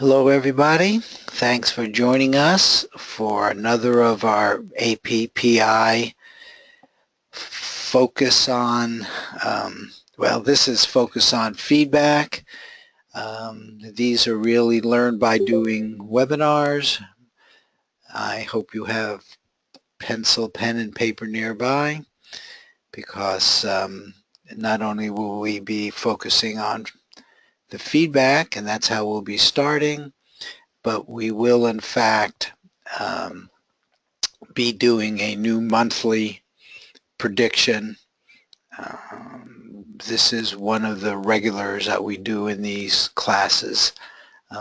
Hello everybody, thanks for joining us for another of our APPI focus on, this is focus on feedback. These are really learned by doing webinars. I hope you have pencil, pen, and paper nearby because not only will we be focusing on the feedback, and that's how we'll be starting, but we will in fact be doing a new monthly prediction. This is one of the regulars that we do in these classes.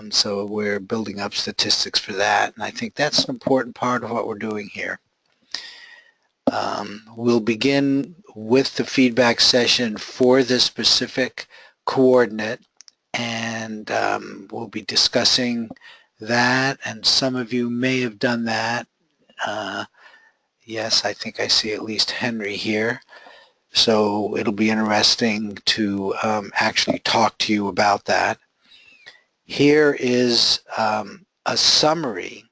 So we're building up statistics for that, and I think that's an important part of what we're doing here. We'll begin with the feedback session for this specific coordinate, and we'll be discussing that, and some of you may have done that. Yes, I think I see at least Henry here. So it'll be interesting to actually talk to you about that. Here is a summary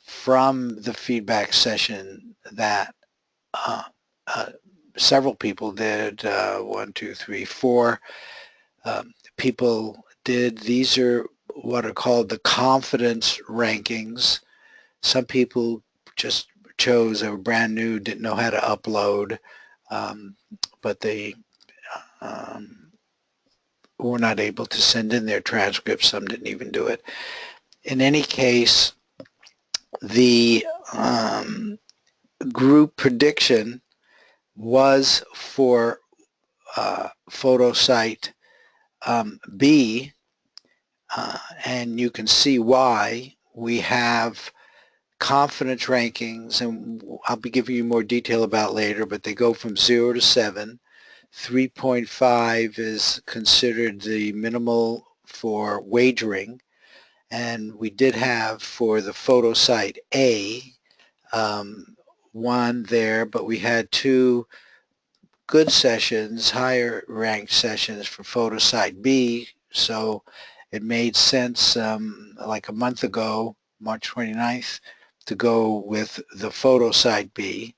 from the feedback session that several people did. 1, 2, 3, 4 people did. These are what are called the confidence rankings. Some people just chose, they were brand new, didn't know how to upload, but they were not able to send in their transcripts. Some didn't even do it. In any case, the group prediction was for photo site B, and you can see why. We have confidence rankings, and I'll be giving you more detail about later, but they go from 0 to 7. 3.5 is considered the minimal for wagering, and we did have for the photo site A 1 there, but we had 2 good sessions, higher ranked sessions for photo site B, so it made sense like a month ago, March 29th, to go with the photo site B,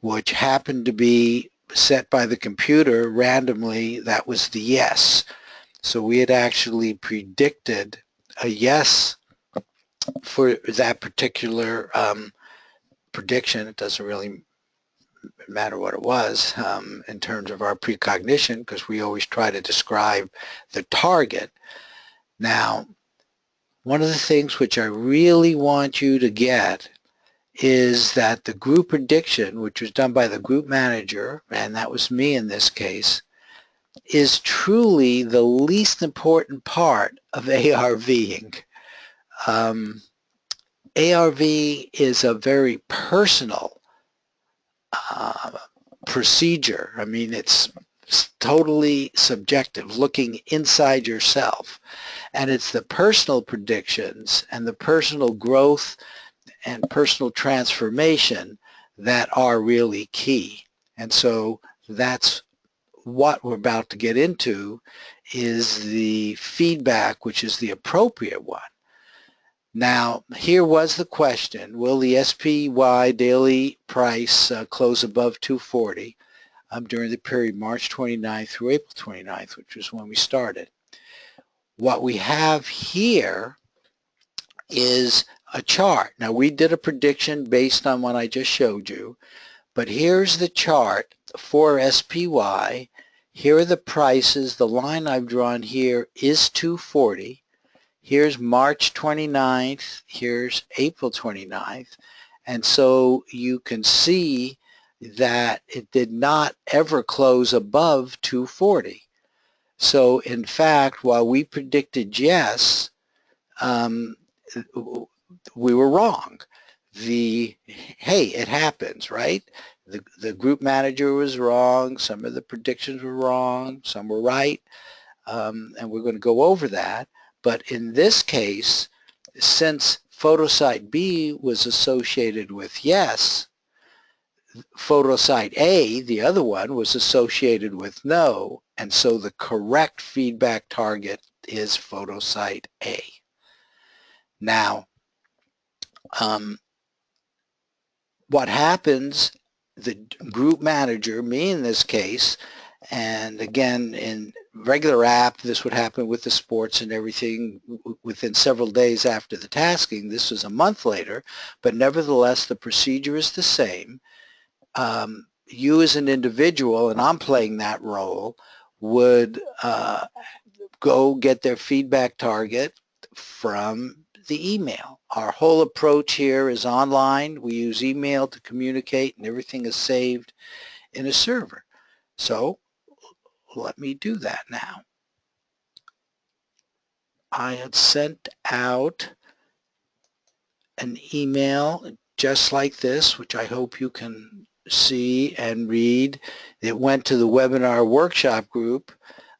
which happened to be set by the computer randomly. That was the yes. So we had actually predicted a yes for that particular prediction. It doesn't really matter what it was in terms of our precognition, because we always try to describe the target. Now, one of the things which I really want you to get is that the group prediction, which was done by the group manager, and that was me in this case, is truly the least important part of ARVing. ARV is a very personal procedure. I mean, it's totally subjective, looking inside yourself. And it's the personal predictions and the personal growth and personal transformation that are really key. And so that's what we're about to get into, is the feedback, which is the appropriate one. Now, here was the question: will the SPY daily price close above 240 during the period March 29th through April 29th, which was when we started? What we have here is a chart. Now, we did a prediction based on what I just showed you, but here's the chart for SPY. Here are the prices. The line I've drawn here is 240. Here's March 29th. Here's April 29th. And so you can see that it did not ever close above 240. So in fact, while we predicted yes, we were wrong. Hey, it happens, right? The group manager was wrong. Some of the predictions were wrong. Some were right. And we're going to go over that. But in this case, since photo site B was associated with yes, photo site A, the other one, was associated with no, And so the correct feedback target is photo site A. Now, what happens, the group manager, me in this case, and again in regular app this would happen with the sports and everything within several days after the tasking. This was a month later, but nevertheless the procedure is the same. You as an individual, and I'm playing that role, would go get their feedback target from the email. Our whole approach here is online. We use email to communicate, and everything is saved in a server. So let me do that now. I had sent out an email just like this, which I hope you can see and read. It went to the webinar workshop group.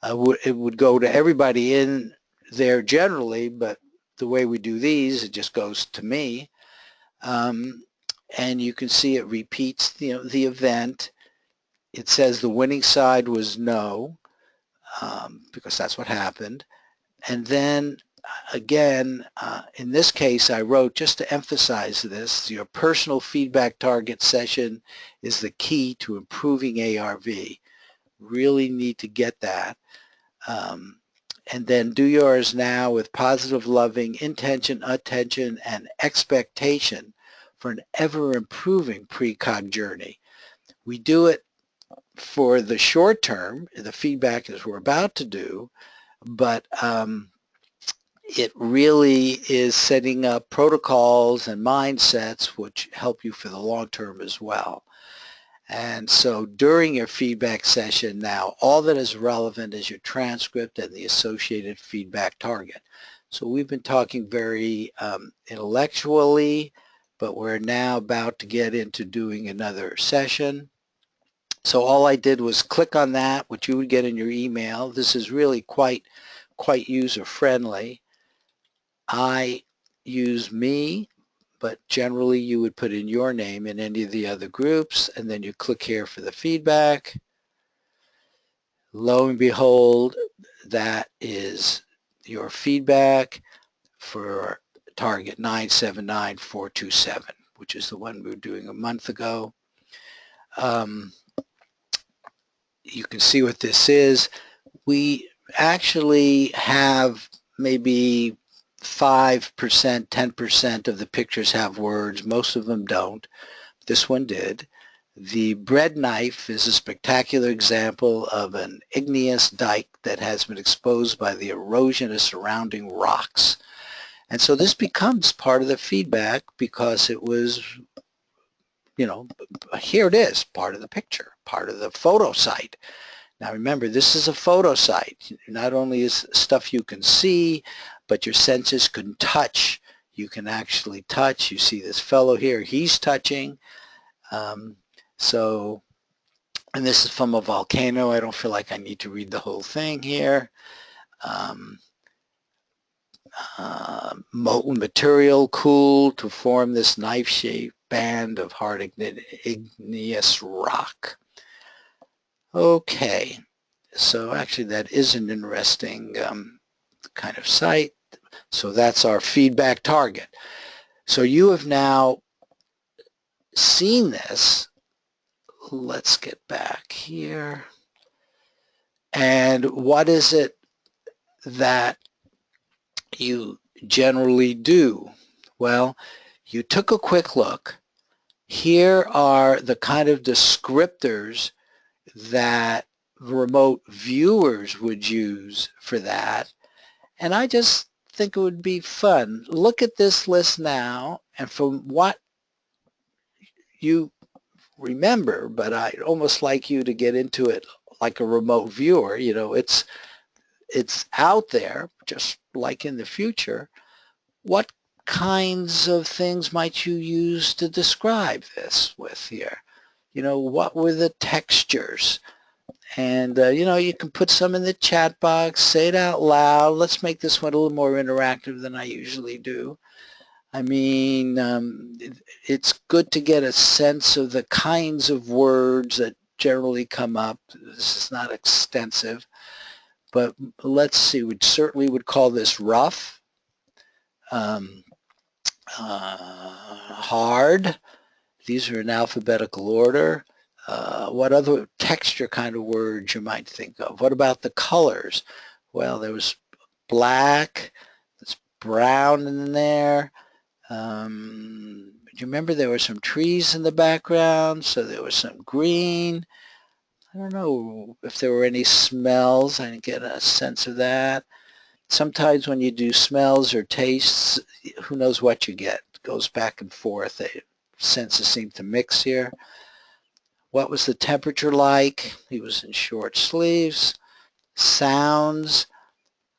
It would go to everybody in there generally, but the way we do these, it just goes to me. And you can see it repeats the event. It says the winning side was no, because that's what happened. And then again, in this case, I wrote, just to emphasize this, your personal feedback target session is the key to improving ARV. Really need to get that. And then do yours now with positive, loving intention, attention, and expectation for an ever-improving precog journey. We do it for the short term, the feedback as we're about to do, but it really is setting up protocols and mindsets which help you for the long term as well. And so during your feedback session now, all that is relevant is your transcript and the associated feedback target. So we've been talking very intellectually, but we're now about to get into doing another session. So all I did was click on that, which you would get in your email. This is really quite user-friendly. I use me, but generally you would put in your name in any of the other groups, and then you click here for the feedback. Lo and behold, that is your feedback for target 979427, which is the one we were doing a month ago. You can see what this is. We actually have maybe 5%, 10% of the pictures have words. Most of them don't. This one did. The bread knife is a spectacular example of an igneous dike that has been exposed by the erosion of surrounding rocks. And so this becomes part of the feedback because it was, here it is, part of the picture, part of the photo site. Now remember, this is a photo site. Not only is stuff you can see, but your senses can touch. You can actually touch. You see this fellow here, he's touching. And this is from a volcano. I don't feel like I need to read the whole thing here. Molten material cooled to form this knife-shaped band of hard igneous rock. Okay, so actually that is an interesting kind of site. So that's our feedback target. So you have now seen this. Let's get back here. And what is it that you generally do? Well, you took a quick look. Here are the kind of descriptors that remote viewers would use for that. And I just think it would be fun. Look at this list now, and from what you remember, but I'd almost like you to get into it like a remote viewer. It's out there, just like in the future. What kinds of things might you use to describe this with here? What were the textures? And, you can put some in the chat box, say it out loud. Let's make this one a little more interactive than I usually do. I mean, it's good to get a sense of the kinds of words that generally come up. This is not extensive, but let's see, we certainly would call this rough, hard. These are in alphabetical order. What other texture kind of words you might think of? What about the colors? Well, there was black, there's brown in there. Do you remember there were some trees in the background? So there was some green. I don't know if there were any smells. I didn't get a sense of that. Sometimes when you do smells or tastes, who knows what you get. It goes back and forth. The senses seem to mix here. What was the temperature like? He was in short sleeves. Sounds.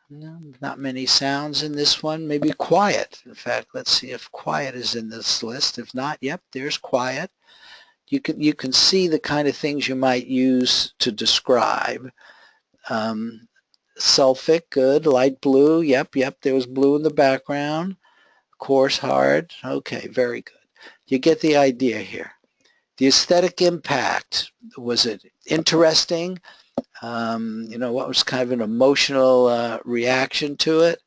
No, not many sounds in this one. Maybe quiet. In fact, let's see if quiet is in this list. If not, yep, there's quiet. You can see the kind of things you might use to describe. Sulfic, good. Light blue, yep, there was blue in the background. Coarse, hard, okay, very good. You get the idea here. The aesthetic impact, was it interesting? You know, what was kind of an emotional reaction to it?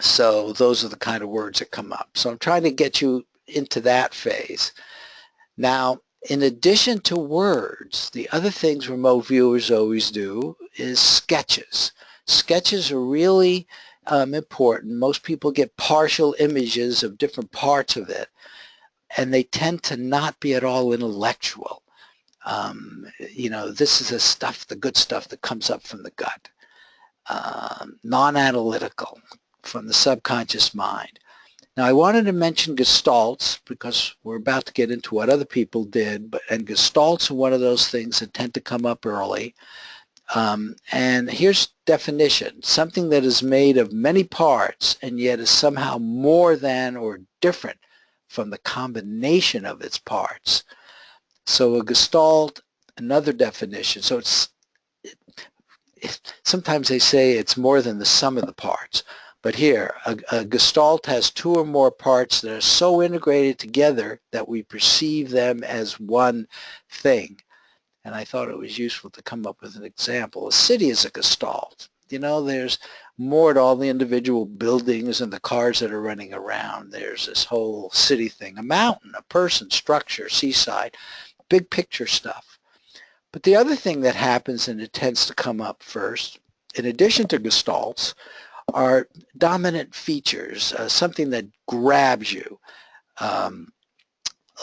So those are the kind of words that come up. So I'm trying to get you into that phase. Now, in addition to words, the other things remote viewers always do is sketches. Sketches are really important. Most people get partial images of different parts of it, and they tend to not be at all intellectual. You know, this is the good stuff that comes up from the gut. Non-analytical, from the subconscious mind. Now, I wanted to mention gestalts because we're about to get into what other people did, and gestalts are one of those things that tend to come up early. And here's definition: something that is made of many parts and yet is somehow more than or different from the combination of its parts. So a gestalt, another definition. So sometimes they say it's more than the sum of the parts. But here, a gestalt has two or more parts that are so integrated together that we perceive them as one thing. And I thought it was useful to come up with an example. A city is a gestalt. You know, there's more to all the individual buildings and the cars that are running around. There's this whole city thing. A mountain, a person, structure, seaside, big picture stuff. But the other thing that happens, and it tends to come up first, in addition to gestalts, are dominant features, something that grabs you.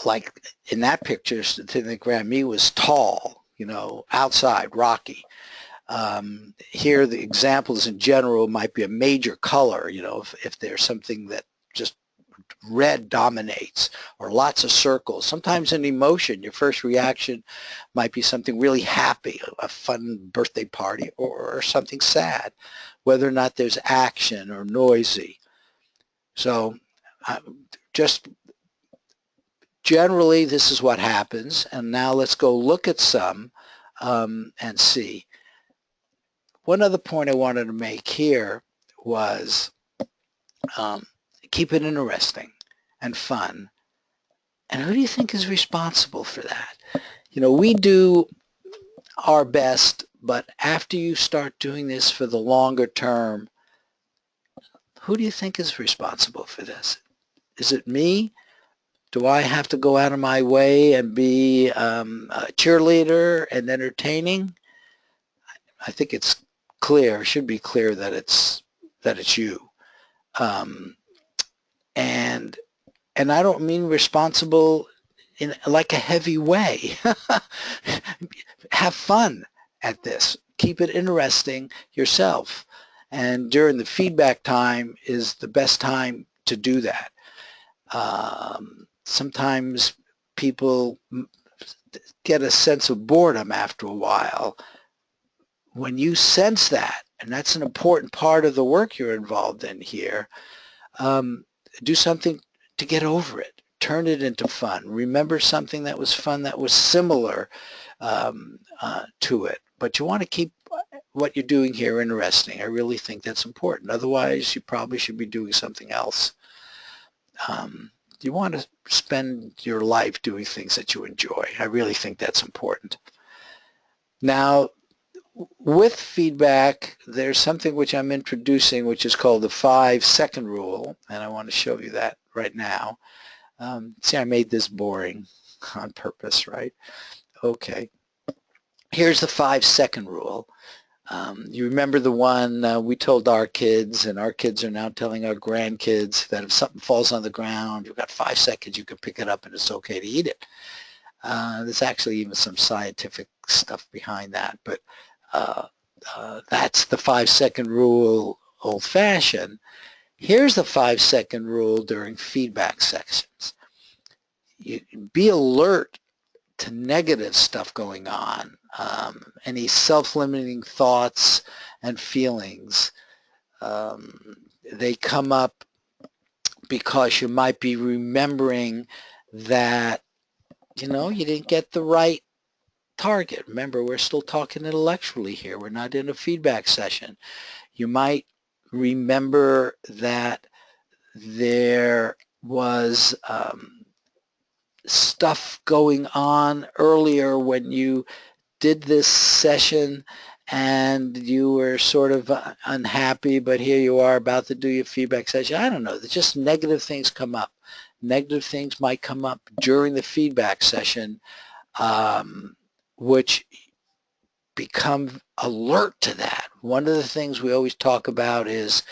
Like in that picture, the thing that grabbed me was tall, you know, outside, rocky. Here the examples in general might be a major color, you know, if there's something that just red dominates, or lots of circles. Sometimes an emotion, your first reaction might be something really happy, a fun birthday party, or something sad, whether or not there's action or noisy. So just generally this is what happens, and now let's go look at some and see. One other point I wanted to make here was keep it interesting and fun. And who do you think is responsible for that? You know, we do our best, but after you start doing this for the longer term, who do you think is responsible for this? Is it me? Do I have to go out of my way and be a cheerleader and entertaining? I think it's clear, should be clear that it's you. And I don't mean responsible in like a heavy way. Have fun at this. Keep it interesting yourself. And during the feedback time is the best time to do that. Sometimes people get a sense of boredom after a while. When you sense that, and that's an important part of the work you're involved in here, do something to get over it. Turn it into fun. Remember something that was fun that was similar to it. But you want to keep what you're doing here interesting. I really think that's important. Otherwise, you probably should be doing something else. You want to spend your life doing things that you enjoy. I really think that's important. Now, with feedback, there's something which I'm introducing, which is called the 5-second rule, and I want to show you that right now. See, I made this boring on purpose, right? Okay. Here's the 5-second rule. You remember the one we told our kids, and our kids are now telling our grandkids, that if something falls on the ground, you've got 5 seconds, you can pick it up and it's okay to eat it. There's actually even some scientific stuff behind that, but that's the 5-second rule old-fashioned. Here's the 5-second rule during feedback sessions. You be alert to negative stuff going on, any self-limiting thoughts and feelings. They come up because you might be remembering that, you didn't get the right target. Remember, we're still talking intellectually here. We're not in a feedback session. You might remember that there was stuff going on earlier when you did this session and you were sort of unhappy, but here you are about to do your feedback session. I don't know. There's just negative things come up. Negative things might come up during the feedback session, which become alert to that. One of the things we always talk about is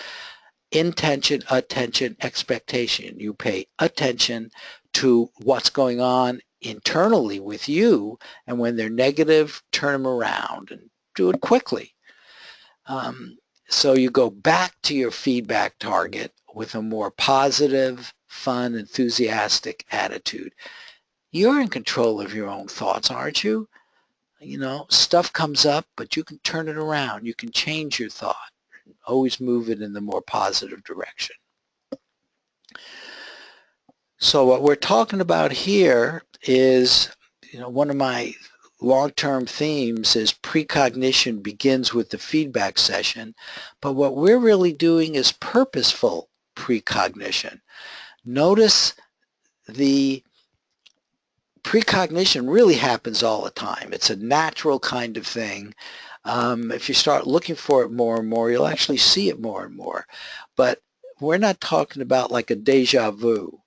intention, attention, expectation. You pay attention to what's going on internally with you, and when they're negative, turn them around and do it quickly. So you go back to your feedback target with a more positive, fun, enthusiastic attitude. You're in control of your own thoughts, aren't you? Stuff comes up, but you can turn it around. You can change your thought. Always move it in the more positive direction. So what we're talking about here is, one of my long-term themes is precognition begins with the feedback session, but what we're really doing is purposeful precognition. Notice the precognition really happens all the time. It's a natural kind of thing. If you start looking for it more and more, you'll actually see it more and more. But we're not talking about like a deja vu.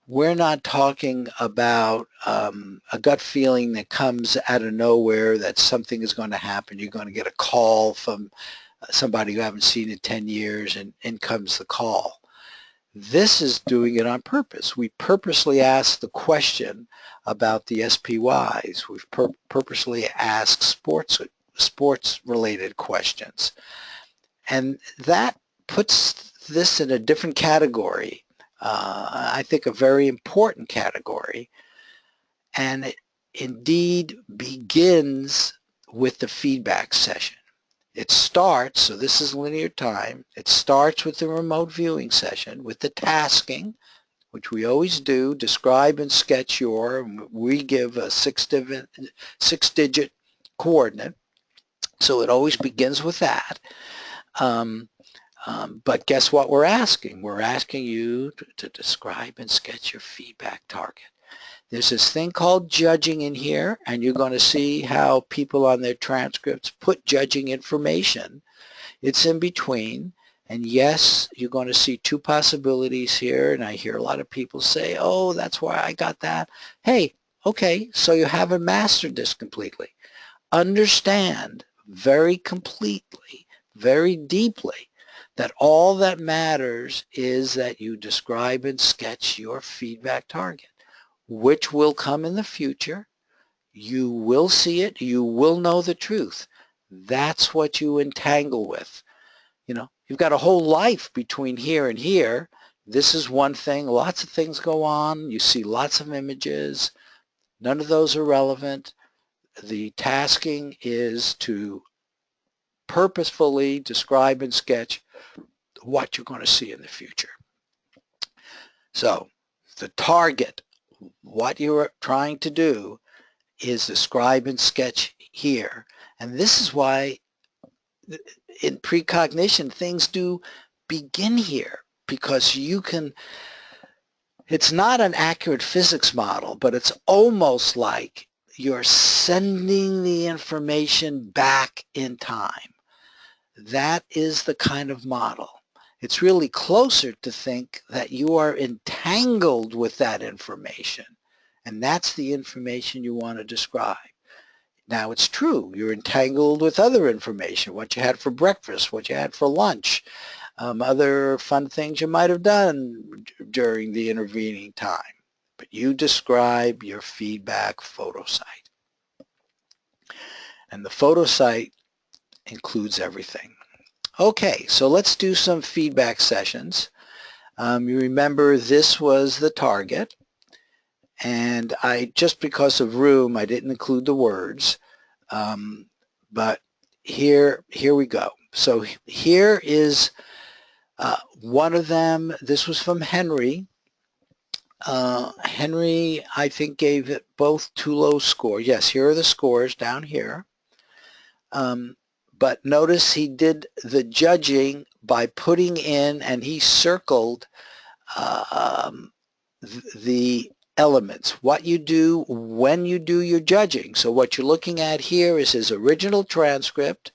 We're not talking about a gut feeling that comes out of nowhere that something is going to happen. You're going to get a call from somebody you haven't seen in 10 years, and in comes the call. This is doing it on purpose. We purposely ask the question about the SPYs. We've purposely asked sports-related questions. And that puts this in a different category. I think a very important category, and it indeed begins with the feedback session. It starts, so this is linear time, it starts with the remote viewing session, with the tasking, which we always do, describe and sketch your, we give a six-digit coordinate, so it always begins with that. But guess what we're asking? We're asking you to describe and sketch your feedback target. There's this thing called judging in here, and you're going to see how people on their transcripts put judging information. It's in between, and yes, you're going to see two possibilities here, and I hear a lot of people say, oh, that's why I got that. Hey, okay, so you haven't mastered this completely. Understand very completely, very deeply, that all that matters is that you describe and sketch your feedback target, which will come in the future. You will see it. You will know the truth. That's what you entangle with. You've got a whole life between here and here. This is one thing. Lots of things go on. You see lots of images. None of those are relevant. The tasking is to purposefully describe and sketch what you're going to see in the future. So the target, what you're trying to do, is describe and sketch here. And this is why in precognition things do begin here, because you can It's not an accurate physics model, but it's almost like you're sending the information back in time. That is the kind of model. It's really closer to think that you are entangled with that information, and that's the information you want to describe. Now, it's true, you're entangled with other information, what you had for breakfast, what you had for lunch, other fun things you might have done during the intervening time. But you describe your feedback photo site. And the photo site includes everything. Okay, so let's do some feedback sessions. You remember this was the target, and just because of room, I didn't include the words, but here we go. So here is one of them. This was from Henry. Henry, I think, gave it both too low scores. Yes, here are the scores down here. But notice he did the judging by putting in, and he circled the elements, what you do when you do your judging. So what you're looking at here is his original transcript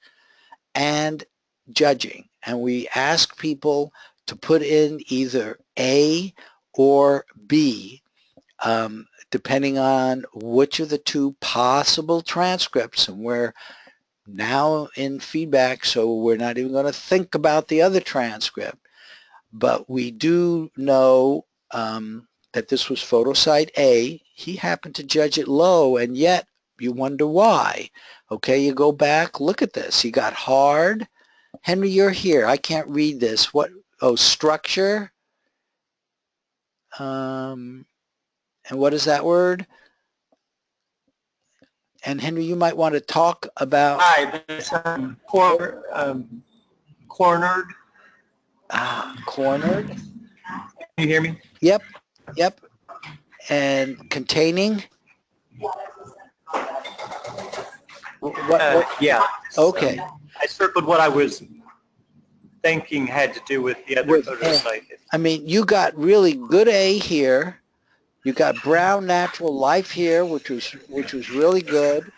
and judging. And we ask people to put in either A or B, depending on which of the two possible transcripts, and we're now in feedback, so we're not even going to think about the other transcript. But we do know that this was photo site A. He happened to judge it low, and yet you wonder why. Okay, you go back, look at this. He got hard. Henry, you're here. I can't read this. What? Oh, structure. And what is that word? And Henry, you might want to talk about... Hi, this cornered. Cornered. Can you hear me? Yep, yep. And containing? What? Yeah. Okay. I circled what I was thinking had to do with the other photo site. I mean, you got really good A here. You got brown natural life here, which was really good.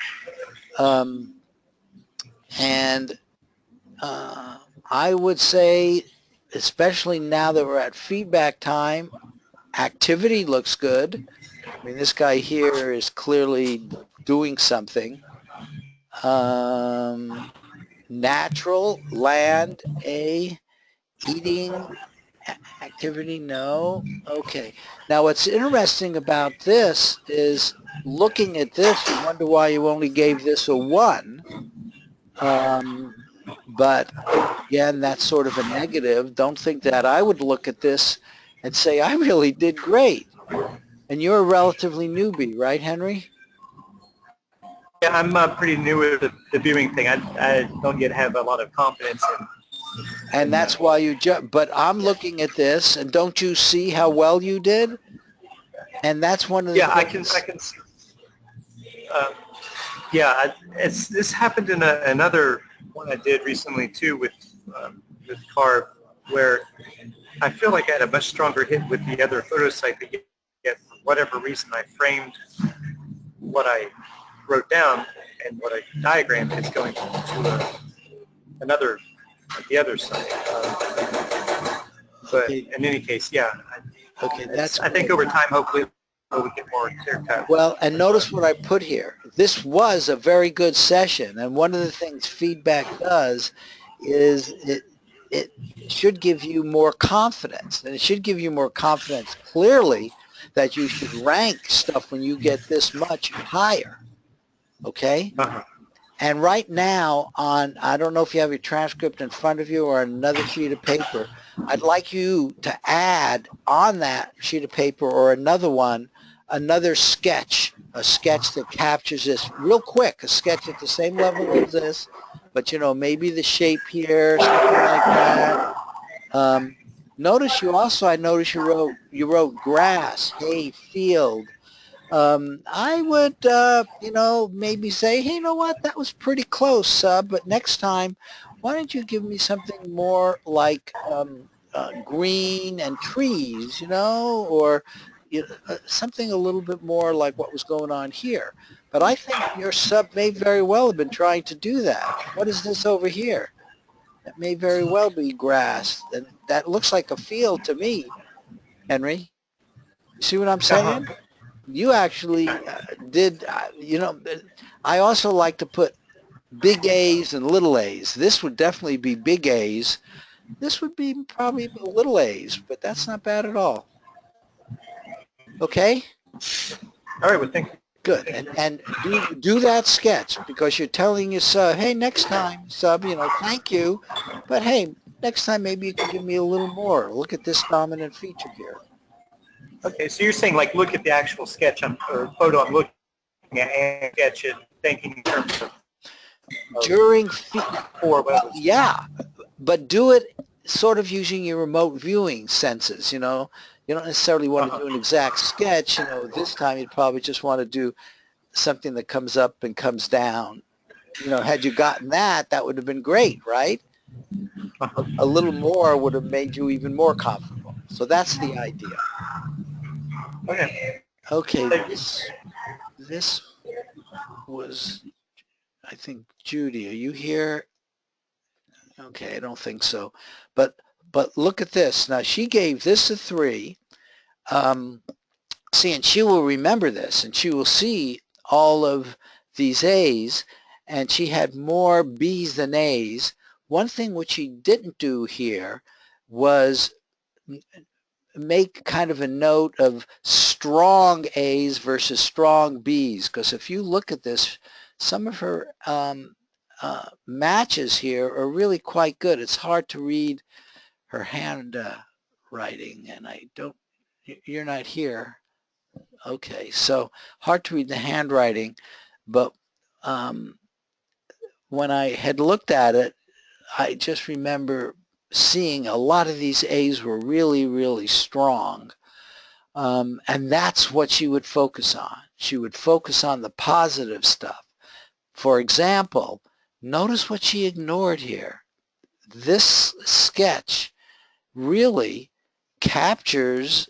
And I would say, especially now that we're at feedback time, activity looks good. I mean, this guy here is clearly doing something. Natural, land, A. Eating, activity, no. Okay. Now, what's interesting about this is looking at this, you wonder why you only gave this a 1. But again, that's sort of a negative. Don't think that. I would look at this and say, I really did great. And you're a relatively newbie, right, Henry? Yeah, I'm pretty new with the viewing thing. I don't yet have a lot of confidence in. And that's why you judge. But I'm looking at this, and don't you see how well you did? And that's one of the things. I can see. This happened in another one I did recently too with Carve, where I feel like I had a much stronger hit with the other photo site, but yet for whatever reason I framed what I wrote down and what I diagrammed is going to another. The other side. But in any case, yeah. Okay, that's I think over time, hopefully, we'll get more clear cut. Well, and notice what I put here. This was a very good session, and one of the things feedback does is it should give you more confidence, and it should give you more confidence clearly that you should rank stuff when you get this much higher. Okay? Uh-huh. And right now I don't know if you have your transcript in front of you or another sheet of paper, I'd like you to add on that sheet of paper or another one, another sketch, a sketch that captures this real quick, a sketch at the same level as this, but you know, maybe the shape here, something like that. Notice you also, I noticed you wrote grass, hay, field. I would, maybe say, hey, you know what, that was pretty close, but next time, why don't you give me something more like green and trees, you know, or something a little bit more like what was going on here. But I think your sub may very well have been trying to do that. What is this over here? That may very well be grass. And that looks like a field to me, Henry. You see what I'm Uh-huh. saying? You actually did, you know, I also like to put big A's and little A's. This would definitely be big A's. This would be probably little A's, but that's not bad at all. Okay? All right, well, thank you. Good. And do that sketch because you're telling your sub, hey, next time, sub, you know, thank you. But hey, next time maybe you can give me a little more. Look at this dominant feature here. Okay, so you're saying like look at the actual sketch or photo I'm looking at and sketch it, thinking in terms of During, or well, yeah, but do it sort of using your remote viewing senses, you know. You don't necessarily want to do an exact sketch, you know. This time you'd probably just want to do something that comes up and comes down. You know, had you gotten that, that would have been great, right? A little more would have made you even more comfortable. So that's the idea. Okay. Okay, Thank you. this was, I think, Judy. Are you here? Okay, I don't think so. But look at this. Now she gave this a 3. See, and she will remember this, and she will see all of these A's, and she had more B's than A's. One thing which she didn't do here was make kind of a note of strong A's versus strong B's, because if you look at this, some of her matches here are really quite good. It's hard to read her hand writing, and you're not here. Okay, so hard to read the handwriting, but when I had looked at it, I just remember seeing a lot of these A's were really, really strong. And that's what she would focus on. She would focus on the positive stuff. For example, notice what she ignored here. This sketch really captures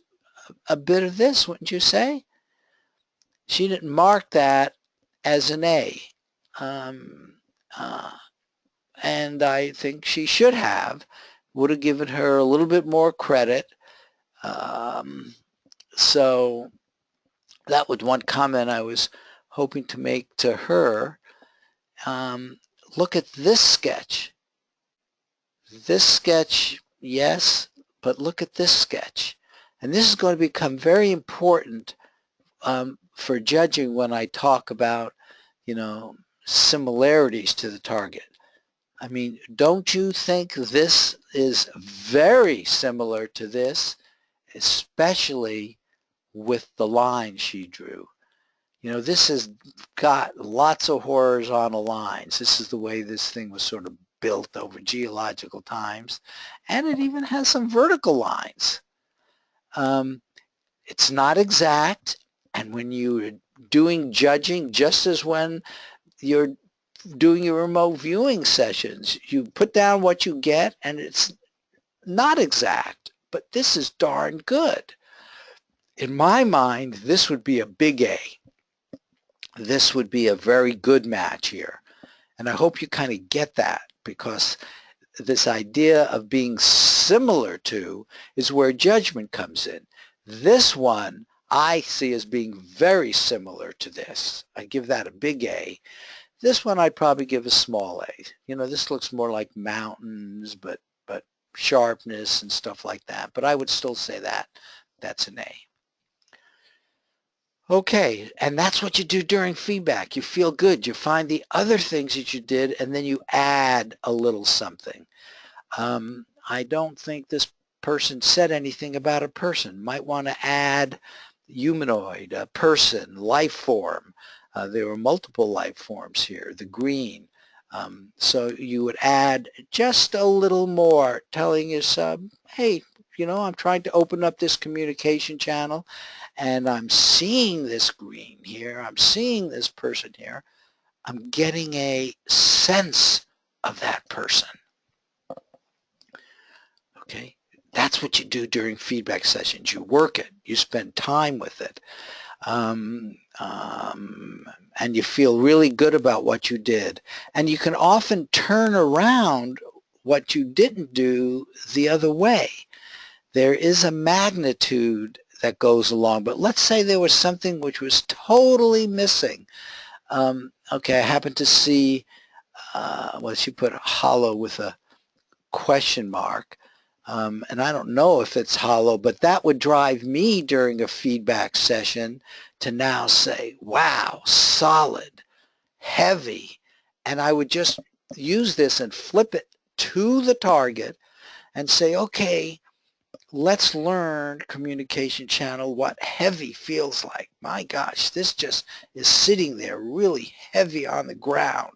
a bit of this, wouldn't you say? She didn't mark that as an A. Um, uh, and I think she should have, would have given her a little bit more credit. So that was one comment I was hoping to make to her. Look at this sketch. This sketch, yes, but look at this sketch. And this is going to become very important for judging when I talk about, you know, similarities to the target. I mean, don't you think this is very similar to this, especially with the line she drew? You know, this has got lots of horizontal lines. This is the way this thing was sort of built over geological times. And it even has some vertical lines. It's not exact. And when you're doing judging, just as when you're doing your remote viewing sessions, you put down what you get and it's not exact, but this is darn good. In my mind, this would be a big A. This would be a very good match here. And I hope you kind of get that, because this idea of being similar to is where judgment comes in. This one I see as being very similar to this. I give that a big A. This one I'd probably give a small A. You know, this looks more like mountains, but sharpness and stuff like that. But I would still say that's an A. Okay, and that's what you do during feedback. You feel good. You find the other things that you did, and then you add a little something. I don't think this person said anything about a person. Might want to add humanoid, a person, life form. There were multiple life forms here, the green. So you would add just a little more, telling your sub, hey, you know, I'm trying to open up this communication channel, and I'm seeing this green here. I'm seeing this person here. I'm getting a sense of that person. Okay, That's what you do during feedback sessions. You work it. You spend time with it. And you feel really good about what you did. And you can often turn around what you didn't do the other way. There is a magnitude that goes along, but let's say there was something which was totally missing. Okay, I happened to see, well, she put hollow with a question mark. And I don't know if it's hollow, but that would drive me during a feedback session to now say, wow, solid, heavy. And I would just use this and flip it to the target and say, okay, let's learn communication channel what heavy feels like. My gosh, this just is sitting there really heavy on the ground,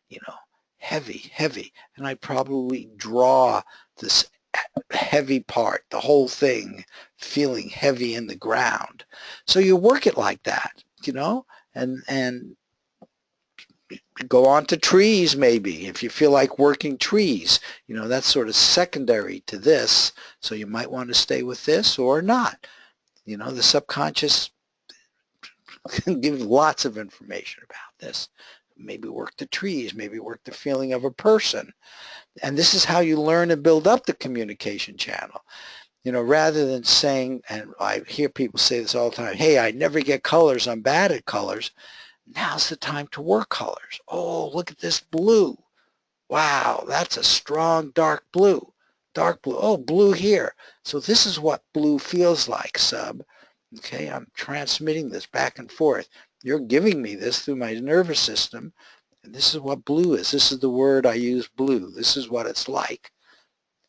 you know, heavy, heavy. And I probably draw this heavy part, the whole thing feeling heavy in the ground. So you work it like that, you know, and go on to trees maybe if you feel like working trees. You know, that's sort of secondary to this, so you might want to stay with this or not. You know, the subconscious can give lots of information about this. Maybe work the trees, maybe work the feeling of a person. And this is how you learn and build up the communication channel. You know, rather than saying, and I hear people say this all the time, hey, I never get colors, I'm bad at colors. Now's the time to work colors. Oh, look at this blue. Wow, that's a strong dark blue. Dark blue. Oh, blue here. So this is what blue feels like, sub. Okay, I'm transmitting this back and forth. You're giving me this through my nervous system, and this is what blue is. This is the word I use, blue. This is what it's like.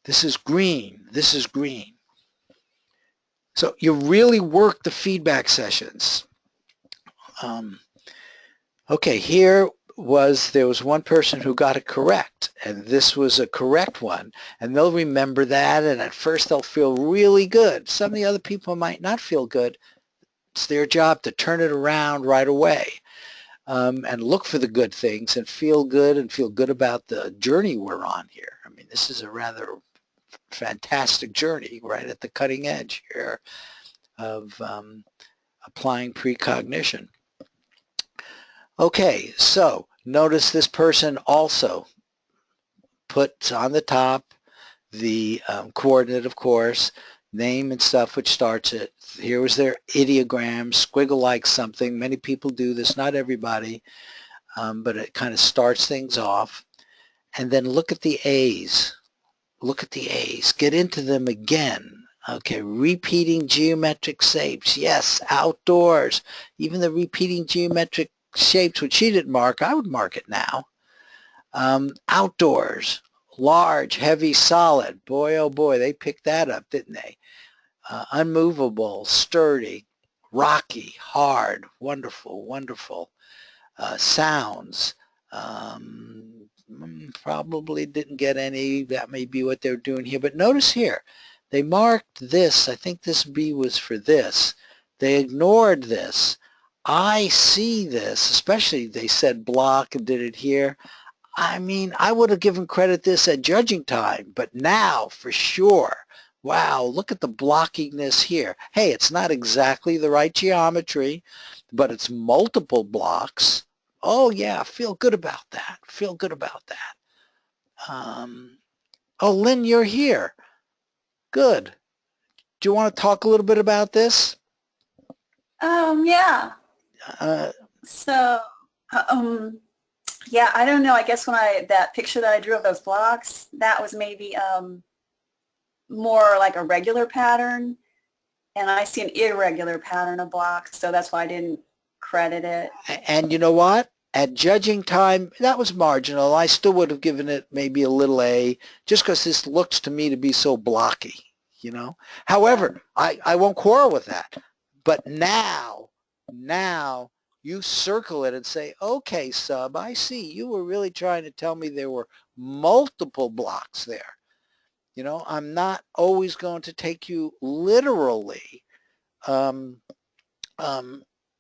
This is green. This is green. So you really work the feedback sessions. Okay, there was one person who got it correct, and this was a correct one, and they'll remember that, and at first they'll feel really good. Some of the other people might not feel good. It's their job to turn it around right away, and look for the good things and feel good about the journey we're on here. I mean, this is a rather fantastic journey right at the cutting edge here of applying precognition. Okay, so notice this person also puts on the top the coordinate, of course, name and stuff which starts it. Here was their ideogram, squiggle-like something. Many people do this, not everybody, but it kind of starts things off. And then look at the A's. Look at the A's. Get into them again. Okay, repeating geometric shapes. Yes, outdoors. Even the repeating geometric shapes which she didn't mark, I would mark it now. Outdoors, large, heavy, solid. Boy, oh boy, they picked that up, didn't they? Unmovable, sturdy, rocky, hard, wonderful, wonderful. Sounds. Probably didn't get any. That may be what they're doing here. But notice here, they marked this. I think this B was for this. They ignored this. I see this, especially they said block and did it here. I mean, I would have given credit this at judging time, but now for sure. Wow, look at the blockiness here. Hey, it's not exactly the right geometry, but it's multiple blocks. Oh yeah, feel good about that. Feel good about that. Oh, Lynn, you're here. Good. Do you want to talk a little bit about this? Yeah. Uh, So, yeah, I don't know. I guess that picture that I drew of those blocks, that was maybe more like a regular pattern, and I see an irregular pattern of blocks, so that's why I didn't credit it. and you know what? At judging time, that was marginal. I still would have given it maybe a little A, just because this looks to me to be so blocky, you know. However, I won't quarrel with that. But now you circle it and say, okay, sub, I see. You were really trying to tell me there were multiple blocks there. You know, I'm not always going to take you literally.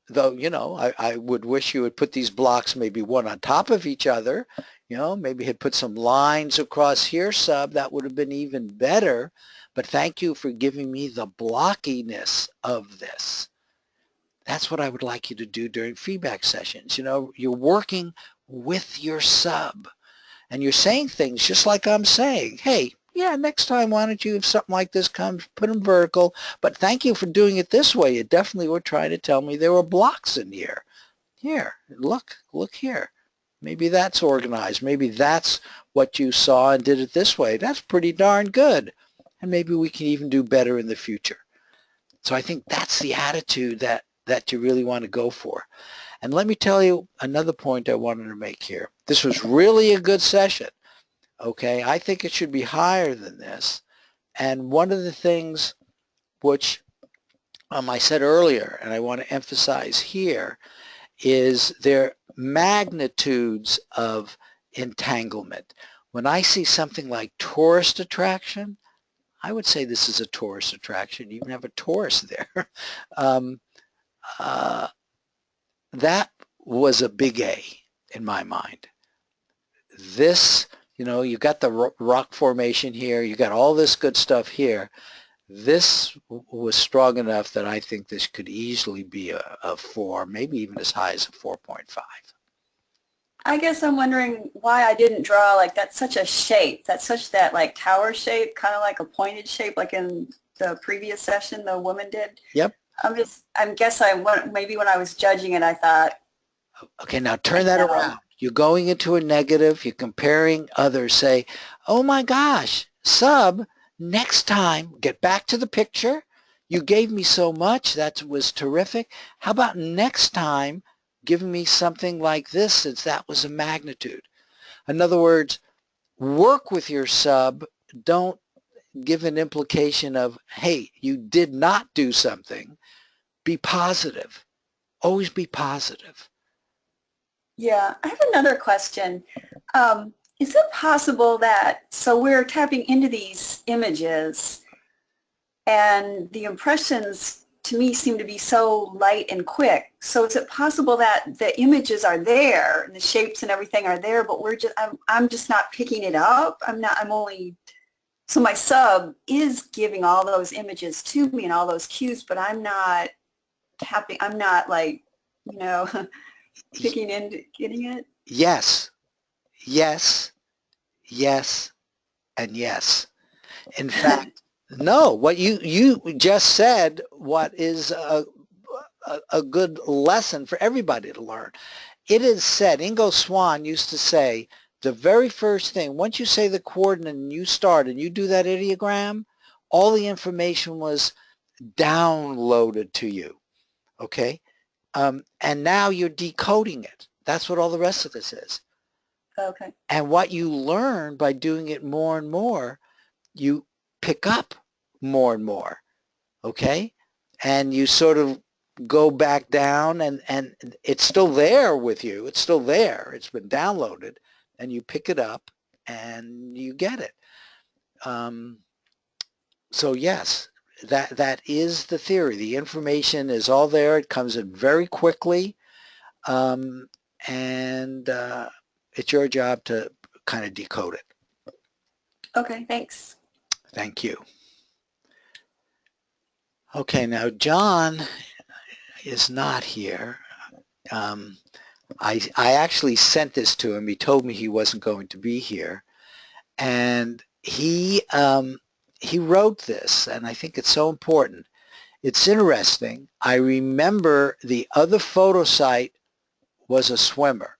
though, you know, I would wish you would put these blocks maybe one on top of each other, you know, maybe had put some lines across here, sub, that would have been even better. But thank you for giving me the blockiness of this. That's what I would like you to do during feedback sessions. You know, you're working with your sub and you're saying things just like I'm saying. Hey, yeah, next time, why don't you, if something like this comes, put them vertical. But thank you for doing it this way. You definitely were trying to tell me there were blocks in here. Here, look here. Maybe that's organized. Maybe that's what you saw and did it this way. That's pretty darn good. And maybe we can even do better in the future. So I think that's the attitude that you really want to go for. And let me tell you another point I wanted to make here. This was really a good session. Okay, I think it should be higher than this. And one of the things which I said earlier, and I want to emphasize here, is their magnitudes of entanglement. When I see something like tourist attraction, I would say this is a tourist attraction. You even have a tourist there. That was a big A in my mind. This, you know, you got the rock formation here, you got all this good stuff here. This was strong enough that I think this could easily be a 4, maybe even as high as a 4.5. I guess I'm wondering why I didn't draw like that's such a shape. That's such that like tower shape, kind of like a pointed shape, like in the previous session the woman did. Yep. Maybe when I was judging it, I thought. Okay, now turn that around. You're going into a negative. You're comparing others. Say, oh my gosh, sub, next time, get back to the picture. You gave me so much. That was terrific. How about next time giving me something like this, since that was a magnitude? In other words, work with your sub. Don't give an implication of, hey, you did not do something. Be positive. Always be positive. Yeah, I have another question. Is it possible that, so we're tapping into these images and the impressions to me seem to be so light and quick. So is it possible that the images are there and the shapes and everything are there, but I'm just not picking it up? So my sub is giving all those images to me and all those cues, but I'm not tapping, I'm not like, you know, picking into getting it? Yes, yes, yes, and yes. In fact, no, what you just said, what is a good lesson for everybody to learn. It is said, Ingo Swann used to say, the very first thing, once you say the coordinate and you start and you do that ideogram, all the information was downloaded to you, okay? And now you're decoding it. That's what all the rest of this is. Okay. And what you learn by doing it more and more, you pick up more and more, okay? And you sort of go back down and it's still there with you. It's still there. It's been downloaded and you pick it up and you get it. So yes, that is the theory. The information is all there. It comes in very quickly. And it's your job to kind of decode it. Okay, thanks. Thank you. Okay, now John is not here. I actually sent this to him. He told me he wasn't going to be here. And he wrote this, and I think it's so important. It's interesting. I remember the other photo site was a swimmer,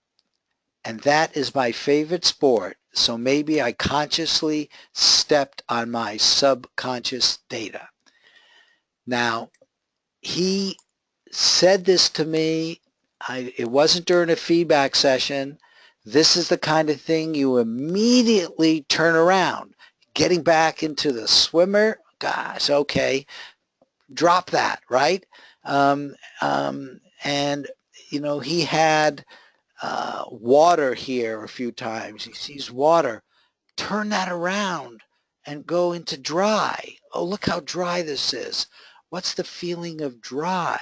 and that is my favorite sport. So maybe I consciously stepped on my subconscious data. Now, he said this to me. It wasn't during a feedback session. This is the kind of thing you immediately turn around. Getting back into the swimmer, gosh, okay, drop that, right? And, you know, he had water here a few times. He sees water. Turn that around and go into dry. Oh, look how dry this is. What's the feeling of dry?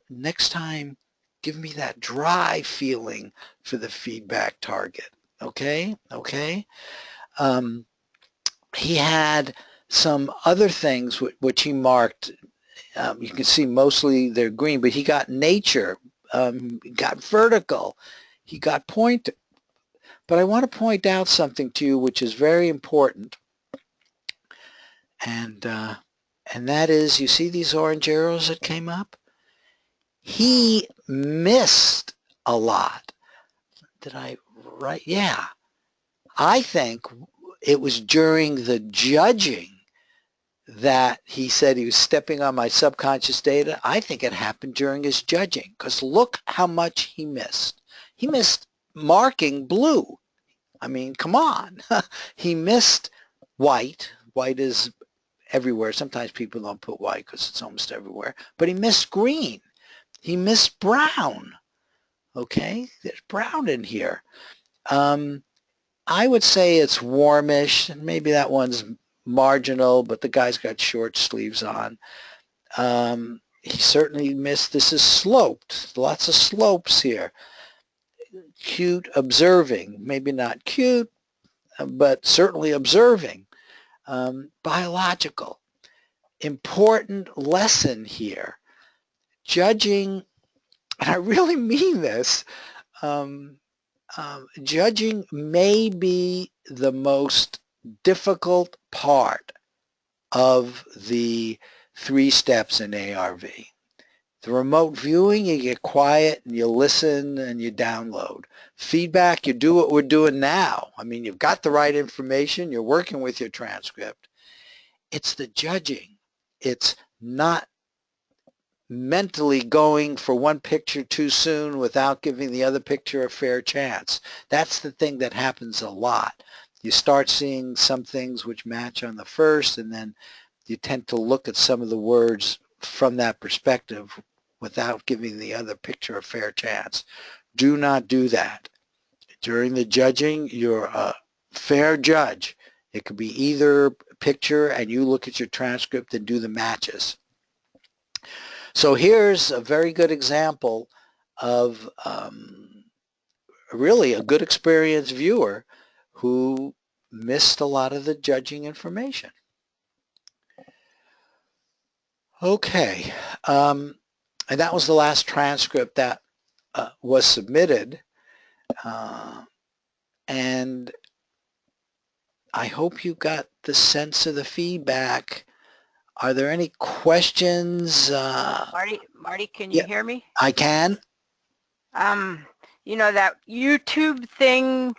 Next time, give me that dry feeling for the feedback target. Okay? Okay? He had some other things which he marked. You can see mostly they're green, but he got nature, he got vertical, he got point. But I want to point out something to you which is very important, and that is, you see these orange arrows that came up? He missed a lot. Did I write? Yeah. I think it was during the judging that he said he was stepping on my subconscious data. I think it happened during his judging, because look how much he missed. He missed marking blue. I mean, come on. He missed white. White is everywhere. Sometimes people don't put white because it's almost everywhere. But he missed green. He missed brown. Okay, there's brown in here. I would say it's warmish. Maybe that one's marginal, but the guy's got short sleeves on. He certainly missed, this is sloped. Lots of slopes here. Cute, observing. Maybe not cute, but certainly observing. Biological. Important lesson here. Judging, and I really mean this, judging may be the most difficult part of the 3 steps in ARV. The remote viewing, you get quiet and you listen and you download. Feedback, you do what we're doing now. I mean, you've got the right information, you're working with your transcript. It's the judging. It's not mentally going for one picture too soon without giving the other picture a fair chance. That's the thing that happens a lot. You start seeing some things which match on the first, and then you tend to look at some of the words from that perspective without giving the other picture a fair chance. Do not do that. During the judging, you're a fair judge. It could be either picture and you look at your transcript and do the matches. So here's a very good example of really a good experienced viewer who missed a lot of the judging information. Okay, and that was the last transcript that was submitted, and I hope you got the sense of the feedback. Are there any questions? Marty, can you hear me? I can. You know, that YouTube thing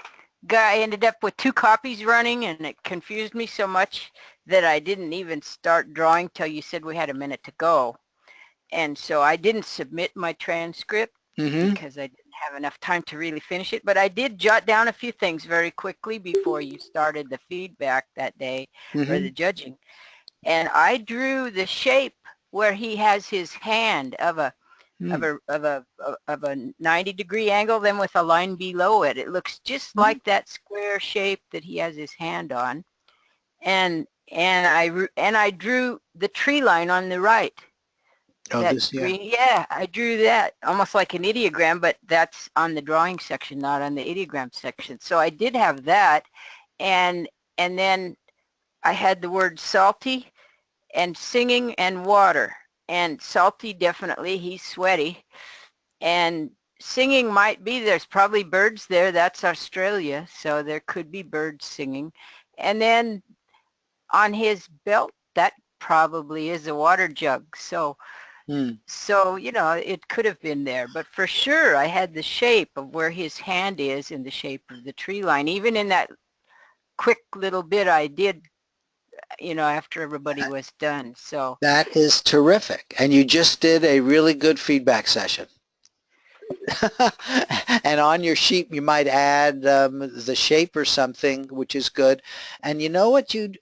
guy ended up with 2 copies running, and it confused me so much that I didn't even start drawing till you said we had a minute to go. And so I didn't submit my transcript because I didn't have enough time to really finish it. But I did jot down a few things very quickly before you started the feedback that day, or the judging. And I drew the shape where he has his hand of a 90-degree angle, then with a line below it. It looks just like that square shape that he has his hand on. And I drew the tree line on the right. Oh, That this, yeah. green, yeah, I drew that almost like an ideogram, but that's on the drawing section, not on the ideogram section. So I did have that, and then I had the word salty and singing and water. And salty, definitely, he's sweaty. And singing might be, there's probably birds there. That's Australia, so there could be birds singing. And then on his belt, that probably is a water jug. So, so, you know, it could have been there. But for sure, I had the shape of where his hand is in the shape of the tree line. Even in that quick little bit I did, you know, after everybody was done. So that is terrific. And you just did a really good feedback session. And on your sheet, you might add the shape or something, which is good. And you know what you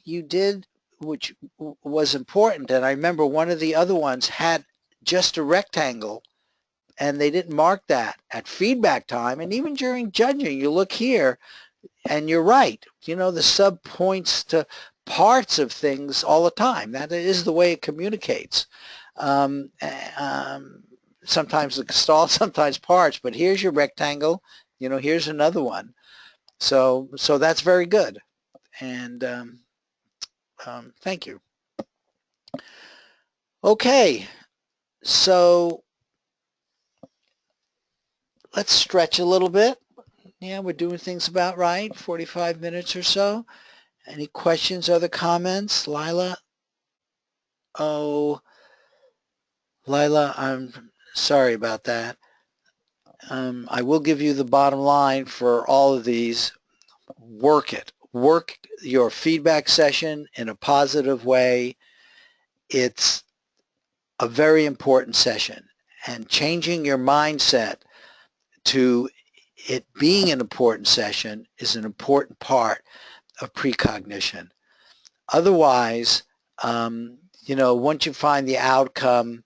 did, which was important, and I remember one of the other ones had just a rectangle, and they didn't mark that at feedback time. And even during judging, you look here, and you're right. You know, the sub points to parts of things all the time. That is the way it communicates. sometimes the stall, sometimes parts, but here's your rectangle, here's another one. So that's very good. And thank you. Okay, so let's stretch a little bit. Yeah, we're doing things about right, 45 minutes or so. Any questions, other comments? Lila? Oh, Lila, I'm sorry about that. I will give you the bottom line for all of these. Work it. Work your feedback session in a positive way. It's a very important session. And changing your mindset to it being an important session is an important part of precognition. Otherwise, once you find the outcome,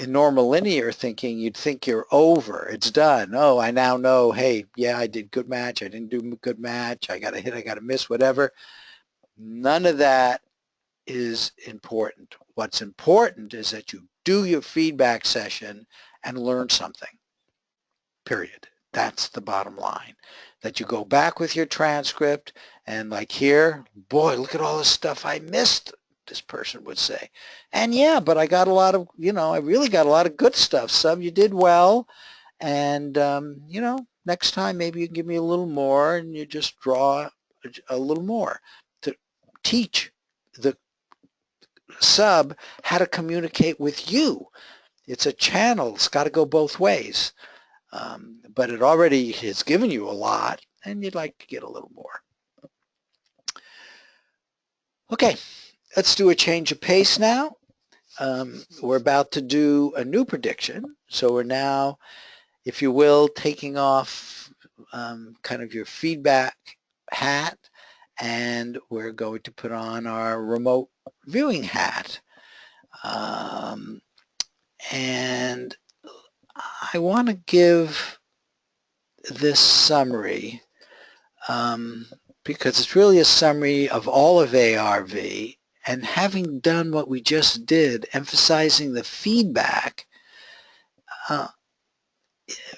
in normal linear thinking, you'd think you're over. It's done. Oh, I now know, hey, yeah, I did good match. I didn't do good match. I got a hit. I got a miss, whatever. None of that is important. What's important is that you do your feedback session and learn something, period. That's the bottom line. That you go back with your transcript and like here, boy, look at all the stuff I missed, this person would say. And yeah, but I got a lot of, I really got a lot of good stuff. Sub, you did well. And, next time maybe you can give me a little more and you just draw a little more to teach the sub how to communicate with you. It's a channel. It's got to go both ways. But it already has given you a lot and you'd like to get a little more. Okay, let's do a change of pace now. We're about to do a new prediction. So we're now, if you will, taking off kind of your feedback hat, and we're going to put on our remote viewing hat. And I want to give this summary because it's really a summary of all of ARV, and having done what we just did, emphasizing the feedback,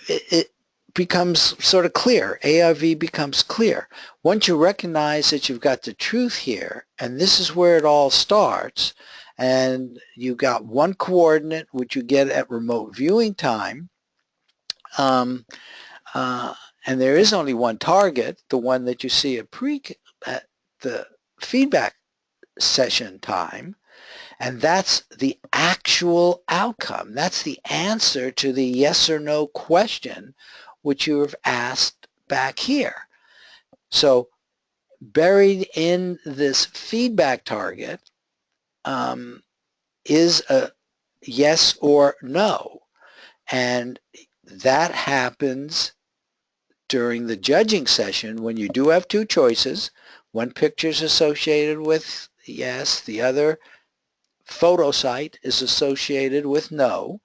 it becomes sort of clear. ARV becomes clear. Once you recognize that you've got the truth here, and this is where it all starts, and you got one coordinate which you get at remote viewing time, and there is only one target, the one that you see at the feedback session time, and that's the actual outcome. That's the answer to the yes or no question which you have asked back here. So buried in this feedback target is a yes or no, and that happens during the judging session when you do have two choices. One picture is associated with yes, the other photo site is associated with no.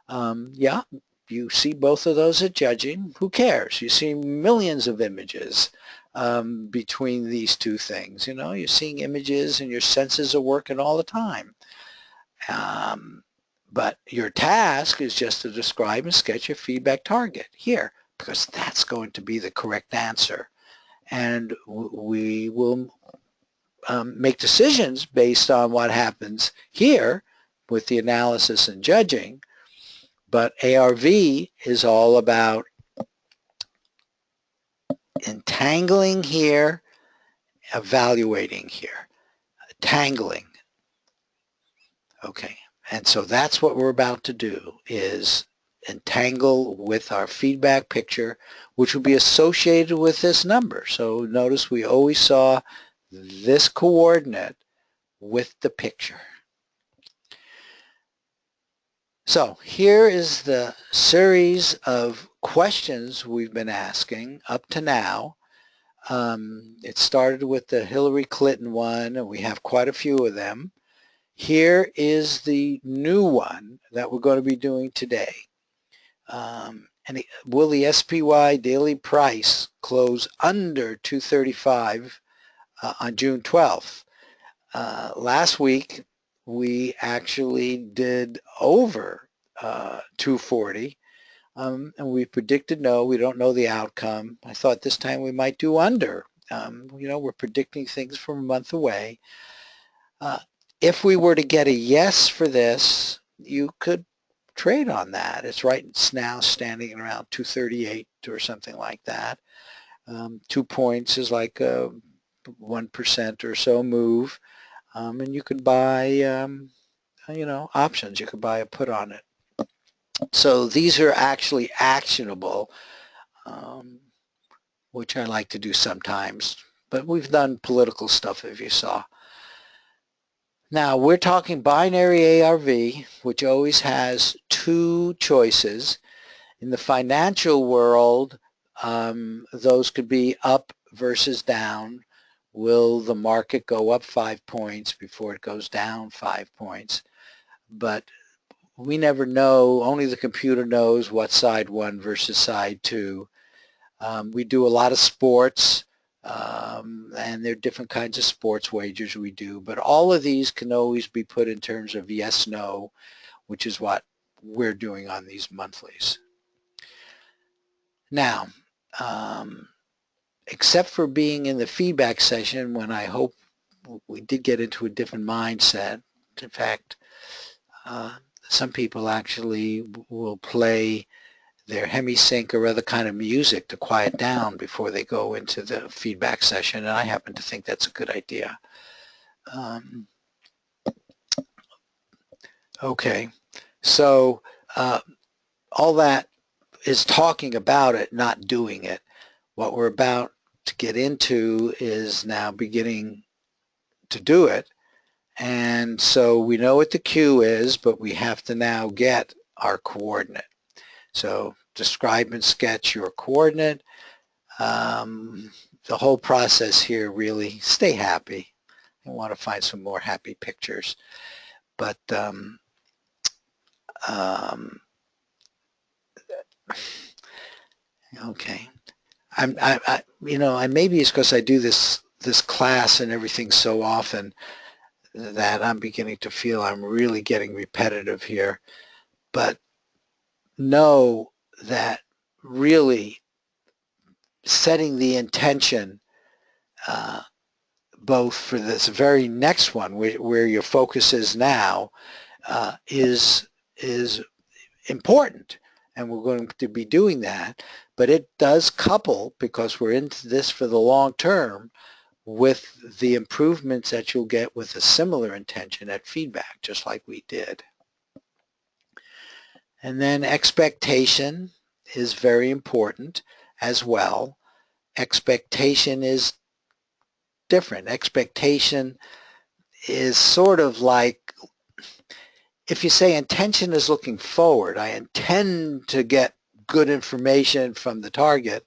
Yeah, you see both of those at judging. Who cares? You see millions of images between these two things. You're seeing images and your senses are working all the time. But your task is just to describe and sketch your feedback target here, because that's going to be the correct answer. And we will make decisions based on what happens here with the analysis and judging. But ARV is all about entangling here, evaluating here, tangling. Okay, and so that's what we're about to do, is entangle with our feedback picture, which will be associated with this number. So notice we always saw this coordinate with the picture. So here is the series of questions we've been asking up to now. It started with the Hillary Clinton one, and we have quite a few of them. Here is the new one that we're going to be doing today. Will the SPY daily price close under 235 on June 12th? Last week we actually did over 240. And we predicted no, we don't know the outcome. I thought this time we might do under. We're predicting things from a month away. If we were to get a yes for this, you could trade on that. It's right now standing around 238 or something like that. 2 points is like a 1% or so move. And you could buy, options. You could buy a put on it. So these are actually actionable, which I like to do sometimes. But we've done political stuff, if you saw. Now, we're talking binary ARV, which always has two choices. In the financial world, those could be up versus down. Will the market go up 5 points before it goes down 5 points? But we never know. Only the computer knows what side 1 versus side 2. We do a lot of sports, and there are different kinds of sports wagers we do. But all of these can always be put in terms of yes, no, which is what we're doing on these monthlies. Now, except for being in the feedback session when I hope we did get into a different mindset. In fact, some people actually will play their hemisync or other kind of music to quiet down before they go into the feedback session, and I happen to think that's a good idea. Okay, so all that is talking about it, not doing it. What we're about to get into is now beginning to do it. And so we know what the Q is, but we have to now get our coordinate. So describe and sketch your coordinate. The whole process here, really, stay happy. I want to find some more happy pictures. But okay. Maybe it's because I do this class and everything so often that I'm beginning to feel I'm really getting repetitive here. But know that really setting the intention both for this very next one where your focus is now is important, and we're going to be doing that. But it does couple, because we're into this for the long term, with the improvements that you'll get with a similar intention at feedback, just like we did. And then expectation is very important as well. Expectation is different. Expectation is sort of like, if you say intention is looking forward, I intend to get good information from the target.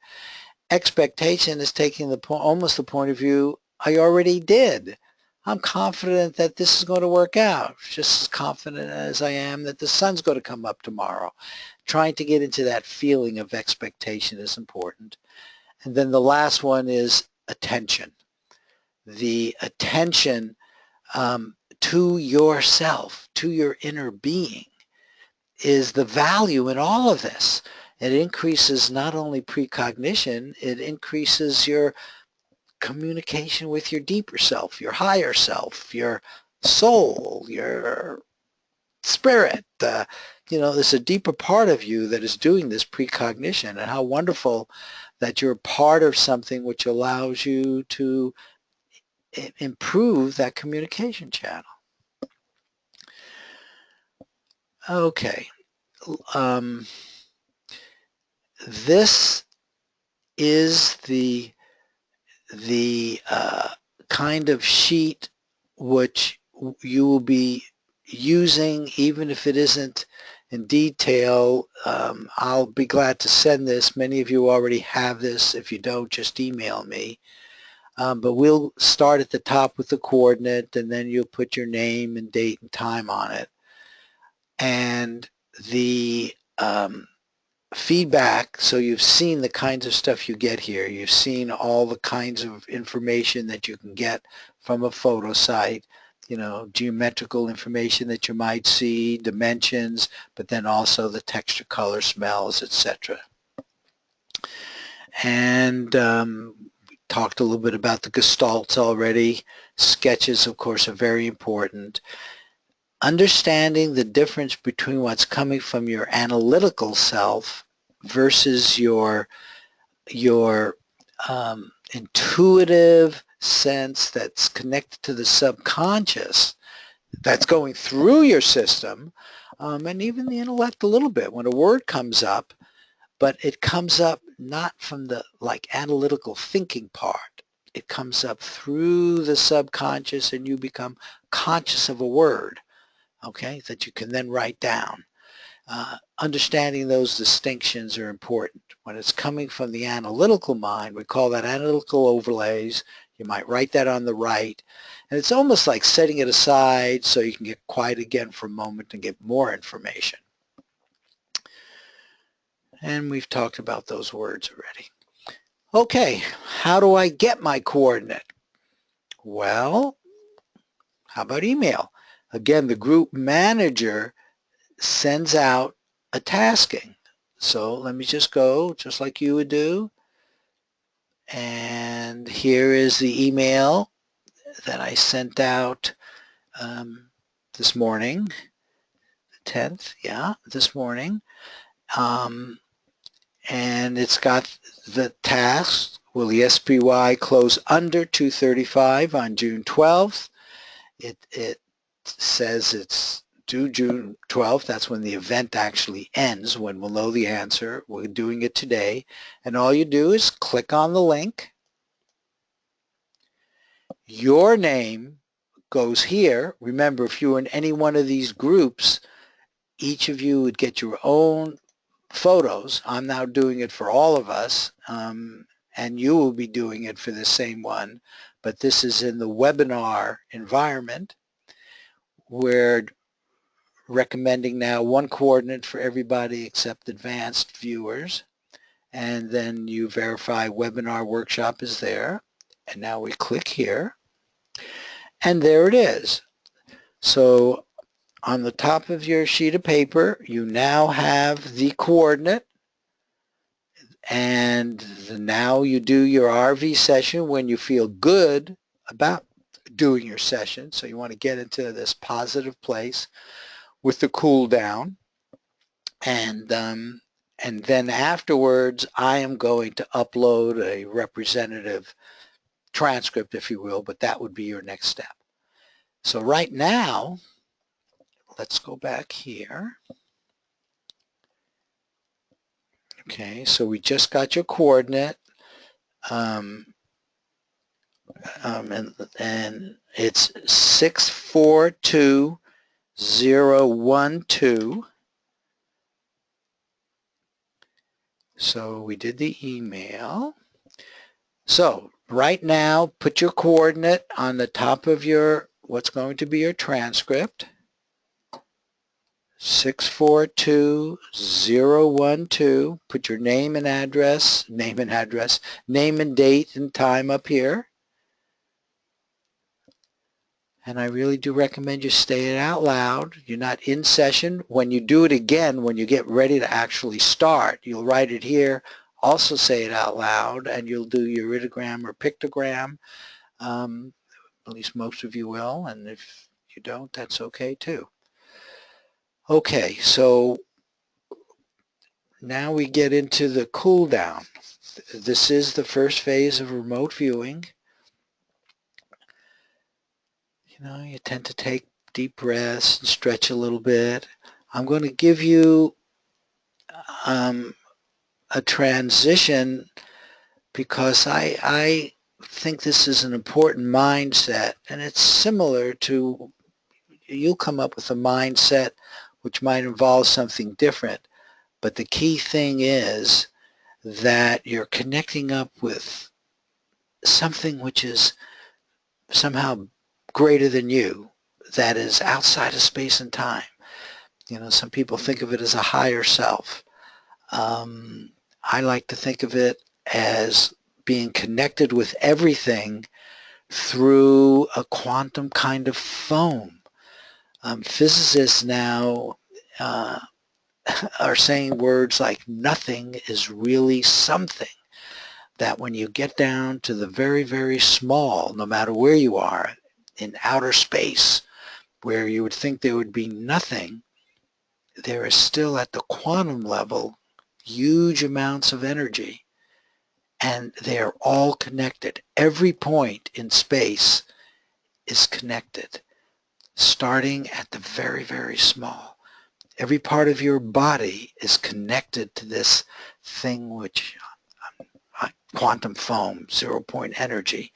Expectation is taking almost the point of view, I already did. I'm confident that this is going to work out, just as confident as I am that the sun's going to come up tomorrow. Trying to get into that feeling of expectation is important. And then the last one is attention. The attention to yourself, to your inner being, is the value in all of this. It increases not only precognition, it increases your communication with your deeper self, your higher self, your soul, your spirit. There's a deeper part of you that is doing this precognition, and how wonderful that you're part of something which allows you to improve that communication channel. Okay. This is the kind of sheet which you will be using, even if it isn't in detail. I'll be glad to send this. Many of you already have this. If you don't, just email me. But we'll start at the top with the coordinate, and then you'll put your name and date and time on it. And the feedback, so you've seen the kinds of stuff you get here. You've seen all the kinds of information that you can get from a photo site. you know, geometrical information that you might see, dimensions, but then also the texture, color, smells, etc. And we talked a little bit about the gestalts already. Sketches, of course, are very important. Understanding the difference between what's coming from your analytical self versus your intuitive sense that's connected to the subconscious, that's going through your system, and even the intellect a little bit. When a word comes up, but it comes up not from the analytical thinking part. It comes up through the subconscious and you become conscious of a word, okay, that you can then write down. Understanding those distinctions are important. When it's coming from the analytical mind, we call that analytical overlays. You might write that on the right. And it's almost like setting it aside so you can get quiet again for a moment and get more information. And we've talked about those words already. Okay, how do I get my coordinate? Well, how about email? Again, the group manager sends out a tasking. So let me just go, just like you would do. And here is the email that I sent out this morning, the 10th, yeah, this morning. And it's got the task, will the SPY close under 235 on June 12th? It says it's due June 12th. That's when the event actually ends, when we'll know the answer. We're doing it today. And all you do is click on the link. Your name goes here. Remember, if you were in any one of these groups, each of you would get your own photos. I'm now doing it for all of us, and you will be doing it for the same one, but this is in the webinar environment. We're recommending now one coordinate for everybody except advanced viewers, and then you verify webinar workshop is there, and now we click here, and there it is. So on the top of your sheet of paper, you now have the coordinate, and now you do your RV session when you feel good about doing your session. So you want to get into this positive place with the cool down. And then afterwards, I am going to upload a representative transcript, if you will, but that would be your next step. So right now, let's go back here. Okay, so we just got your coordinate, and it's 642012. So we did the email. So right now, put your coordinate on the top of your what's going to be your transcript. 642012. Put your name and address, name and date and time up here. And I really do recommend you say it out loud. You're not in session. When you do it again, when you get ready to actually start, you'll write it here, also say it out loud, and you'll do your ideogram or pictogram. At least most of you will, and if you don't, that's okay too. Okay, so now we get into the cool down. This is the first phase of remote viewing. You know, you tend to take deep breaths and stretch a little bit. I'm going to give you a transition because I think this is an important mindset, and it's similar to, you'll come up with a mindset which might involve something different, but the key thing is that you're connecting up with something which is somehow greater than you, that is outside of space and time. You know, some people think of it as a higher self. I like to think of it as being connected with everything through a quantum kind of foam. Physicists now are saying words like nothing is really something, that when you get down to the very, very small, no matter where you are, in outer space, where you would think there would be nothing, there is still at the quantum level huge amounts of energy, and they are all connected. Every point in space is connected, starting at the very, very small. Every part of your body is connected to this thing which quantum foam, zero-point energy.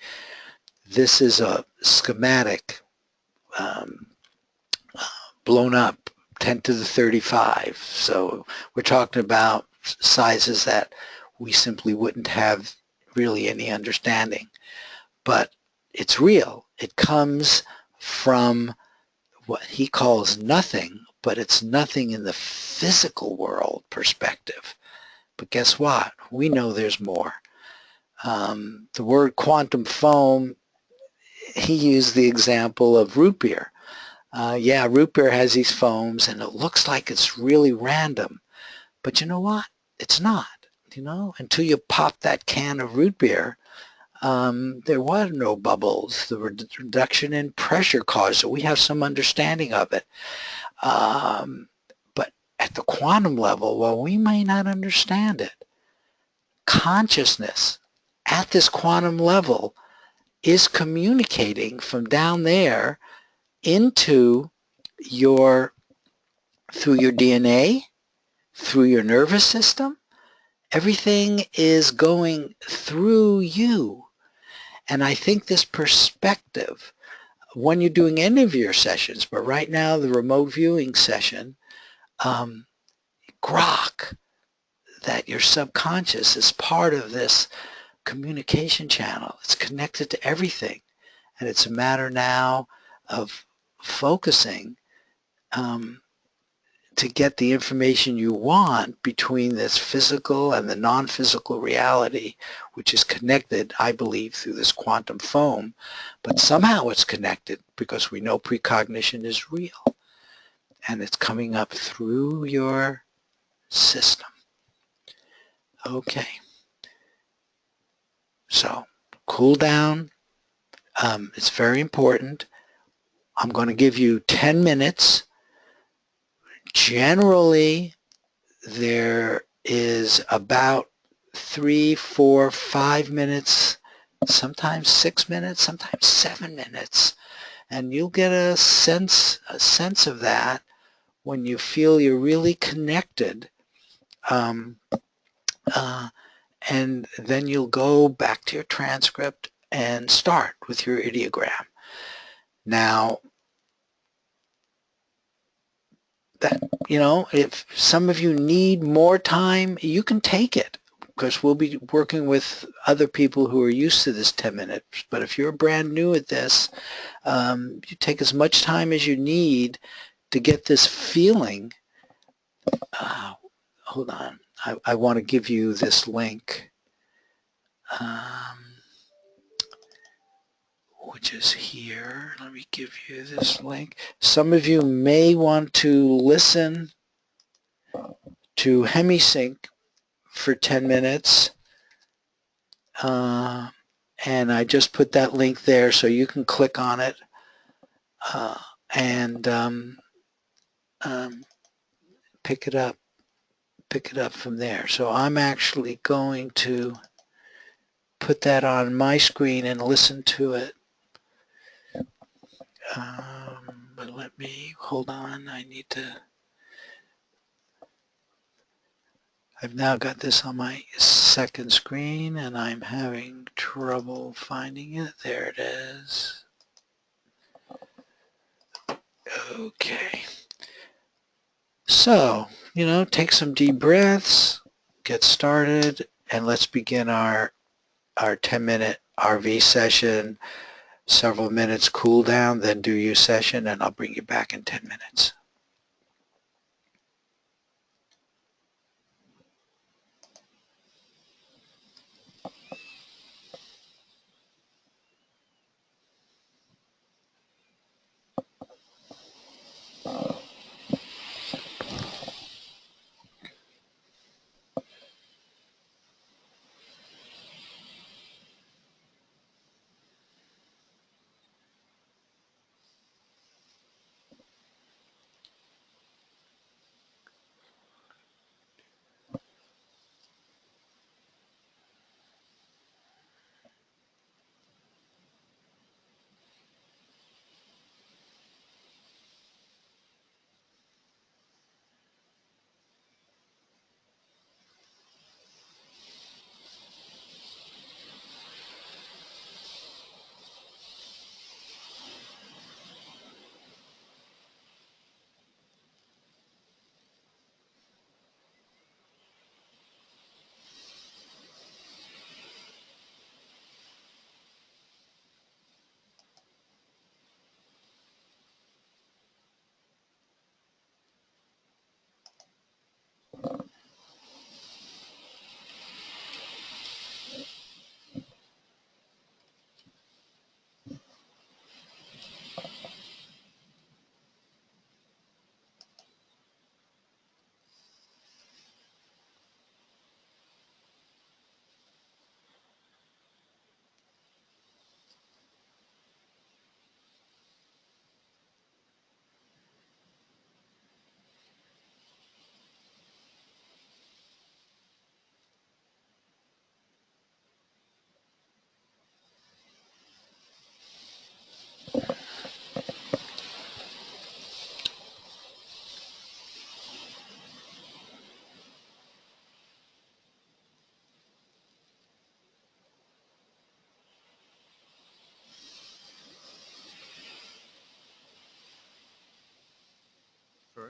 This is a schematic blown up 10 to the 35. So we're talking about sizes that we simply wouldn't have really any understanding. But it's real. It comes from what he calls nothing, but it's nothing in the physical world perspective. But guess what? We know there's more. The word quantum foam, he used the example of root beer. Yeah, root beer has these foams, and it looks like it's really random. But you know what? It's not. Until you pop that can of root beer, there were no bubbles. The reduction in pressure caused it. We have some understanding of it. But at the quantum level, well, we may not understand it. Consciousness at this quantum level is communicating from down there into through your DNA, through your nervous system. Everything is going through you. And I think this perspective, when you're doing any of your sessions, but right now the remote viewing session, grok that your subconscious is part of this communication channel. It's connected to everything. And it's a matter now of focusing to get the information you want between this physical and the non-physical reality, which is connected, I believe, through this quantum foam. But somehow it's connected because we know precognition is real. And it's coming up through your system. Okay. So cool down. It's very important. I'm going to give you 10 minutes. Generally, there is about 3, 4, 5 minutes, sometimes 6 minutes, sometimes 7 minutes. And you'll get a sense of that when you feel you're really connected. And then you'll go back to your transcript and start with your ideogram. Now, that, if some of you need more time, you can take it, because we'll be working with other people who are used to this 10 minutes. But if you're brand new at this, you take as much time as you need to get this feeling. Hold on. I want to give you this link, which is here. Let me give you this link. Some of you may want to listen to HemiSync for 10 minutes. And I just put that link there so you can click on it and pick it up from there. So I'm actually going to put that on my screen and listen to it. But let me, hold on, I've now got this on my second screen and I'm having trouble finding it. There it is. Okay. So, take some deep breaths, get started, and let's begin our 10-minute RV session. Several minutes cool down, then do your session, and I'll bring you back in 10 minutes.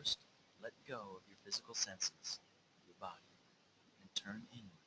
First, let go of your physical senses, your body, and turn inward.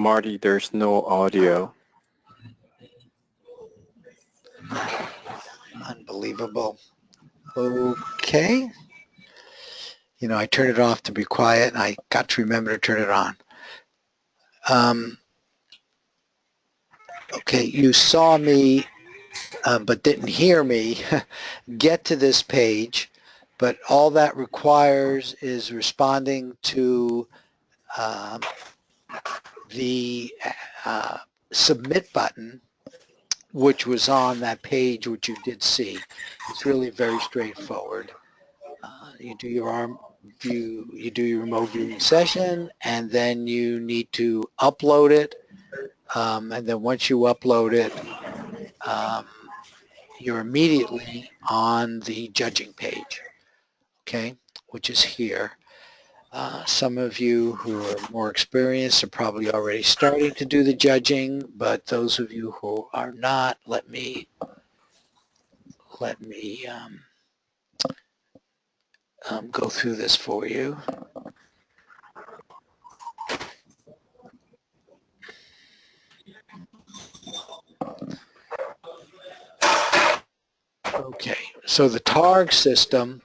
Marty, there's no audio. Unbelievable. Okay. You know, I turned it off to be quiet, and I got to remember to turn it on. Okay, you saw me, but didn't hear me get to this page, but all that requires is responding to the submit button, which was on that page, which you did see. It's really very straightforward. You do your arm view, you do your remote viewing session, and then you need to upload it. And then once you upload it, you're immediately on the judging page, okay, which is here. Some of you who are more experienced are probably already starting to do the judging, but those of you who are not, let me go through this for you. Okay, so the TARG system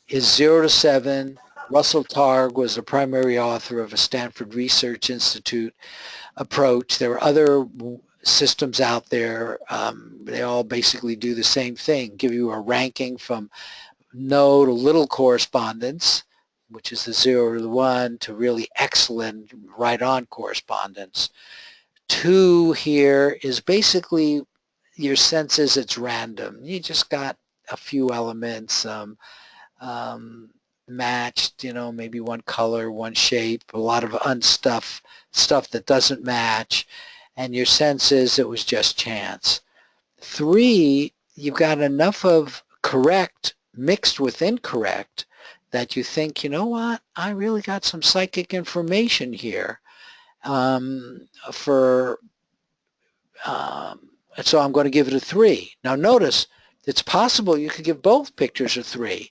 is 0 to 7. Russell Targ was the primary author of a Stanford Research Institute approach. There are other systems out there. They all basically do the same thing, give you a ranking from no to little correspondence, which is the 0 to the 1, to really excellent right-on correspondence. 2 here is basically your sense is it's random. You just got a few elements matched, you know, maybe one color, one shape, a lot of stuff that doesn't match, and your sense is it was just chance. 3, you've got enough of correct mixed with incorrect that you think, you know what, I really got some psychic information here. So I'm going to give it a 3. Now notice, it's possible you could give both pictures a 3.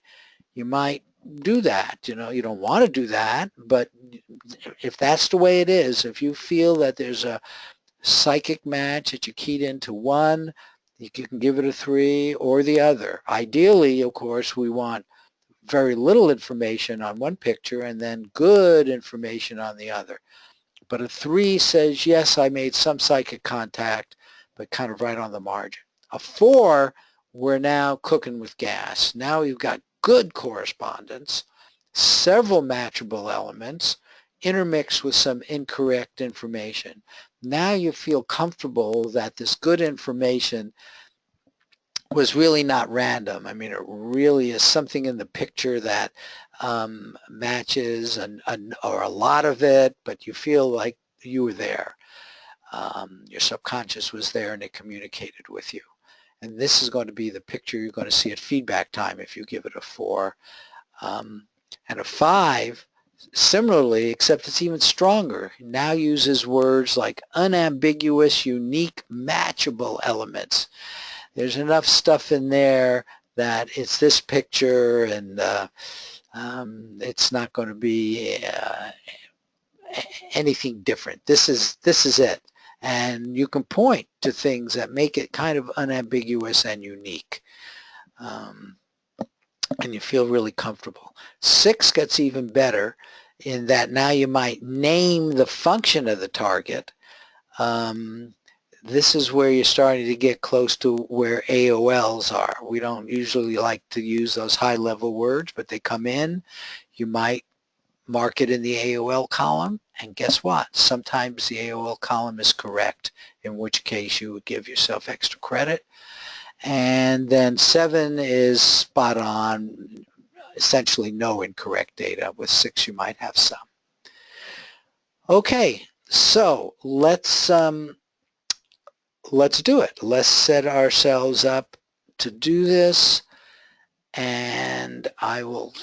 You might do that, you know, you don't want to do that, but if that's the way it is, if you feel that there's a psychic match that you keyed into one, you can give it a 3 or the other. Ideally, of course, we want very little information on one picture and then good information on the other. But a 3 says, yes, I made some psychic contact, but kind of right on the margin. A 4, we're now cooking with gas. Now you've got good correspondence, several matchable elements, intermixed with some incorrect information. Now you feel comfortable that this good information was really not random. I mean, it really is something in the picture that matches or a lot of it, but you feel like you were there. Your subconscious was there and it communicated with you. And this is going to be the picture you're going to see at feedback time if you give it a 4. And a 5, similarly, except it's even stronger, now uses words like unambiguous, unique, matchable elements. There's enough stuff in there that it's this picture and it's not going to be anything different. This is it. And you can point to things that make it kind of unambiguous and unique. And you feel really comfortable. 6 gets even better in that now you might name the function of the target. This is where you're starting to get close to where AOLs are. We don't usually like to use those high-level words, but they come in. You might mark it in the AOL column, and guess what? Sometimes the AOL column is correct, in which case you would give yourself extra credit. And then 7 is spot on, essentially no incorrect data. With 6 you might have some. Okay, so let's do it. Let's set ourselves up to do this, and I will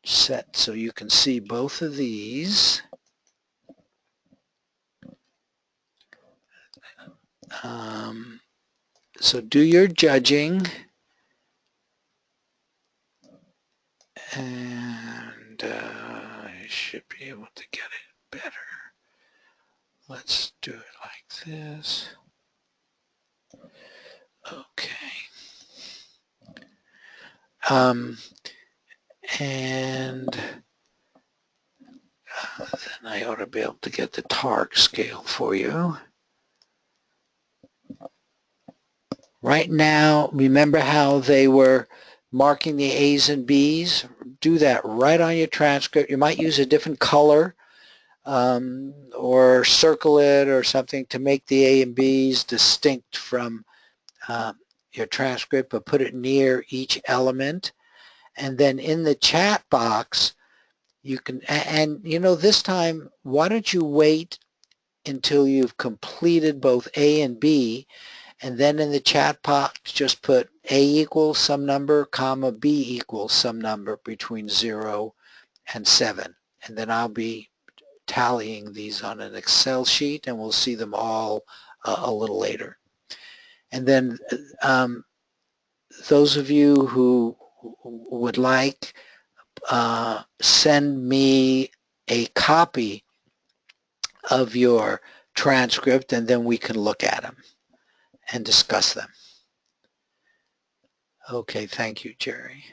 set so you can see both of these. So do your judging, and I should be able to get it better. let's do it like this. Okay. And then I ought to be able to get the TARC scale for you. Right now, remember how they were marking the A's and B's? Do that right on your transcript. You might use a different color or circle it or something to make the A and B's distinct from your transcript, but put it near each element. And then in the chat box, you can, and you know, this time, why don't you wait until you've completed both A and B, and then in the chat box just put A equals some number, comma, B equals some number between 0 and 7. And then I'll be tallying these on an Excel sheet, and we'll see them all a little later. And then those of you who would like, send me a copy of your transcript, and then we can look at them and discuss them. Okay, thank you, Jerry.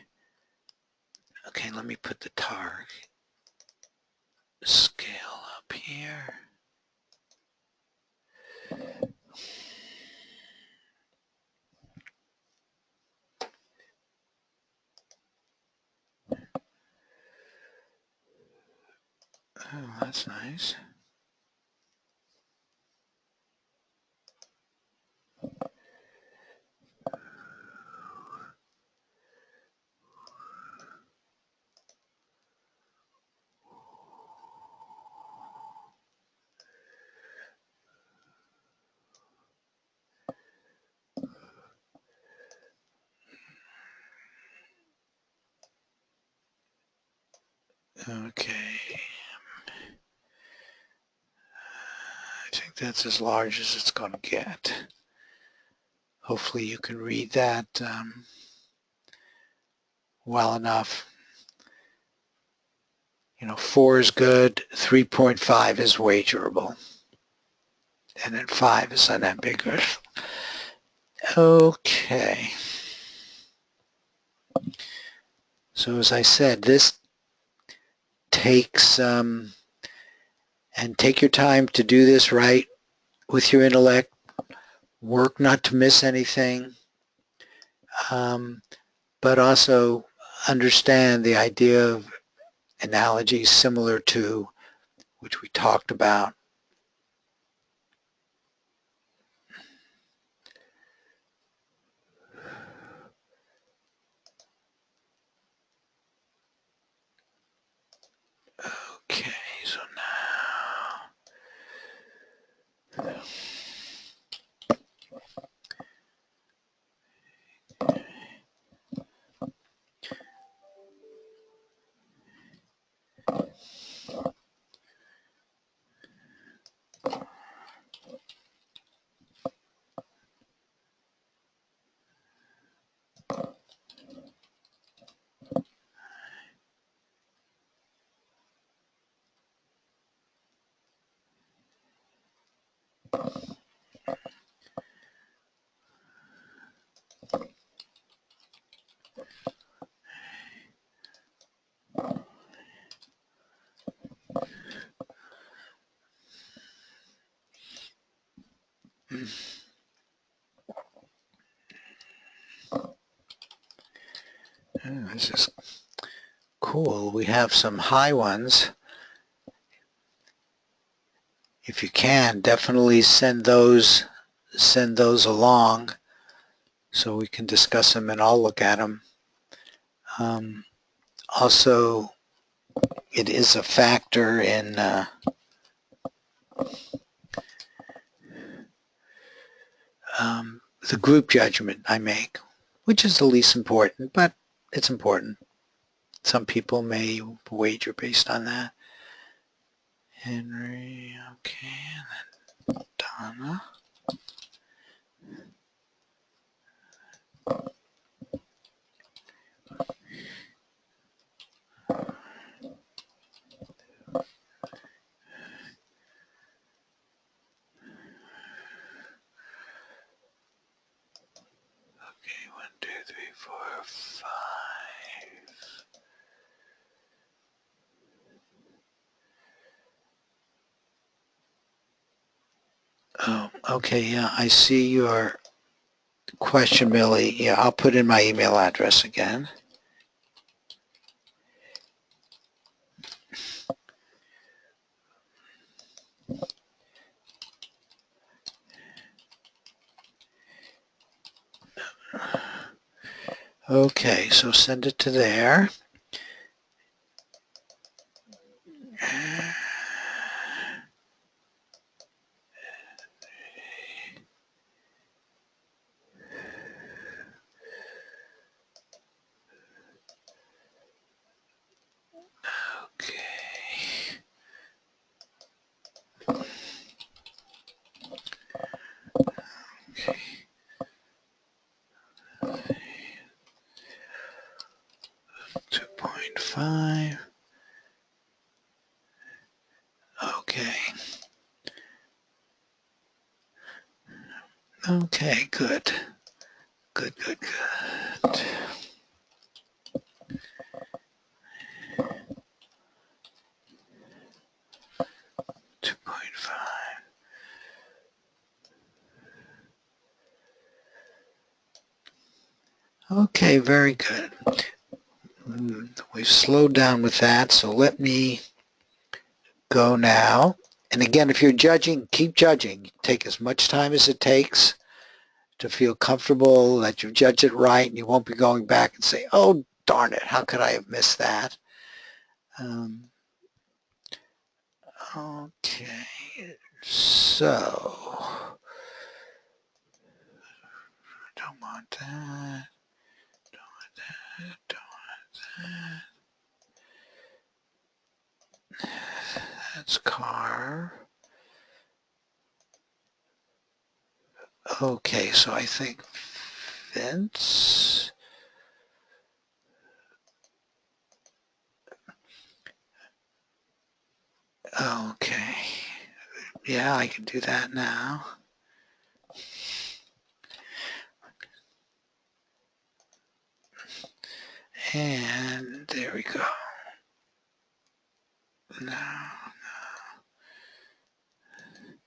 Okay, let me put the TARC scale up here. Oh, that's nice. Okay. I think that's as large as it's going to get. Hopefully you can read that well enough. You know, 4 is good, 3.5 is wagerable, and then 5 is unambiguous. Okay. So as I said, this takes, and take your time to do this right with your intellect. Work not to miss anything, but also understand the idea of analogies similar to which we talked about. Okay, so now this is cool. We have some high ones. If you can, definitely send those along so we can discuss them and I'll look at them. Also, it is a factor in the group judgment I make, which is the least important, but it's important. Some people may wager based on that. Henry, okay, and then Donna. 4, 5. Oh, okay, yeah, I see your question, Millie. Yeah, I'll put in my email address again. Okay, so send it to there. Okay. Okay. 2.5. Okay. Okay, good. Good, good, good. 2.5. Okay, very good. We've slowed down with that, so let me go now. And again, if you're judging, keep judging. Take as much time as it takes to feel comfortable that you've judged it right, and you won't be going back and say, oh, darn it, how could I have missed that? Okay, so don't want that, don't want that, don't want that. That's car. Okay, so I think fence. Okay. Yeah, I can do that now. And there we go. Now, I'm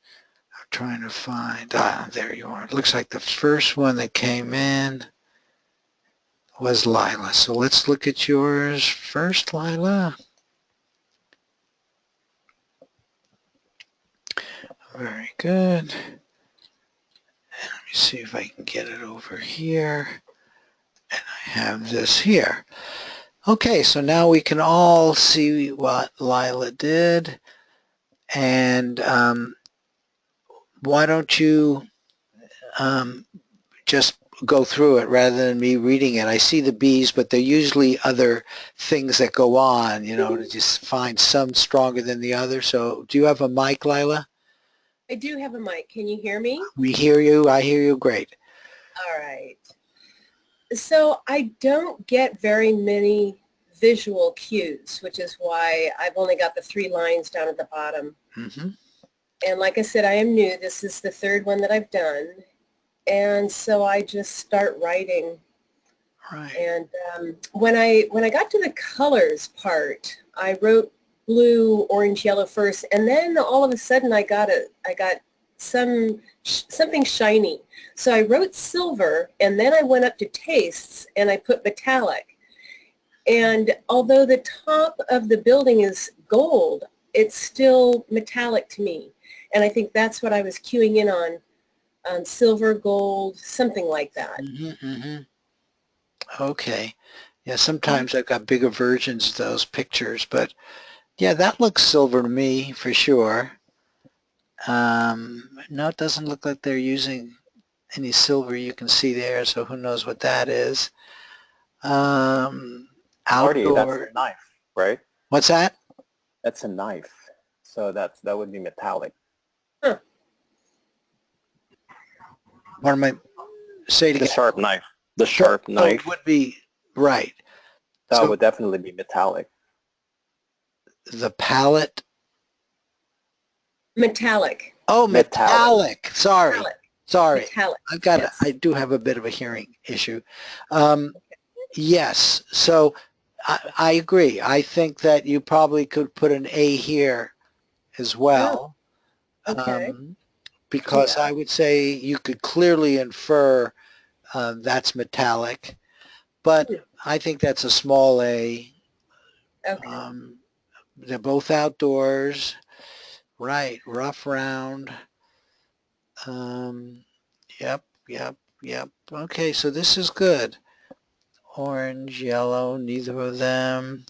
trying to find, there you are. It looks like the first one that came in was Lila. So let's look at yours first, Lila. Very good. And let me see if I can get it over here. And I have this here. Okay, so now we can all see what Lila did. And why don't you just go through it rather than me reading it. I see the B's, but they're usually other things that go on, you know, to just find some stronger than the other. So do you have a mic, Lila? I do have a mic. Can you hear me? We hear you. I hear you great. All right. So I don't get very many visual cues, which is why I've only got the 3 lines down at the bottom. Mm-hmm. And like I said, I am new. This is the 3rd one that I've done. And so I just start writing. Right. And when I got to the colors part, I wrote blue, orange, yellow first, and then all of a sudden I got something shiny. So I wrote silver, and then I went up to tastes and I put metallic. And although the top of the building is gold, it's still metallic to me. And I think that's what I was cueing in on silver, gold, something like that. Mm-hmm, mm-hmm. Okay. Yeah, sometimes I've got bigger versions of those pictures, but yeah, that looks silver to me for sure. No, it doesn't look like they're using any silver you can see there, so who knows what that is. Marty, that's Outdoor. a knife, right? What's that? That's a knife. So that would be metallic. Huh. What am I? Say it The again. sharp knife. The sharp So knife. it would be right. That So would definitely be metallic. the palette. Metallic. Oh, Metallic. Sorry. Metallic. Sorry. Metallic. I've got. Yes. I do have a bit of a hearing issue. Yes. So I agree. I think that you probably could put an A here as well. Okay. Because I would say you could clearly infer that's metallic, but I think that's a small A. Okay. They're both outdoors, right? Rough round. Yep, yep, yep. Okay, so this is good. Orange, yellow, neither of them.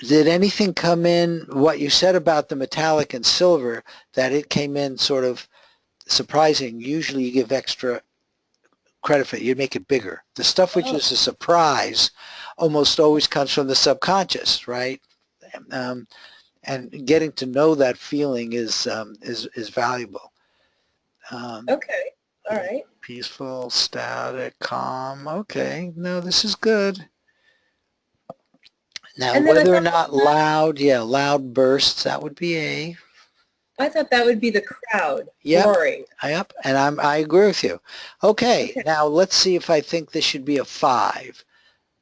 Did anything come in, what you said about the metallic and silver, that it came in sort of surprising? Usually you give extra credit for it. You make it bigger. The stuff which Oh, is a surprise almost always comes from the subconscious, right? Um, and getting to know that feeling is valuable. okay. All right. Peaceful, static, calm. Okay, no, this is good. Now, And then I whether or thought not loud, yeah, loud bursts, that would be A. that would be the crowd Yep, roaring. yep, and I agree with you. Okay, Okay. now let's see if I think this should be a 5,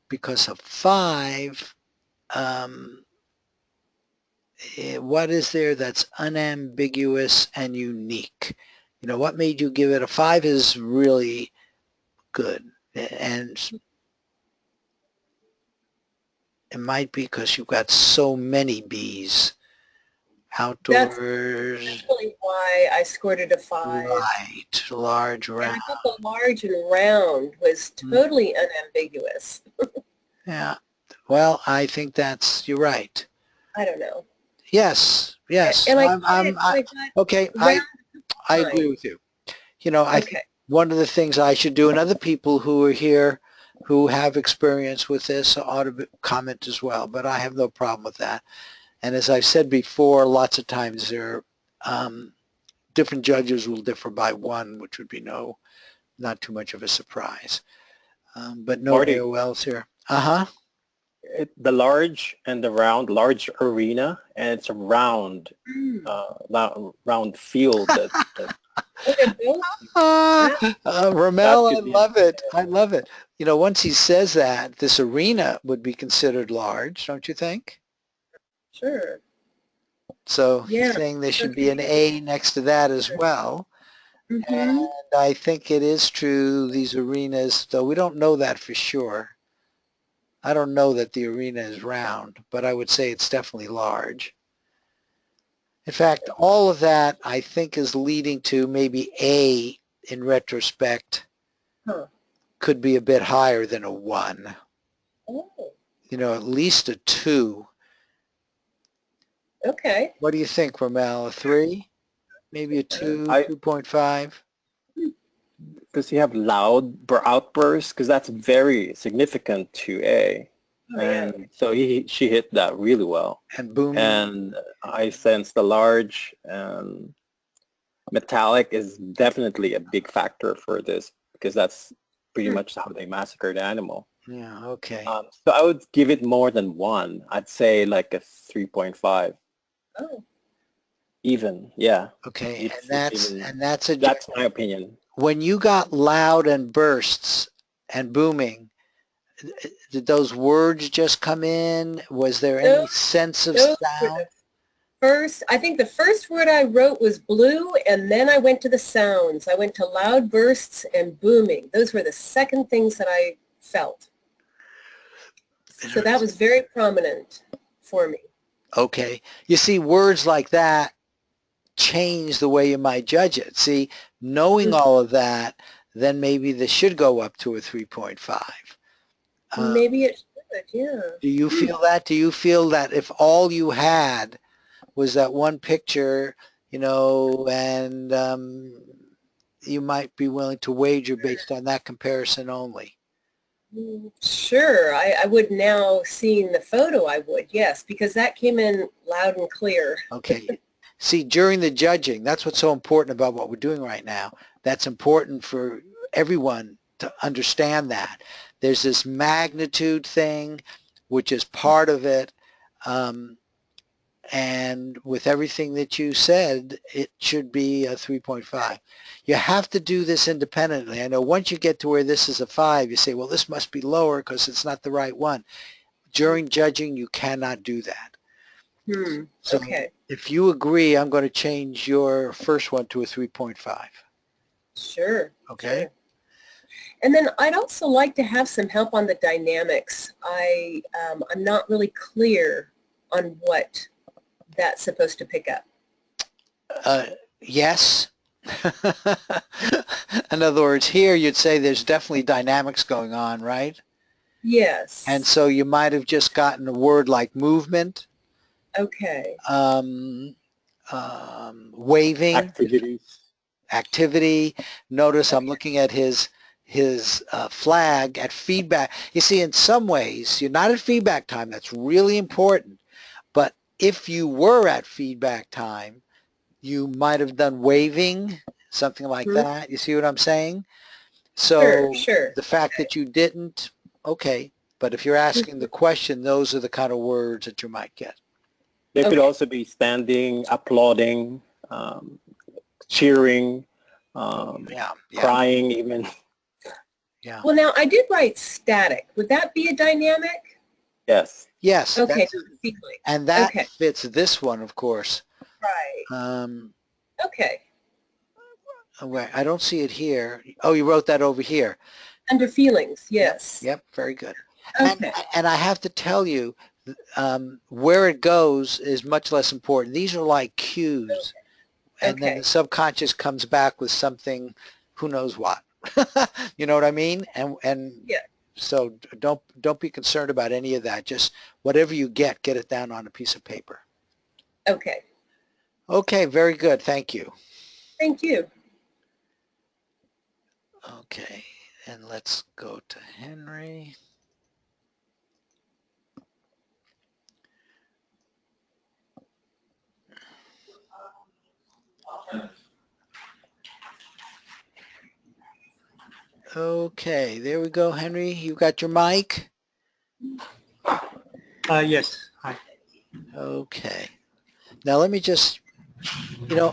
because a 5, what is there that's unambiguous and unique? You know, what made you give it a 5 is really good, and it might be because you've got so many bees That's outdoors, definitely why I scored it a 5. right, large And round. I thought the large and round was totally unambiguous. Yeah, well, I think you're right. I don't know. Yes, yes. And I got it. I got Okay, round I agree time. with you. You know, I think Okay. one of the things I should do, and other people who are here who have experience with this ought to comment as well, but I have no problem with that. And as I've said before, lots of times different judges will differ by one, which would be not too much of a surprise. But no Marty, AOLs here. Uh-huh. the large and the round, large arena, and it's a round, Mm. round field that Oh, they're both. that Ramel, I could be love it. I love it. You know, once he says that, this arena would be considered large, don't you think? Sure. So he's Yeah. saying there should be an Okay. A next to that as well. And Mm-hmm. I think it is true, these arenas, though we don't know that for sure. I don't know that the arena is round, but I would say it's definitely large. In fact, all of that I think is leading to maybe A in retrospect Huh. could be a bit higher than a 1. Oh, You know, at least a 2. okay. What do you think, Ramel? A 3? Maybe a 2, I 2.5? because you have loud outbursts because that's very significant to A, Oh, yeah. and so she hit that really well. And booming? And I sense the large metallic is definitely a big factor for this because that's pretty much how they massacre the animal. Yeah, okay. So I would give it more than 1. I'd say like a 3.5. Oh, Even, yeah. Okay, It's even, that's that's my opinion. when you got loud and bursts and booming, did those words just come in? Was there any those, sense of those were sound? the first. I think the first word I wrote was blue, and then I went to the sounds. I went to loud bursts and booming. Those were the second things that I felt. So that was very prominent for me. Okay. You see, words like that change the way you might judge it. See, knowing all of that, then maybe this should go up to a 3.5. Maybe it should, yeah. Do you feel that? Do you feel that if all you had was that one picture, you know, and you might be willing to wager based on that comparison only? Sure, I would now, seeing the photo, I would, yes, because that came in loud and clear. Okay. See, during the judging, that's what's so important about what we're doing right now. That's important for everyone to understand that. There's this magnitude thing, which is part of it. and with everything that you said, it should be a 3.5. You have to do this independently. I know once you get to where this is a 5, you say, well, this must be lower because it's not the right one. During judging, you cannot do that. So Okay. if you agree, I'm going to change your first one to a 3.5. Sure. Okay? Sure. And then I'd also like to have some help on the dynamics. I'm not really clear on what that's supposed to pick up. Yes. In other words, here you'd say there's definitely dynamics going on, right? Yes. And so you might have just gotten a word like movement, Okay. waving, Activities. activity. Notice I'm looking at his flag at feedback. You see, in some ways, you're not at feedback time. That's really important. But if you were at feedback time, you might have done waving, something like that. You see what I'm saying? So Sure. the fact that you didn't, okay. But if you're asking the question, those are the kind of words that you might get. There could also be standing, applauding, cheering, crying even. Yeah. Well, now I did write static. Would that be a dynamic? Yes. Yes. Okay. And that fits this one, of course. Right. Okay. Oh, wait, I don't see it here. Oh, you wrote that over here. Under feelings, yes. Yep, very good. Okay. And I have to tell you, where it goes is much less important. These are like cues. And then the subconscious comes back with something, who knows what. You know what I mean? And yeah. So don't be concerned about any of that. Just whatever you get it down on a piece of paper. Okay. Okay, very good. Thank you. Thank you. Okay, and let's go to Henry. Okay, there we go, Henry. You got your mic? Yes. Hi. Okay. Now let me just,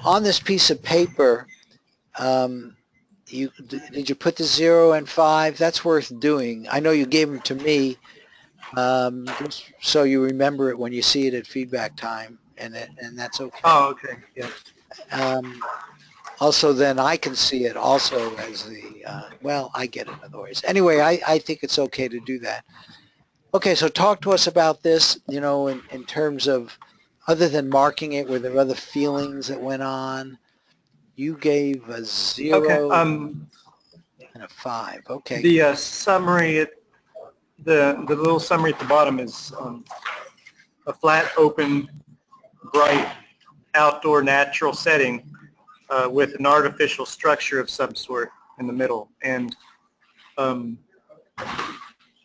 on this piece of paper, did you put the 0 and 5? That's worth doing. I know you gave them to me, just so you remember it when you see it at feedback time, and that's okay. Oh, okay. Yeah. Also, then I can see it also as the, well, I get it in other ways. Anyway, I think it's okay to do that. Okay, so talk to us about this, in terms of, other than marking it, were there other feelings that went on? You gave a 0 Okay. and a 5. Okay. The summary, the little summary at the bottom is a flat, open, bright, outdoor natural setting with an artificial structure of some sort in the middle. And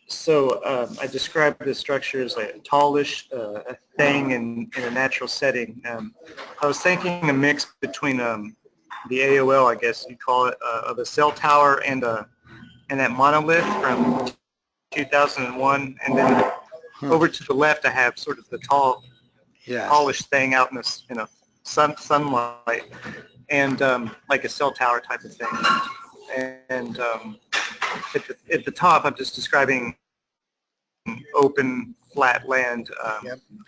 so I described the structure as a tallish a thing in a natural setting. I was thinking a mix between the AOL, I guess you'd call it, of a cell tower and that monolith from 2001. And then over to the left, I have sort of the tallish thing out in a sunlight, and like a cell tower type of thing. And at the top, I'm just describing open, flat land.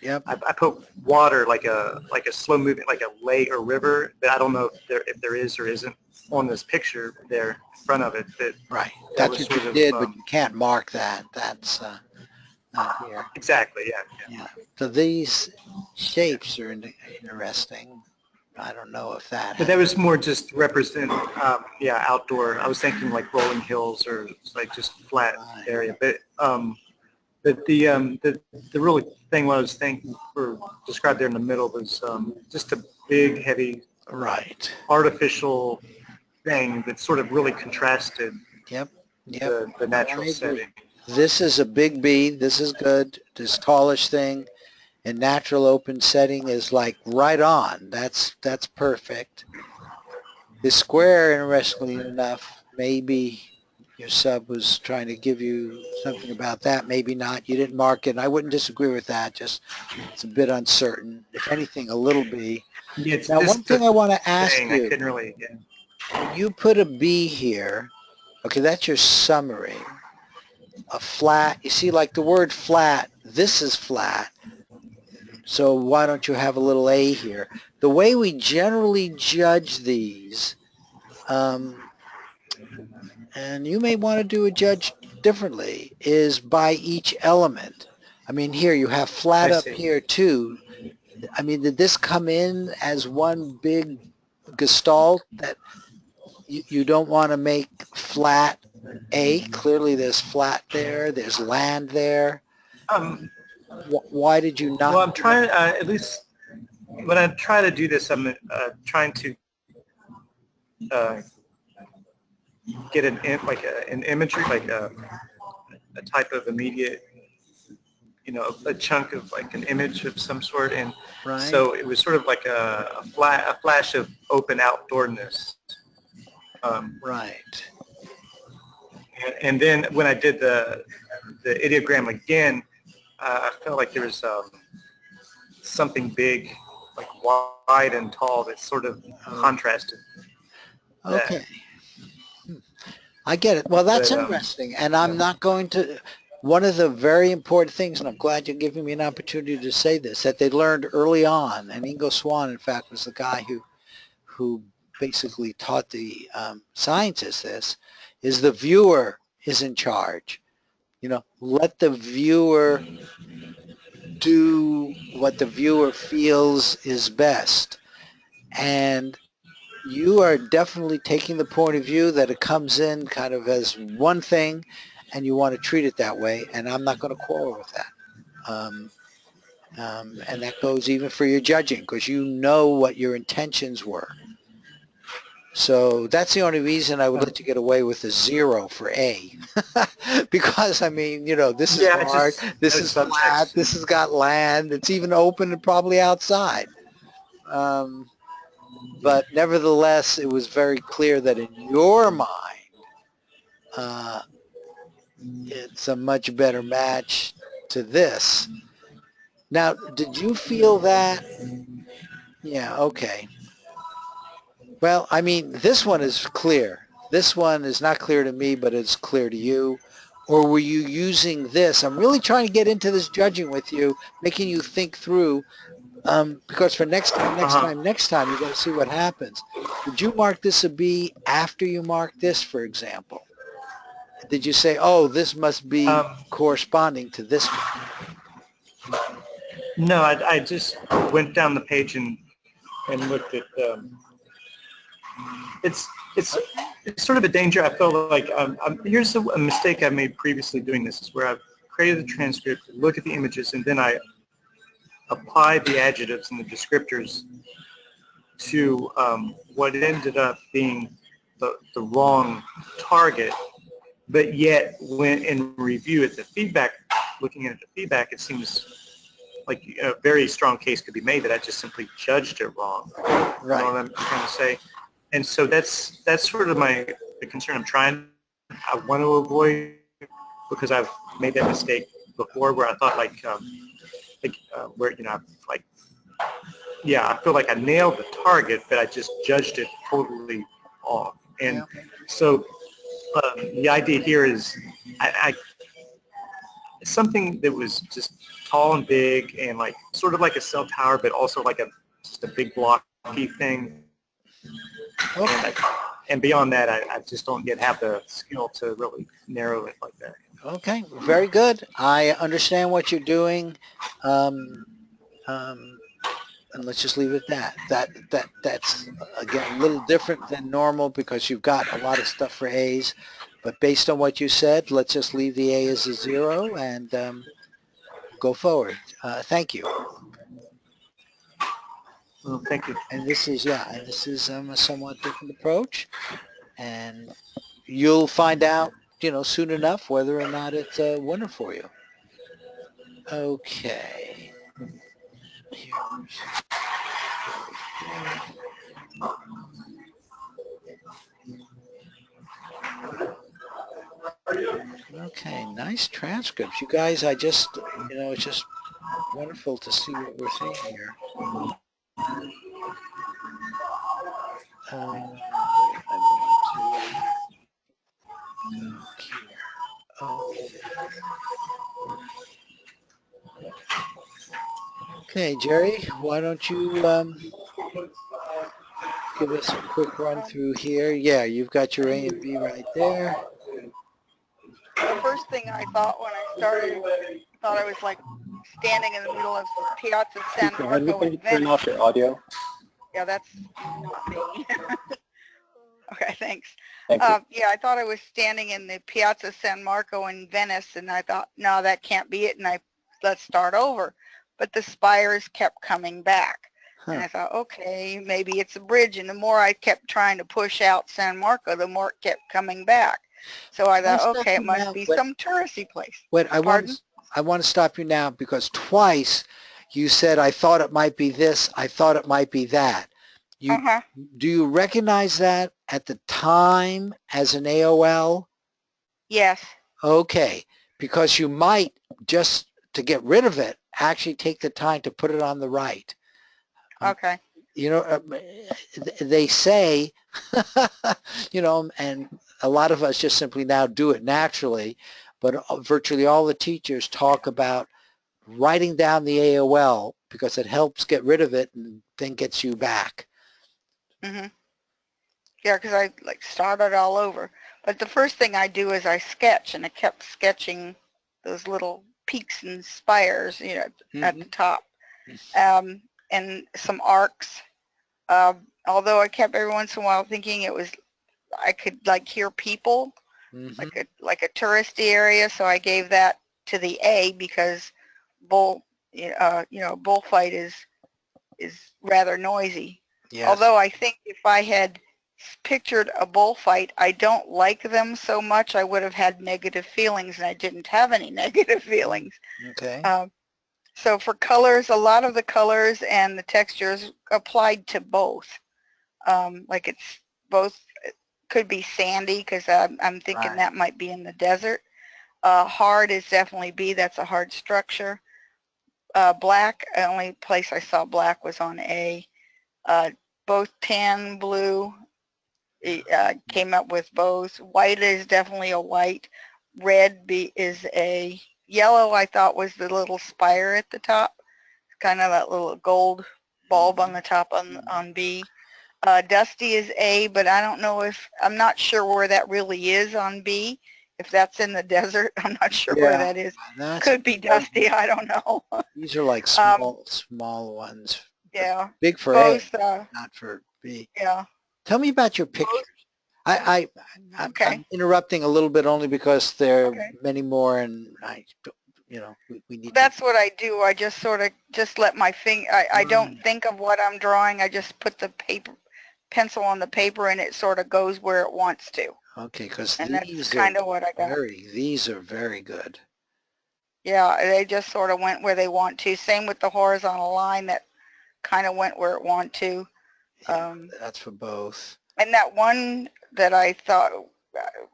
Yep. I put water like a slow moving, like a lake or river. That I don't know if there is or isn't on this picture there in front of it. Right. That's what you did, but you can't mark that. That's not here. Exactly. Yeah. So these shapes are interesting. I don't know if that. But that was more just represent, outdoor. I was thinking like rolling hills or like just flat area. But the really thing what I was thinking or described there in the middle was just a big, heavy, artificial thing that sort of really contrasted. Yep. The natural setting. This is a big B. This is good. This tallish thing. And natural open setting is like right on. That's perfect. The square, interestingly enough, maybe your sub was trying to give you something about that. Maybe not. You didn't mark it. And I wouldn't disagree with that. Just it's a bit uncertain. If anything, a little B. Yeah, it's Now, this one thing I want to ask thing I you, couldn't really. Yeah. when you put a B here, okay, that's your summary. A flat, you see, like the word flat, this is flat. So why don't you have a little A here? The way we generally judge these, and you may want to do a judge differently, is by each element. I mean, here you have flat I up see. here too. I mean, did this come in as one big gestalt that you don't want to make flat A? Clearly there's flat there, there's land there. Um, Why did you well, not? I'm trying, at least when I try to do this, I'm trying to get an imagery, like a type of immediate, a chunk of like an image of some sort, and Right. so it was sort of like a flash of open outdoorness. Right. And then when I did the ideogram again, I felt like there was something big, like wide and tall, that sort of contrasted. Okay. I get it. Well, that's But, interesting. And I'm not going to, one of the very important things, and I'm glad you're giving me an opportunity to say this, that they learned early on, and Ingo Swann, in fact, was the guy who basically taught the scientists this, is the viewer is in charge. Let the viewer do what the viewer feels is best. And you are definitely taking the point of view that it comes in kind of as one thing and you want to treat it that way, and I'm not going to quarrel with that. And that goes even for your judging, because you know what your intentions were. So that's the only reason I would let you get away with a 0 for A. Because, I mean, this is hard, this is flat, this has got land, it's even open and probably outside. But nevertheless, it was very clear that in your mind, it's a much better match to this. Now, did you feel that? Yeah, okay. Well, I mean, this one is clear. This one is not clear to me, but it's clear to you. Or were you using this? I'm really trying to get into this judging with you, making you think through, because for next time, you're going to see what happens. Did you mark this a B after you marked this, for example? Did you say, oh, this must be corresponding to this one? No, I just went down the page and looked at. It's sort of a danger. I felt like here's a mistake I made previously doing this, is where I've created the transcript, look at the images, and then I apply the adjectives and the descriptors to what ended up being the wrong target. But yet, when in review at the feedback, looking at the feedback, it seems like a very strong case could be made that I just simply judged it wrong. Right. You know what I'm trying to say? And so that's sort of the concern I want to avoid, because I've made that mistake before, where I thought I feel like I nailed the target, but I just judged it totally off. And so the idea here is something that was just tall and big and like sort of like a cell tower, but also like just a big blocky thing. Okay. And beyond that, I just don't yet have the skill to really narrow it like that. Okay, very good. I understand what you're doing. And let's just leave it at that. That's again a little different than normal, because you've got a lot of stuff for A's. But based on what you said, let's just leave the A as a 0 and go forward. Thank you. Well, thank you. And this is a somewhat different approach, and you'll find out, soon enough whether or not it's a winner for you. Okay. Nice transcripts. You guys, I just, it's just wonderful to see what we're seeing here. Wait, I want to go here. Okay, Jerry, why don't you give us a quick run through here? Yeah, you've got your A and B right there. The first thing I thought when I started, thought I was like standing in the middle of Piazza San Lisa, have you Marco in been turn Venice. off your audio? Yeah, that's not me. Okay, thanks. Thank you. Yeah, I thought I was standing in the Piazza San Marco in Venice, and I thought, no, that can't be it, and let's start over. But the spires kept coming back. And I thought, okay, maybe it's a bridge. And the more I kept trying to push out San Marco, the more it kept coming back. So I thought, okay, it must be some touristy place. Wait, I want to stop you now because twice you said, I thought it might be this, I thought it might be that. Do you recognize that at the time as an AOL? Yes. Okay, because you might, just to get rid of it, actually take the time to put it on the right. Okay. They say, and a lot of us just simply now do it naturally, but virtually all the teachers talk about writing down the AOL because it helps get rid of it and then gets you back. Mm-hmm. Yeah, because I started all over. But the first thing I do is I sketch, and I kept sketching those little peaks and spires, at the top, and some arcs. Although I kept every once in a while thinking I could hear people, like a touristy area. So I gave that to the A because bullfight is rather noisy. Yes. Although I think if I had pictured a bullfight, I don't like them so much. I would have had negative feelings, and I didn't have any negative feelings. Okay. So for colors, a lot of the colors and the textures applied to both. Like it's both, it could be sandy because I'm thinking that might be in the desert. Hard is definitely B. That's a hard structure. Black, the only place I saw black was on A. Both tan, blue, came up with both. White is definitely a white. Red is a yellow. I thought was the little spire at the top, kind of that little gold bulb on the top on B. Dusty is A, but I don't know I'm not sure where that really is on B. If that's in the desert, I'm not sure where that is. Could be dusty, I don't know. These are like small ones. Yeah. Big for both, A, not for B. Yeah. Tell me about your pictures. I'm interrupting a little bit only because there are many more, and we need. That's what I do. I just sort of let my finger. I don't think of what I'm drawing. I just put the pencil on the paper, and it sort of goes where it wants to. Okay, because that's kind of what I got. These are very good. Yeah, they just sort of went where they want to. Same with the horizontal line that kind of went where it want to. Yeah, that's for both. And that one that I thought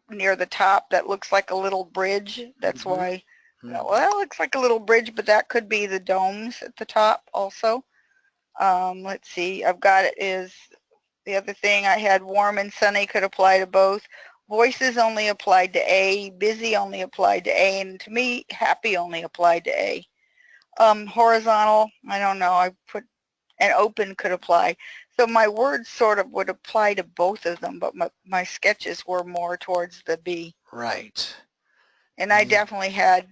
near the top that looks like a little bridge. That's why. Well, that looks like a little bridge, but that could be the domes at the top also. Let's see. I've got it is the other thing I had warm and sunny could apply to both. Voices only applied to A. Busy only applied to A. And to me, happy only applied to A. Horizontal, I don't know. I put and open could apply. So my words sort of would apply to both of them, but my sketches were more towards the B. Right. And I definitely had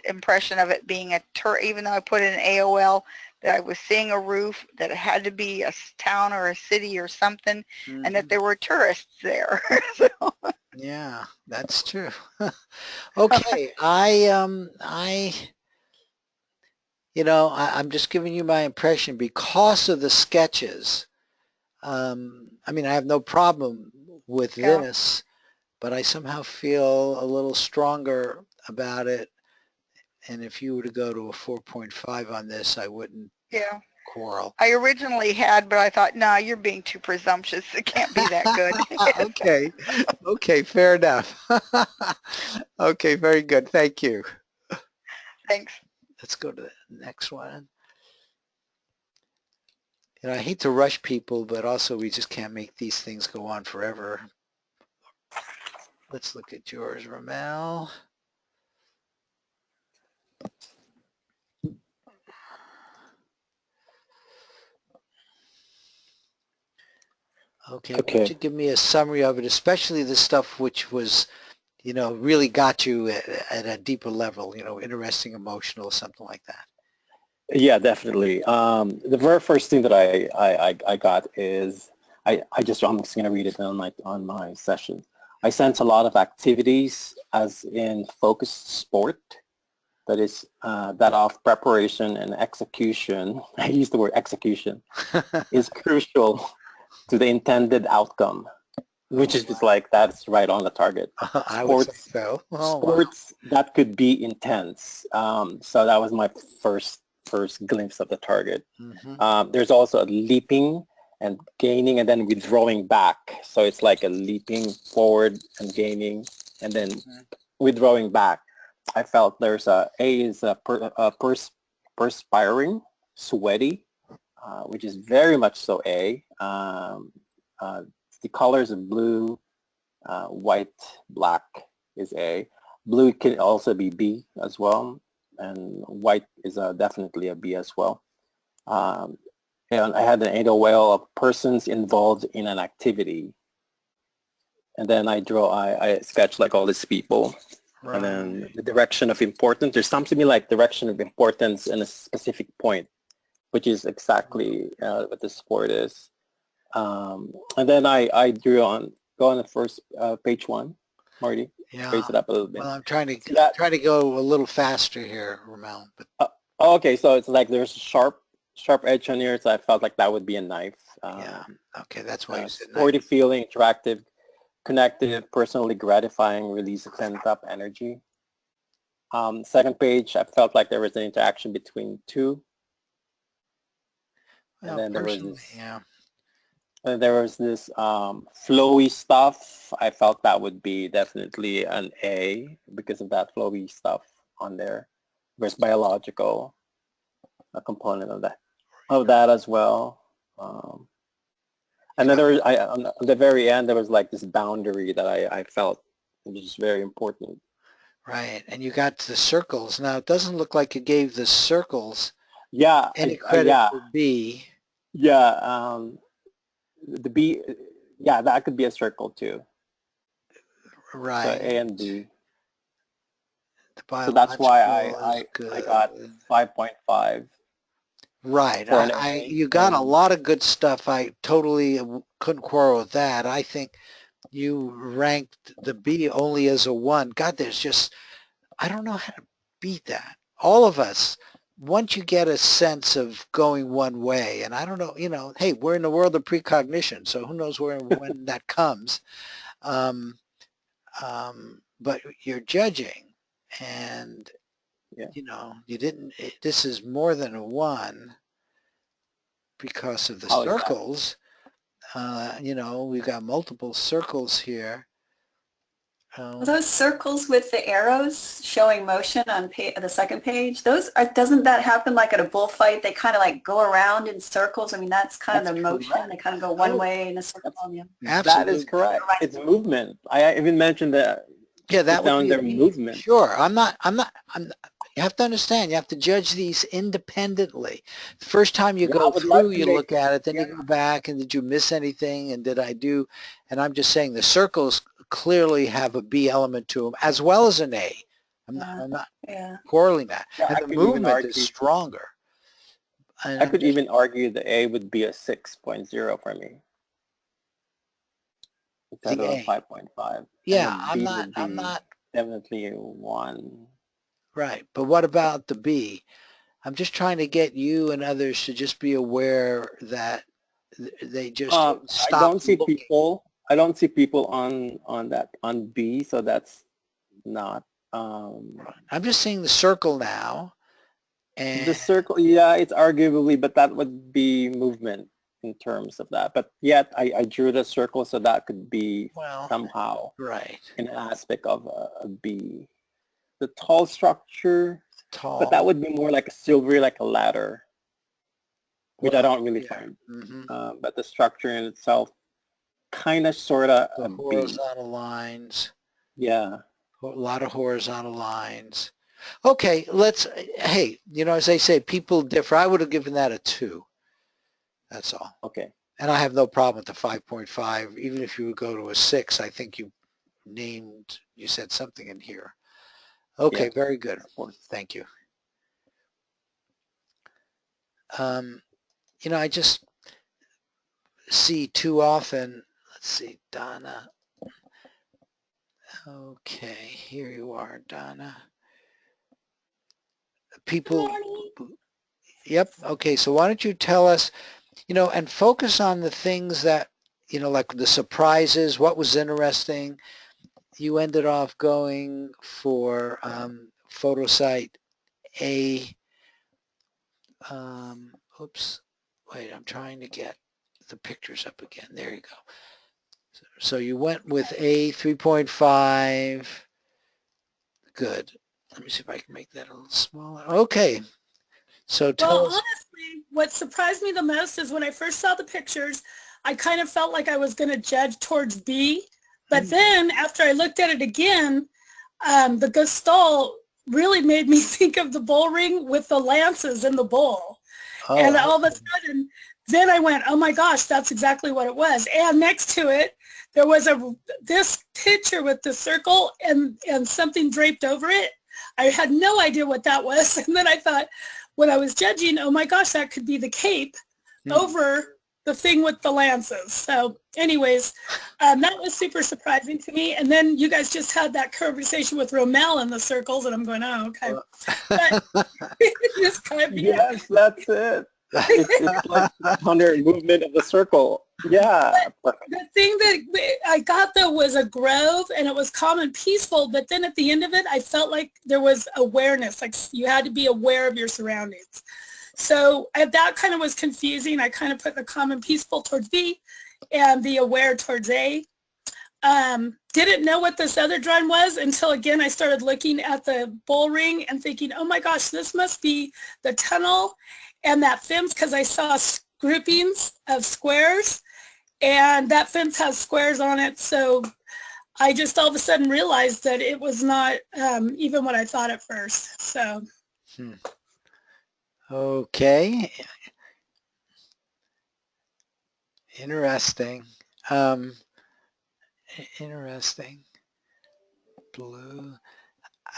impression of it being even though I put in AOL, that I was seeing a roof, that it had to be a town or a city or something, and that there were tourists there. So. Yeah, that's true. Okay, I'm just giving you my impression because of the sketches. I mean, I have no problem with this, but I somehow feel a little stronger about it. And if you were to go to a 4.5 on this, I wouldn't. Yeah. quarrel. I originally had, but I thought, nah, you're being too presumptuous. It can't be that good. Okay. Okay, fair enough. Okay, very good. Thank you. Thanks. Let's go to the next one. I hate to rush people, but also we just can't make these things go on forever. Let's look at yours, Ramel. Okay, why don't you give me a summary of it, especially the stuff which was, really got you at a deeper level, interesting, emotional, something like that. Yeah, definitely. The very first thing that I got is I'm just going to read it on my session. I sense a lot of activities as in focused sport that is that of preparation and execution. I use the word execution is crucial to the intended outcome, which is just like that's right on the target. I would say so. Sports that could be intense. So that was my first glimpse of the target. Mm-hmm. There's also a leaping and gaining and then withdrawing back. So it's like a leaping forward and gaining and then withdrawing back. I felt there's A is perspiring, sweaty, which is very much so A. The colors of blue, white, black is A. Blue can also be B as well, and white is definitely a B as well. And I had an 8 whale of persons involved in an activity. And then I sketched like all these people. Right. And then the direction of importance, there's something to me like direction of importance in a specific point, which is exactly what the sport is. And then I drew go on the first page 1, Marty. Yeah. Raise it up a little bit. Well, I'm trying to go a little faster here, Ramel. But okay, so it's like there's a sharp edge on here, so I felt like that would be a knife. Yeah. Okay, that's why you said sporty knife. feeling, interactive, connective, personally gratifying, release of pent-up energy. Second page, I felt like there was an interaction between two. Well, and then there was this, yeah. There was this flowy stuff. I felt that would be definitely an A because of that flowy stuff on there. There's biological, a component of that as well. And then there was, on the very end, there was like this boundary that I felt was just very important. Right, and you got the circles. Now, it doesn't look like you gave the circles any credit for B. Yeah, the B, yeah, that could be a circle too. Right. So A and B. So that's why I got 5.5. Right. You got a lot of good stuff. I totally couldn't quarrel with that. I think you ranked the B only as a 1. God, there's just, I don't know how to beat that. All of us, once you get a sense of going one way, and I don't know, hey, we're in the world of precognition, so who knows when that comes. But you're judging, and you didn't. This is more than a 1 because of the circles. We've got multiple circles here. Those circles with the arrows showing motion on the second page, doesn't that happen like at a bullfight? They kind of like go around in circles. I mean, that's kind of the motion. Correct. They kind of go one way in a circle. Yeah. Absolutely. That is correct. It's movement. I even mentioned that. Yeah, that would be their movement. Sure. You have to understand, you have to judge these independently. The first time you go through, you look at it, then you go back, and did you miss anything, and did I do? And I'm just saying the circles clearly have a B element to them, as well as an A. I'm not quarreling that. Yeah, and the movement is stronger. I could even argue the A would be a 6.0 for me. Instead of 5.5. Yeah, I'm not definitely a 1. Right, but what about the B? I'm just trying to get you and others to just be aware that they just stop. I don't see people. I don't see people on B, so that's not. I'm just seeing the circle now, And The circle, yeah, it's arguably, but that would be movement in terms of that. But yet I drew the circle, so that could be well, somehow right, an aspect of a B. The tall structure, but that tall. would be more like a silvery, like a ladder, which I Well, don't really yeah. find. Hmm. But the structure in itself, kind of, sort of The a B. horizontal lines, Yeah. a lot of horizontal lines. Okay, hey, as they say, people differ. I would have given that a 2. That's all. Okay. And I have no problem with the 5.5. Even if you would go to a 6, I think you said something in here. Okay, Yeah. very good. Of course. Thank you. I just see too often, let's see, Donna. Okay, here you are, Donna. People, yep, okay, so why don't you tell us, and focus on the things that, like the surprises, what was interesting. You ended off going for photo site A. Oops, wait, I'm trying to get the pictures up again. There you go. So you went with A 3.5. Good. Let me see if I can make that a little smaller. Okay. So tell Well, us. honestly, what surprised me the most is when I first saw the pictures, I kind of felt like I was going to judge towards B. But then after I looked at it again, the Gestalt really made me think of the bull ring with the lances in the bull. And all of a sudden, then I went, oh my gosh, that's exactly what it was. And next to it, there was this picture with the circle and something draped over it. I had no idea what that was. And then I thought, when I was judging, oh my gosh, that could be the cape over the thing with the lances. So anyways, that was super surprising to me. And then you guys just had that conversation with Rommel in the circles, and I'm going, oh, okay. But this kind of, yes, that's it. It's like under movement of the circle. Yeah. The thing that I got though was a grove, and it was calm and peaceful, but then at the end of it I felt like there was awareness, like you had to be aware of your surroundings. So that kind of was confusing. I kind of put the calm and peaceful towards B and the aware towards A. Didn't know what this other drawing was until again I started looking at the bull ring and thinking, oh my gosh, this must be the tunnel and that fence, because I saw groupings of squares, and that fence has squares on it. So I just all of a sudden realized that it was not even what I thought at first. So. Okay. Interesting. Interesting. Blue.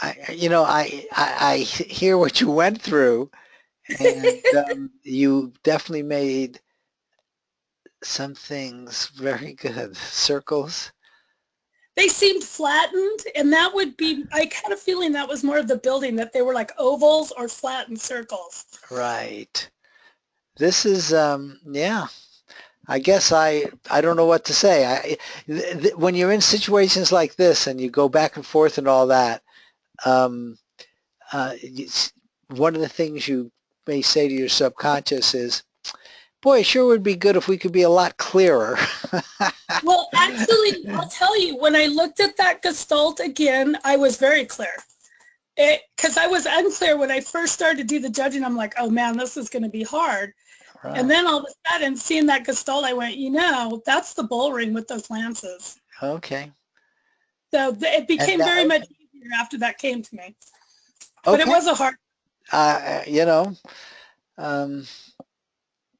I hear what you went through, and you definitely made some things very good. Circles. They seemed flattened, and that would be, I had a feeling that was more of the building, that they were like ovals or flattened circles. Right. This is, yeah. I guess I don't know what to say. When you're in situations like this and you go back and forth and all that, one of the things you may say to your subconscious is, boy, it sure would be good if we could be a lot clearer. Well, actually, I'll tell you, when I looked at that Gestalt again, I was very clear. Because I was unclear when I first started to do the judging. I'm like, oh man, this is going to be hard. Right. And then all of a sudden, seeing that Gestalt, I went, that's the bull ring with those lances. Okay. So it became very much easier after that came to me. But okay. It was a hard.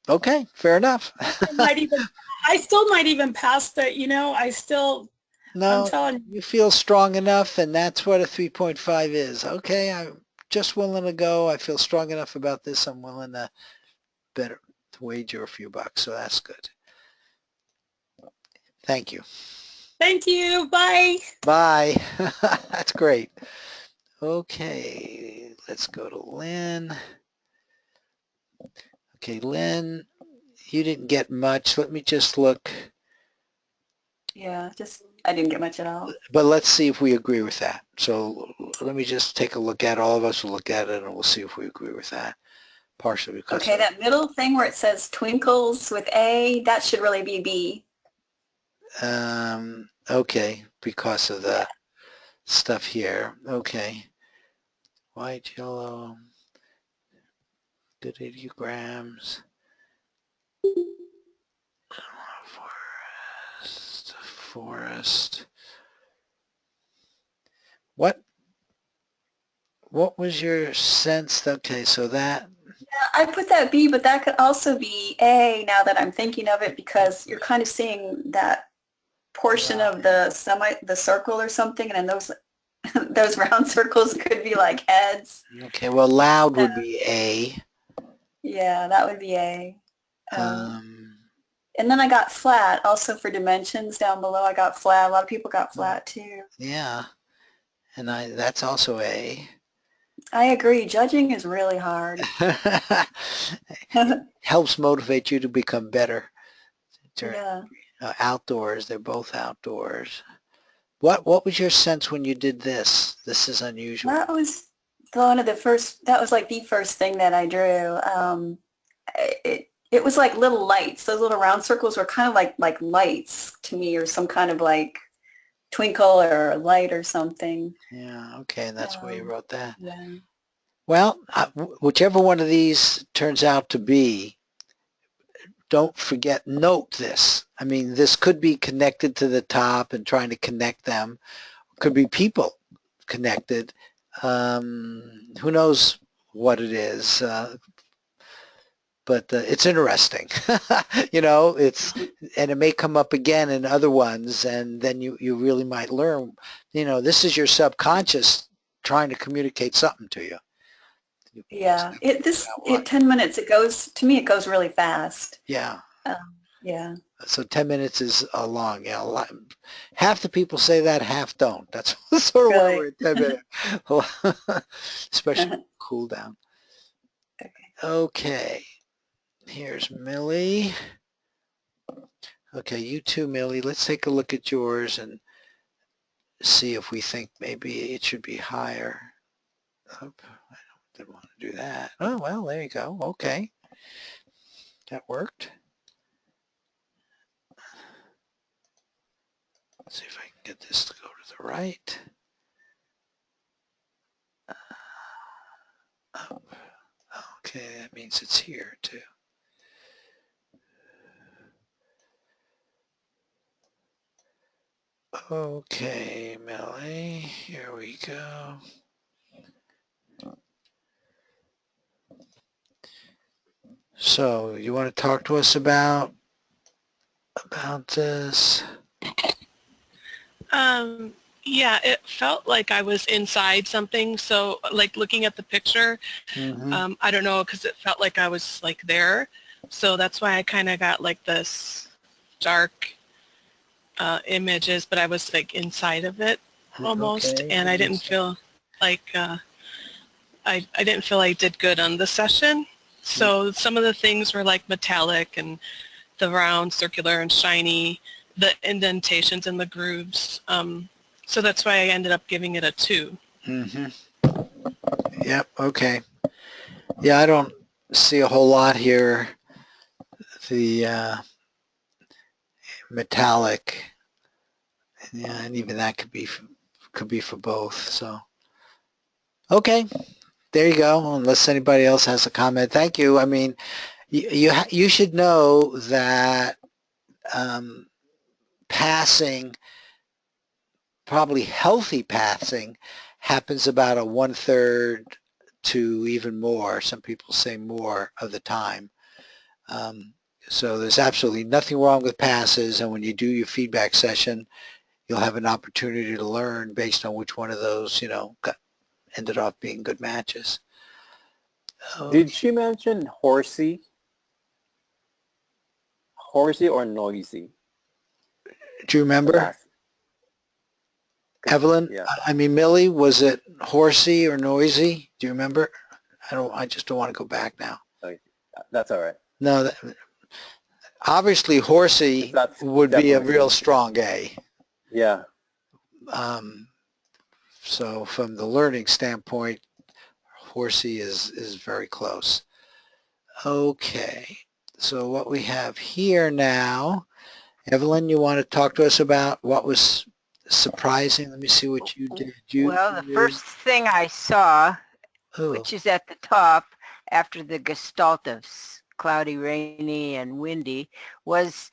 Okay, fair enough. I still might even pass that, I still, no, I'm telling you feel strong enough, and that's what a 3.5 is. Okay, I'm just willing to go. I feel strong enough about this. I'm willing to wager a few bucks, so that's good. Thank you. Thank you. Bye. Bye. That's great. Okay, let's go to Lynn. Okay, Lynn, you didn't get much. Let me just look. Yeah, just I didn't get much at all. But let's see if we agree with that. So let me just take a look at, all of us will look at it and we'll see if we agree with that. Partially because Okay, that middle thing where it says twinkles with A, that should really be B. Okay, because of the stuff here. Okay. White, yellow, good ideograms. Forest. What was your sense? Okay, so that. Yeah, I put that B, but that could also be A now that I'm thinking of it, because you're kind of seeing that portion of the circle or something, and then those those round circles could be like heads. Okay, well, loud would be A. Yeah, that would be A. And then I got flat also for dimensions down below. I got flat. A lot of people got flat too. Yeah, and that's also A. I agree. Judging is really hard. Helps motivate you to become better. Yeah. Outdoors, they're both outdoors. What was your sense when you did this? This is unusual. That was one of the first. That was like the first thing that I drew. It was like little lights. Those little round circles were kind of like lights to me, or some kind of like twinkle or light or something. Yeah. Okay, and that's why you wrote that. Yeah. Well, whichever one of these turns out to be, don't forget, note this. I mean, this could be connected to the top and trying to connect them. Could be people connected. Who knows what it is? But it's interesting. You know, and it may come up again in other ones, and then you really might learn, you know, this is your subconscious trying to communicate something to you. Yeah, 10 minutes, it goes, to me, it goes really fast. Yeah. Yeah. So 10 minutes is long. Yeah, half the people say that, half don't. That's sort of why we're at 10 minutes, especially cool down. Okay. Here's Millie. Okay, you too, Millie. Let's take a look at yours and see if we think maybe it should be higher. Oh, I didn't want to do that. Oh, well, there you go. Okay. That worked. Let's see if I can get this to go to the right. Okay, that means it's here too. Okay, Millie, here we go. So you want to talk to us about this? Yeah, it felt like I was inside something. So like looking at the picture, I don't know, because it felt like I was like there. So that's why I kind of got like this dark images, but I was like inside of it almost. Okay. And I didn't feel like, I didn't feel I did good on the session. So some of the things were like metallic and the round, circular, and shiny, the indentations and the grooves. So that's why I ended up giving it a 2. Yep, okay. Yeah, I don't see a whole lot here. The metallic, yeah, and even that could be for both. So, okay, there you go. Unless anybody else has a comment, thank you. I mean, you should know that passing, probably healthy passing, happens about a 1/3 to even more. Some people say more of the time. So there's absolutely nothing wrong with passes, and when you do your feedback session, you'll have an opportunity to learn based on which one of those, you know, ended up being good matches. Did she mention horsey? Horsey or noisy? Do you remember? Evelyn? Yeah. I mean, Millie, was it horsey or noisy? Do you remember? I just don't want to go back now. That's all right. No, obviously horsey would be a real strong A. Yeah. So from the learning standpoint, Horsey is very close. Okay, so what we have here now, Evelyn, you want to talk to us about what was surprising? Let me see what you did. Well, the first thing I saw, Oh, which is at the top after the gestalt of cloudy, rainy, and windy, was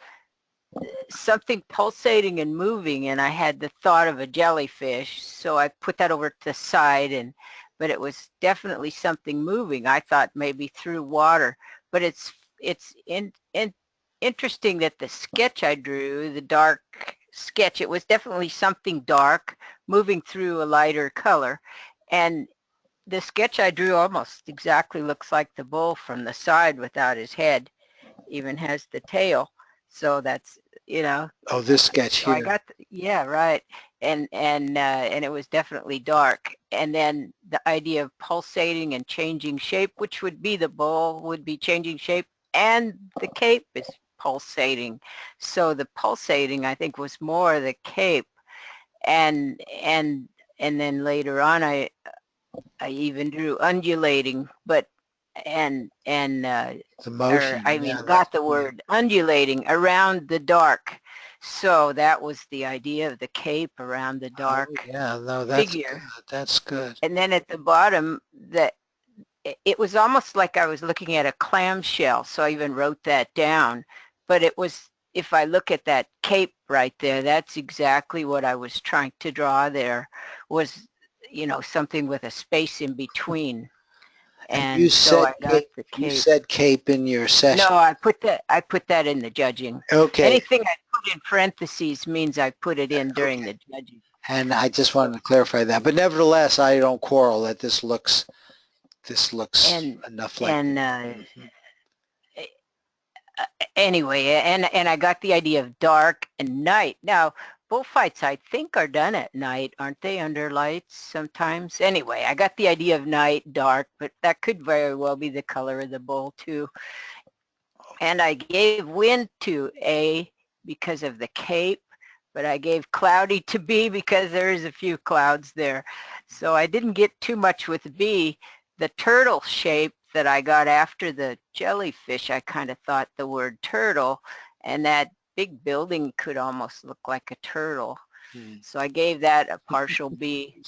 something pulsating and moving, and I had the thought of a jellyfish, so I put that over to the side, but it was definitely something moving. I thought maybe through water, but it's interesting that the sketch I drew, the dark sketch, it was definitely something dark moving through a lighter color, and the sketch I drew almost exactly looks like the bull from the side without his head, even has the tail. So that's, oh, this sketch so I here. got, yeah, right. And it was definitely dark. And then the idea of pulsating and changing shape, which would be the bull would be changing shape, and the cape is pulsating. So the pulsating, I think, was more the cape. And then later on, I even drew undulating, but The motion. got the word undulating around the dark. So that was the idea of the cape around the dark yeah, no, that's figure. good. That's good. And then at the bottom, it was almost like I was looking at a clamshell. So I even wrote that down. But it was, if I look at that cape right there, that's exactly what I was trying to draw there, was, something with a space in between. And you so said I got cape, the cape. you said cape in your session. No, I put that in the judging. Okay. Anything I put in parentheses means I put it in during the judging. And I just wanted to clarify that. But nevertheless, I don't quarrel that this looks enough like. Anyway, and I got the idea of dark and night. Now, bullfights, I think, are done at night, aren't they, under lights sometimes? Anyway, I got the idea of night, dark, but that could very well be the color of the bull, too. And I gave wind to A because of the cape, but I gave cloudy to B because there is a few clouds there. So I didn't get too much with B. The turtle shape that I got after the jellyfish, I kind of thought the word turtle, and that big building could almost look like a turtle. So I gave that a partial B.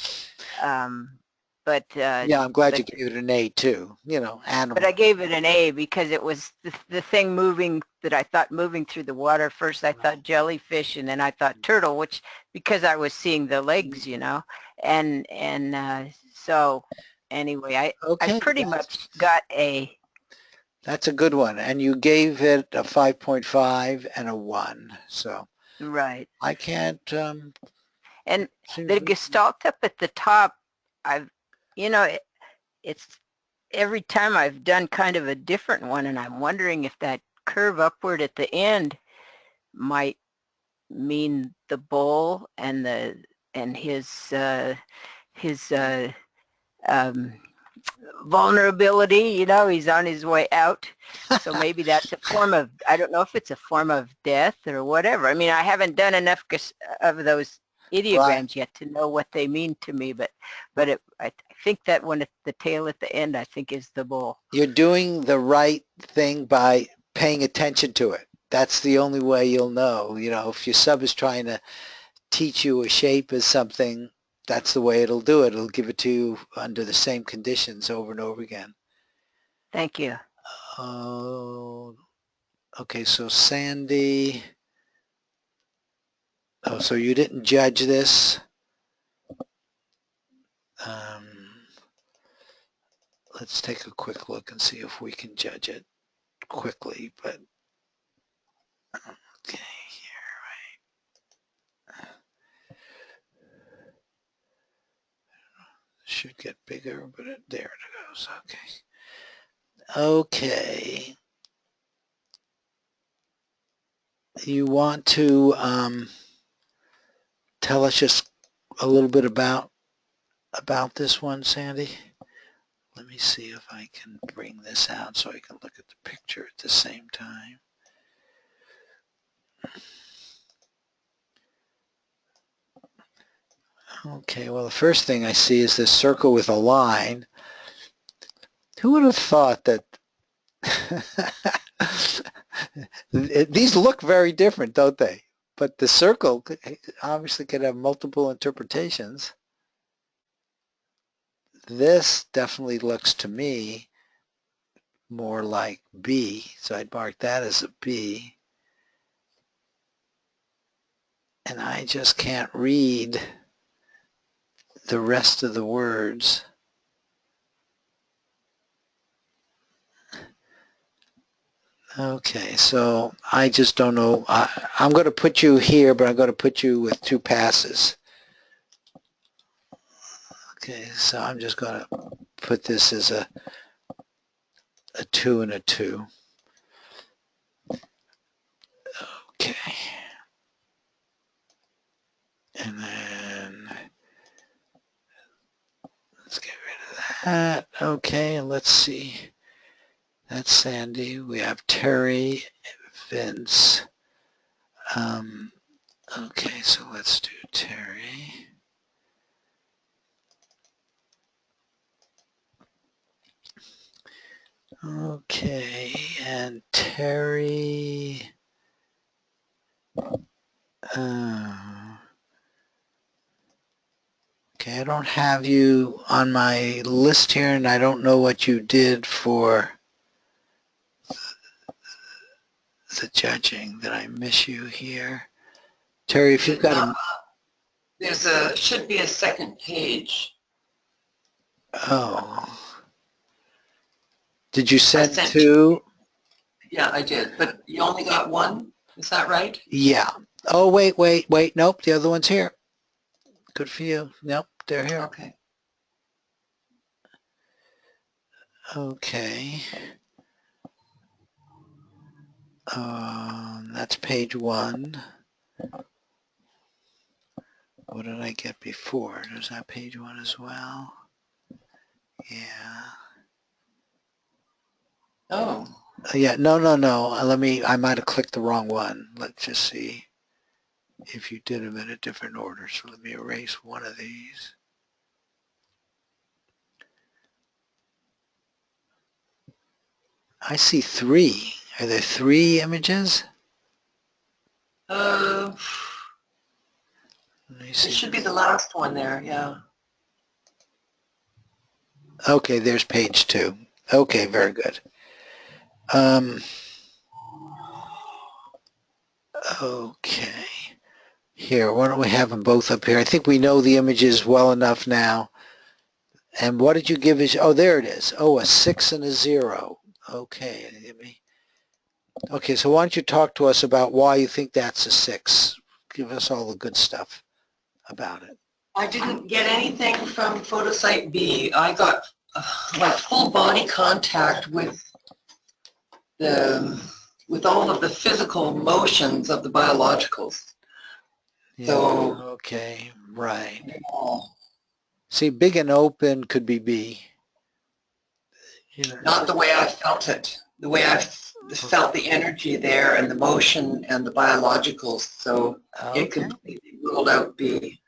But yeah, I'm glad you gave it an A too. Animal. But I gave it an A because it was the thing moving that I thought moving through the water. First I thought jellyfish, and then I thought turtle, which because I was seeing the legs, and so anyway, I pretty much got A. That's a good one, and you gave it a 5.5 and a 1. So right. I can't. And the gestalt up at the top, it's every time I've done kind of a different one, and I'm wondering if that curve upward at the end might mean the bull and his vulnerability. He's on his way out. So maybe that's a form of, I don't know if it's a form of death or whatever. I mean, I haven't done enough of those ideograms yet to know what they mean to me, but I think that one at the tail at the end, I think, is the bull. You're doing the right thing by paying attention to it. That's the only way you'll know. If your sub is trying to teach you a shape as something, that's the way it'll do it. It'll give it to you under the same conditions over and over again. Thank you. Okay, so Sandy. Oh, so you didn't judge this? Let's take a quick look and see if we can judge it quickly, but okay, here, right. Should get bigger, but there it goes. Okay. You want to tell us just a little bit about this one, Sandy? Let me see if I can bring this out so I can look at the picture at the same time. Okay, well, the first thing I see is this circle with a line. Who would have thought that these look very different, don't they? But the circle obviously could have multiple interpretations. This definitely looks to me more like B, so I'd mark that as a B. And I just can't read the rest of the words. Okay, so I just don't know. I'm going to put you here, but I'm going to put you with 2 passes. Okay, so I'm just going to put this as a 2 and a 2. Okay. And then let's get rid of that. Okay, and let's see. That's Sandy. We have Terry, Vince. Okay, so let's do Terry. Okay, and Terry. Okay, I don't have you on my list here, and I don't know what you did for the judging. Did I miss you here? Terry, if you've got a... Should be a second page. Oh. Did you send 2? Yeah, I did, but you only got 1? Is that right? Yeah. Oh, wait. Nope, the other one's here. Good for you. Nope, they're here. Okay. Okay. That's page 1. What did I get before? Is that page 1 as well? Yeah. Oh. Yeah, no. I might have clicked the wrong one. Let's just see if you did them in a different order. So let me erase one of these. I see 3. Are there 3 images? It should be the last one there, yeah. Okay, there's page 2. Okay, very good. Okay. Here, why don't we have them both up here? I think we know the images well enough now. And what did you give as, oh, there it is. Oh, a 6 and a 0. Okay. Okay, so why don't you talk to us about why you think that's a 6? Give us all the good stuff about it. I didn't get anything from photosite B. I got like full body contact with all of the physical motions of the biologicals. Yeah, So, okay, right. See, big and open could be B. You know, not the way I felt it. The way I felt the energy there and the motion and the biologicals. So it completely ruled out B.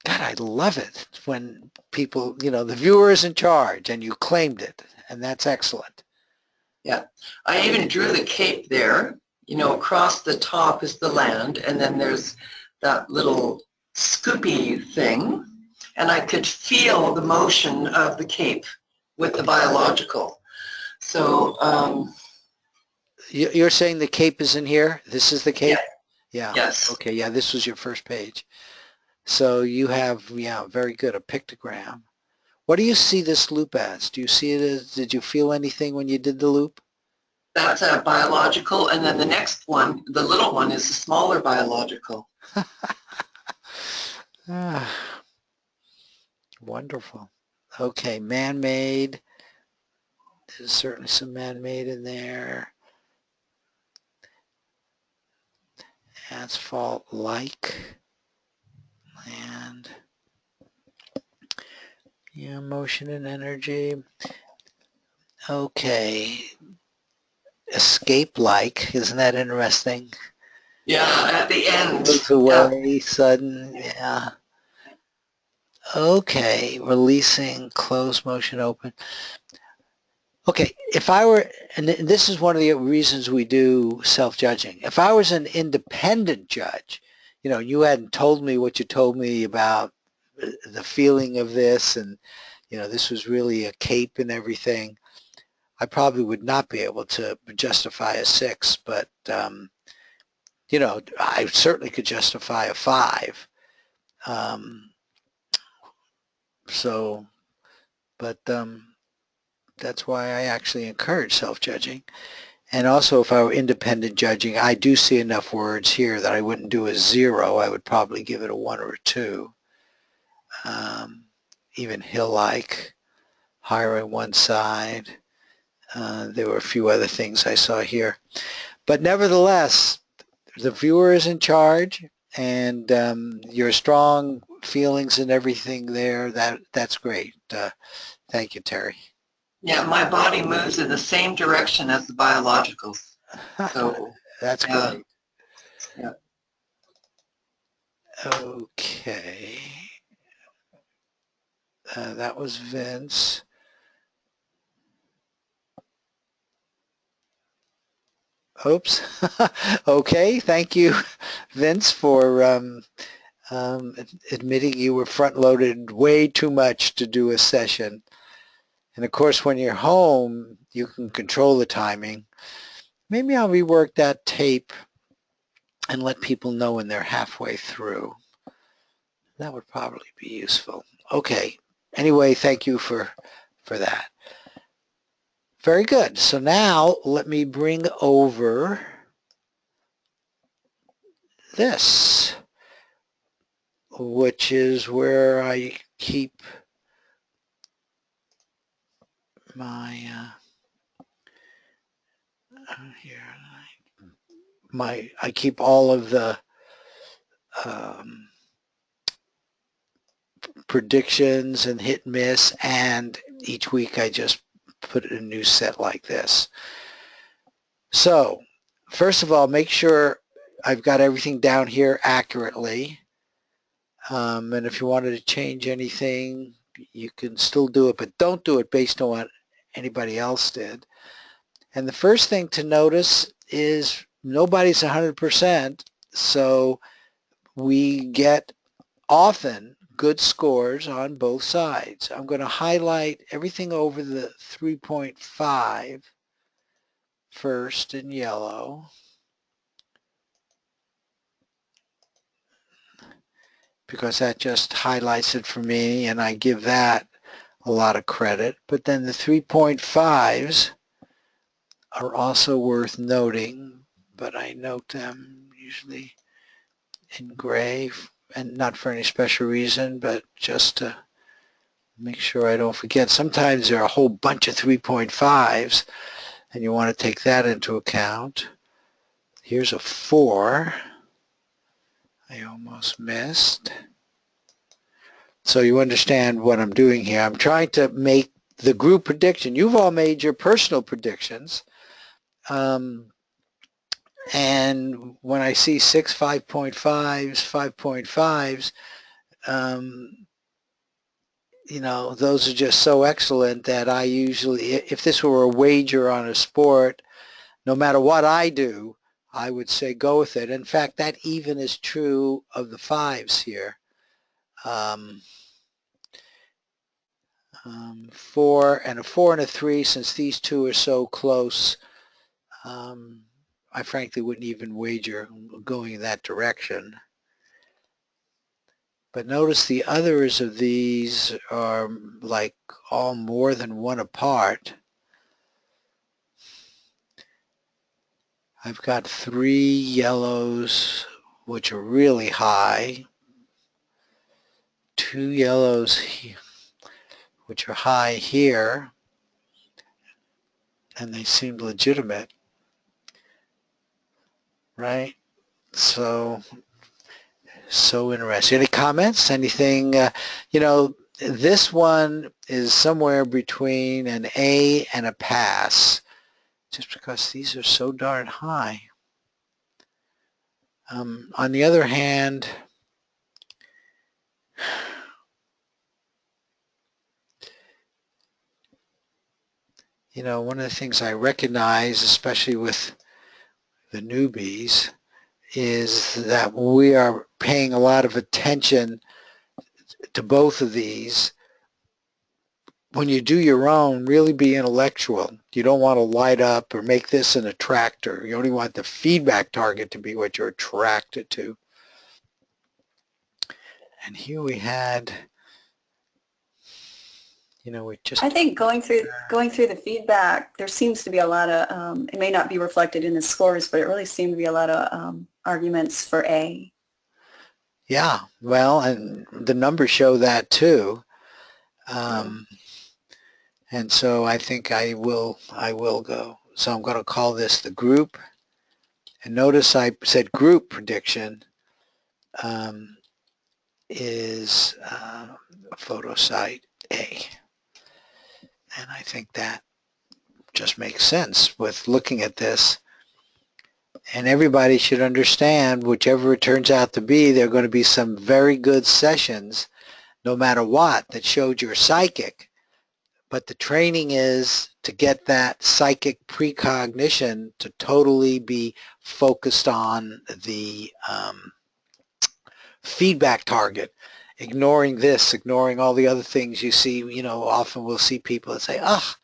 God, I love it when people, the viewer is in charge and you claimed it, and that's excellent. Yeah. I even drew the cape there. Across the top is the land, and then there's that little scoopy thing, and I could feel the motion of the cape with the biological. So you're saying the cape is in here? This is the cape? Yeah. Yeah. Yes. Okay, yeah, this was your first page. So you have, very good, a pictogram. What do you see this loop as? Do you see it as, did you feel anything when you did the loop? That's a biological, and then the next one, the little one, is a smaller biological. Wonderful. Okay, man-made. There's certainly some man-made in there. Asphalt-like. Land. Yeah, motion and energy. Okay. Escape-like. Isn't that interesting? Yeah, at the end. Moves away, sudden, yeah. Okay, releasing, close, motion, open. Okay, if I were, and this is one of the reasons we do self-judging. If I was an independent judge, you know, you hadn't told me what you told me about the feeling of this, and, you know, this was really a cape and everything, I probably would not be able to justify a 6, but, you know, I certainly could justify a 5. So, but that's why I actually encourage self-judging. And also, if I were independent judging, I do see enough words here that I wouldn't do a 0. I would probably give it a 1 or a 2. Even hill-like, higher on one side. There were a few other things I saw here. But nevertheless, the viewer is in charge, and your strong feelings and everything there, that's great. Thank you, Terry. Yeah, my body moves in the same direction as the biologicals. So that's great. Yeah. Okay. That was Vince. Oops. Okay, thank you, Vince, for admitting you were front-loaded way too much to do a session. And of course, when you're home, you can control the timing. Maybe I'll rework that tape and let people know when they're halfway through. That would probably be useful. Okay. Anyway, thank you for that. Very good. So now let me bring over this, which is where I keep my I keep all of the predictions and hit and miss, and each week I just put a new set like this. So first of all, make sure I've got everything down here accurately. And if you wanted to change anything, you can still do it, but don't do it based on what anybody else did. And the first thing to notice is nobody's 100%, so we get often good scores on both sides. I'm going to highlight everything over the 3.5 first in yellow. Because that just highlights it for me, and I give that a lot of credit. But then the 3.5s are also worth noting, but I note them usually in gray, and not for any special reason, but just to make sure I don't forget. Sometimes there are a whole bunch of 3.5s, and you want to take that into account. Here's a 4. I almost missed. So you understand what I'm doing here. I'm trying to make the group prediction. You've all made your personal predictions. And when I see 6 5.5s, 5.5s, you know, those are just so excellent that I usually, if this were a wager on a sport, no matter what I do, I would say go with it. In fact, that even is true of the 5s here. 4 and a 4 and a 3, since these two are so close, I frankly wouldn't even wager going in that direction. But notice the others of these are like all more than 1 apart. I've got 3 yellows which are really high, 2 yellows which are high here, and they seem legitimate, right? So interesting. Any comments? Anything? You know, this one is somewhere between an A and a pass, just because these are so darn high. On the other hand, you know, one of the things I recognize, especially with the newbies, is that we are paying a lot of attention to both of these. When you do your own, really be intellectual. You don't want to light up or make this an attractor. You only want the feedback target to be what you're attracted to. And here we had, you know, we just... I think going through the feedback, there seems to be a lot of, it may not be reflected in the scores, but it really seemed to be a lot of arguments for A. Yeah, well, and the numbers show that too. And so I think I will go. So I'm going to call this the group. And notice I said group prediction is photo site A. And I think that just makes sense with looking at this. And everybody should understand, whichever it turns out to be, there are going to be some very good sessions, no matter what, that showed you're psychic. But the training is to get that psychic precognition to totally be focused on the feedback target, ignoring this, ignoring all the other things you see. You know, often we'll see people that say, "Oh,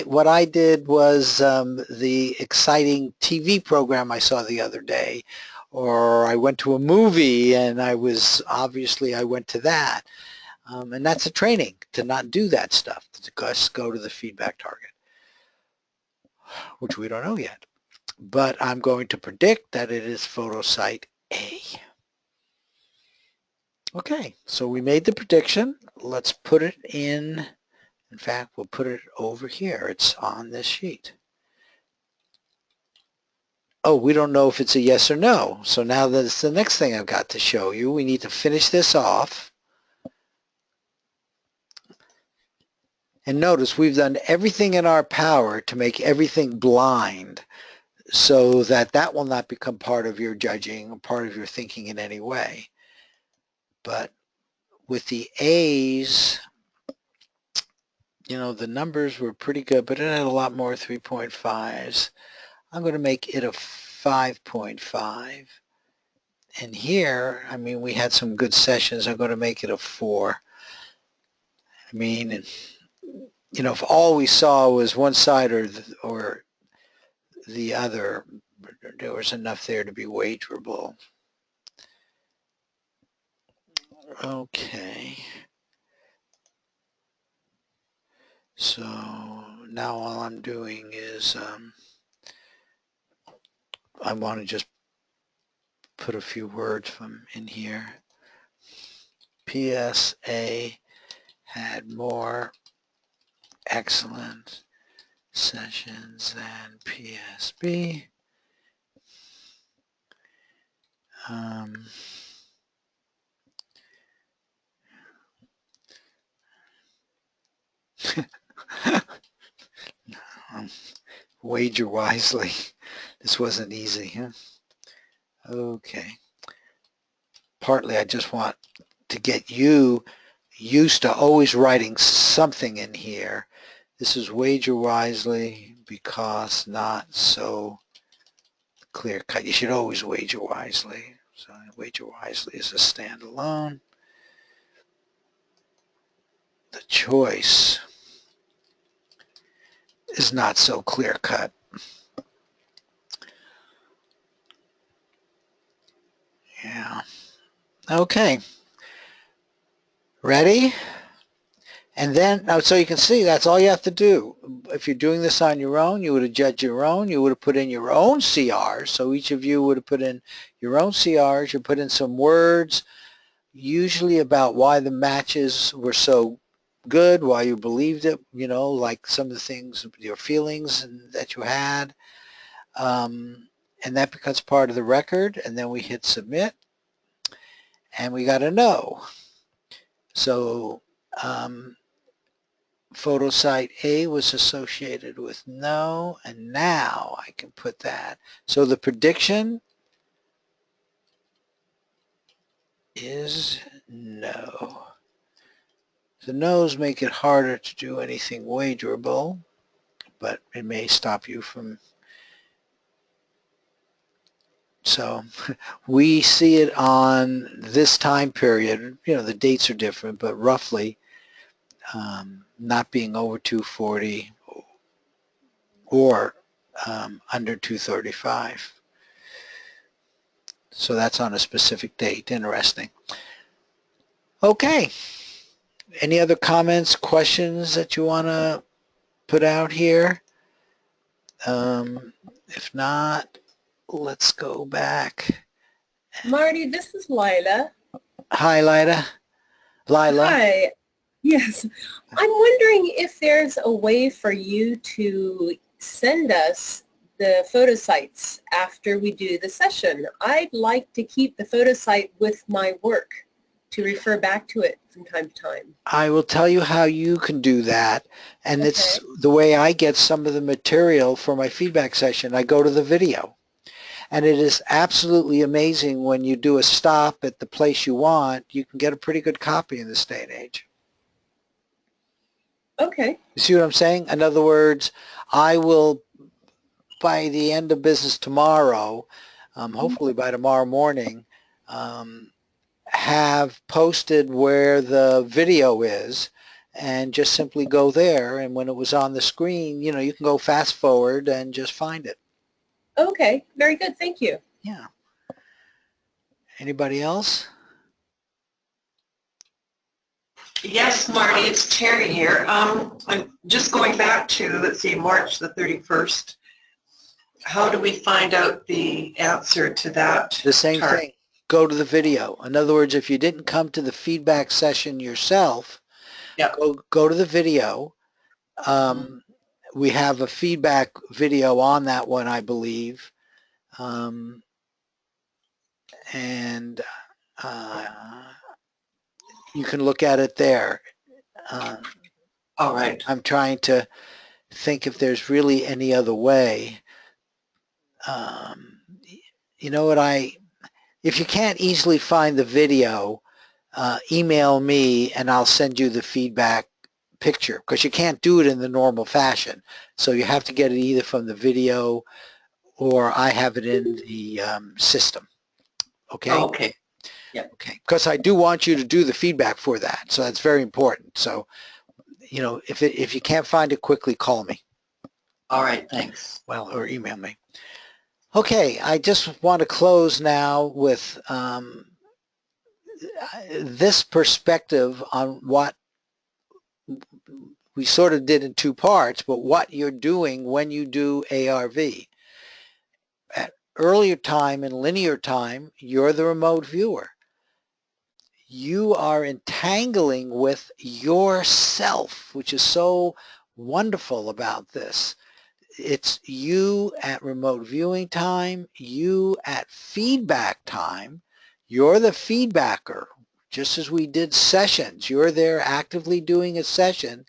what I did was the exciting TV program I saw the other day," or I went to a movie and I went to that. And that's a training to not do that stuff, to just go to the feedback target, which we don't know yet. But I'm going to predict that it is photo site A. Okay, so we made the prediction. Let's put it in. In fact, we'll put it over here. It's on this sheet. Oh, we don't know if it's a yes or no. So now that's the next thing I've got to show you. We need to finish this off. And notice we've done everything in our power to make everything blind so that that will not become part of your judging or part of your thinking in any way. But with the A's, you know, the numbers were pretty good, but it had a lot more 3.5s. I'm going to make it a 5.5. And here, I mean, we had some good sessions. I'm going to make it a 4. I mean, you know, if all we saw was one side or the other, there was enough there to be wagerable. Okay. So now all I'm doing is I want to just put a few words from in here. PSA had more excellent sessions than PSB. Wager wisely. This wasn't easy, huh? Okay. Partly I just want to get you used to always writing something in here. This is wager wisely because not so clear cut. You should always wager wisely. So wager wisely is a standalone. The choice is not so clear cut. Yeah. Okay. Ready? And then, now, so you can see that's all you have to do. If you're doing this on your own, you would have judged your own. You would have put in your own CRs. So each of you would have put in your own CRs. You put in some words, usually about why the matches were so good, why you believed it, you know, like some of the things, your feelings that you had. And that becomes part of the record. And then we hit submit. And we got a no. So photo site A was associated with no, and now I can put that. So the prediction is no. The no's make it harder to do anything wagerable. but it may stop you from. So we see it on this time period. You know, the dates are different, but roughly not being over 240 or under 235. So that's on a specific date. Interesting. Okay. Any other comments, questions that you want to put out here? If not, let's go back. Marty, this is Lila. Hi, Lila. Hi. Yes. I'm wondering if there's a way for you to send us the photo sites after we do the session. I'd like to keep the photo site with my work to refer back to it from time to time. I will tell you how you can do that, and it's the way I get some of the material for my feedback session. I go to the video, and it is absolutely amazing when you do a stop at the place you want, you can get a pretty good copy in this day and age. Okay. You see what I'm saying? In other words, I will, by the end of business tomorrow, hopefully by tomorrow morning, have posted where the video is, and just simply go there, and when it was on the screen, you know, you can go fast forward and just find it. Okay, very good. Thank you. Yeah. Anybody else? Yes, Marty, it's Terry here. I'm just going back to, let's see, March the 31st. How do we find out the answer to that? The same thing. Go to the video. In other words, if you didn't come to the feedback session yourself, go to the video. We have a feedback video on that one, I believe. And you can look at it there. All right. I'm trying to think if there's really any other way. You know what, if you can't easily find the video, email me and I'll send you the feedback picture, because you can't do it in the normal fashion. So you have to get it either from the video or I have it in the system. Okay? Okay. Yeah. Okay. Because I do want you to do the feedback for that. So that's very important. So, you know, if you can't find it quickly, call me. All right. Thanks. Well, or email me. Okay. I just want to close now with this perspective on what we sort of did in two parts, but what you're doing when you do ARV. At earlier time, in linear time, you're the remote viewer. You are entangling with yourself, which is so wonderful about this. It's you at remote viewing time, you at feedback time. You're the feedbacker. Just as we did sessions, you're there actively doing a session,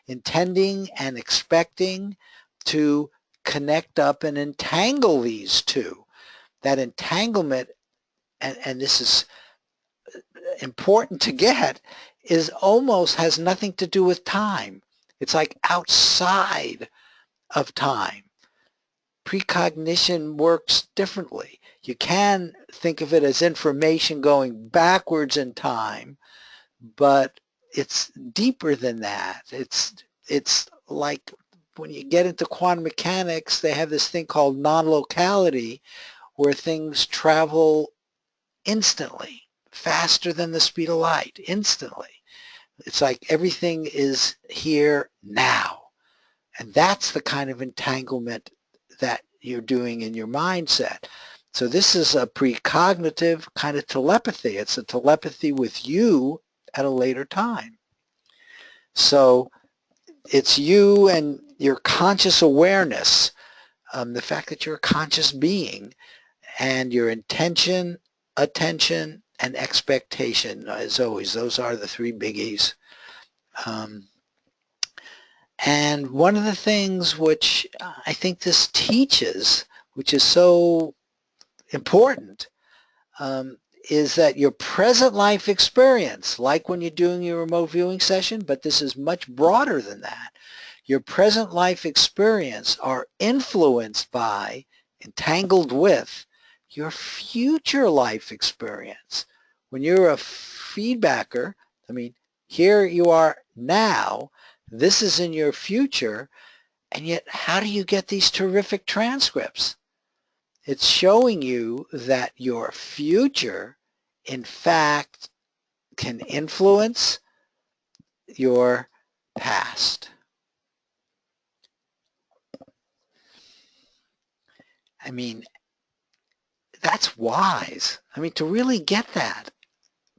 intending and expecting to connect up and entangle these two. That entanglement, and this is important to get, is almost has nothing to do with time. It's like outside of time. Precognition works differently. You can think of it as information going backwards in time, but it's deeper than that. It's like when you get into quantum mechanics, they have this thing called non-locality, where things travel instantly, faster than the speed of light, instantly. It's like everything is here now. And that's the kind of entanglement that you're doing in your mindset. So this is a precognitive kind of telepathy. It's a telepathy with you at a later time. So it's you and your conscious awareness, the fact that you're a conscious being, and your intention, attention, and expectation. As always, those are the three biggies. And one of the things which I think this teaches, which is so important, is that your present life experience, like when you're doing your remote viewing session, but this is much broader than that. your present life experience are influenced by, entangled with, your future life experience. When you're a feedbacker, I mean, here you are now, this is in your future, and yet how do you get these terrific transcripts? It's showing you that your future, in fact, can influence your past. I mean, that's wise. I mean, to really get that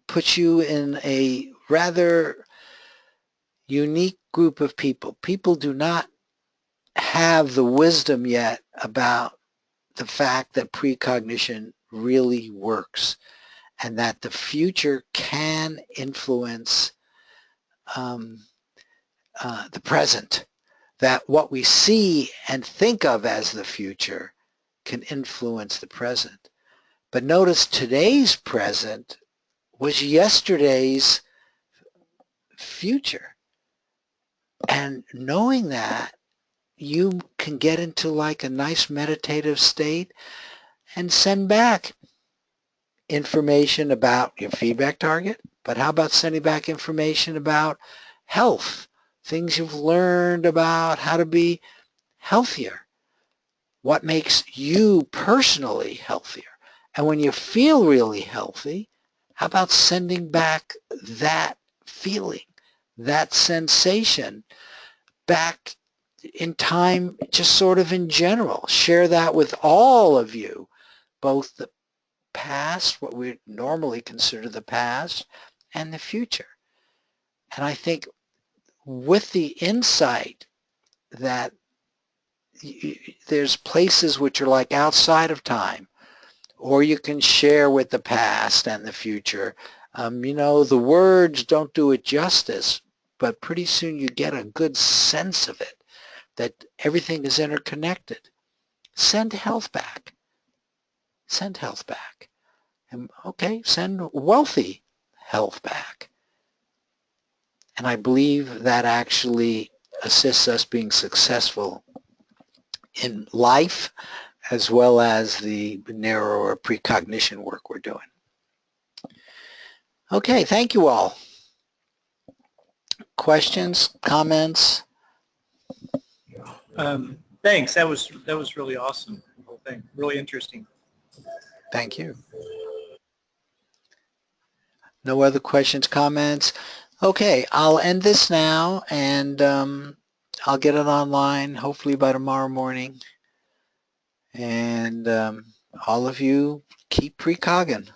puts you in a rather unique group of people. People do not have the wisdom yet about the fact that precognition really works and that the future can influence the present, that what we see and think of as the future can influence the present. But notice today's present was yesterday's future. And knowing that, you can get into like a nice meditative state and send back information about your feedback target. But how about sending back information about health, things you've learned about how to be healthier, what makes you personally healthier. And when you feel really healthy, how about sending back that feeling, that sensation back in time, just sort of in general. Share that with all of you, both the past, what we normally consider the past, and the future. And I think with the insight that there's places which are like outside of time, or you can share with the past and the future. You know, the words don't do it justice, but pretty soon you get a good sense of it, that everything is interconnected. Send health back. Send health back. And okay, send wealthy health back. And I believe that actually assists us being successful in life as well as the narrower precognition work we're doing. Okay, thank you all. Questions, comments? Thanks. That was really awesome. The whole thing, really interesting. Thank you. No other questions, comments? Okay, I'll end this now, and I'll get it online hopefully by tomorrow morning. And all of you keep precogging.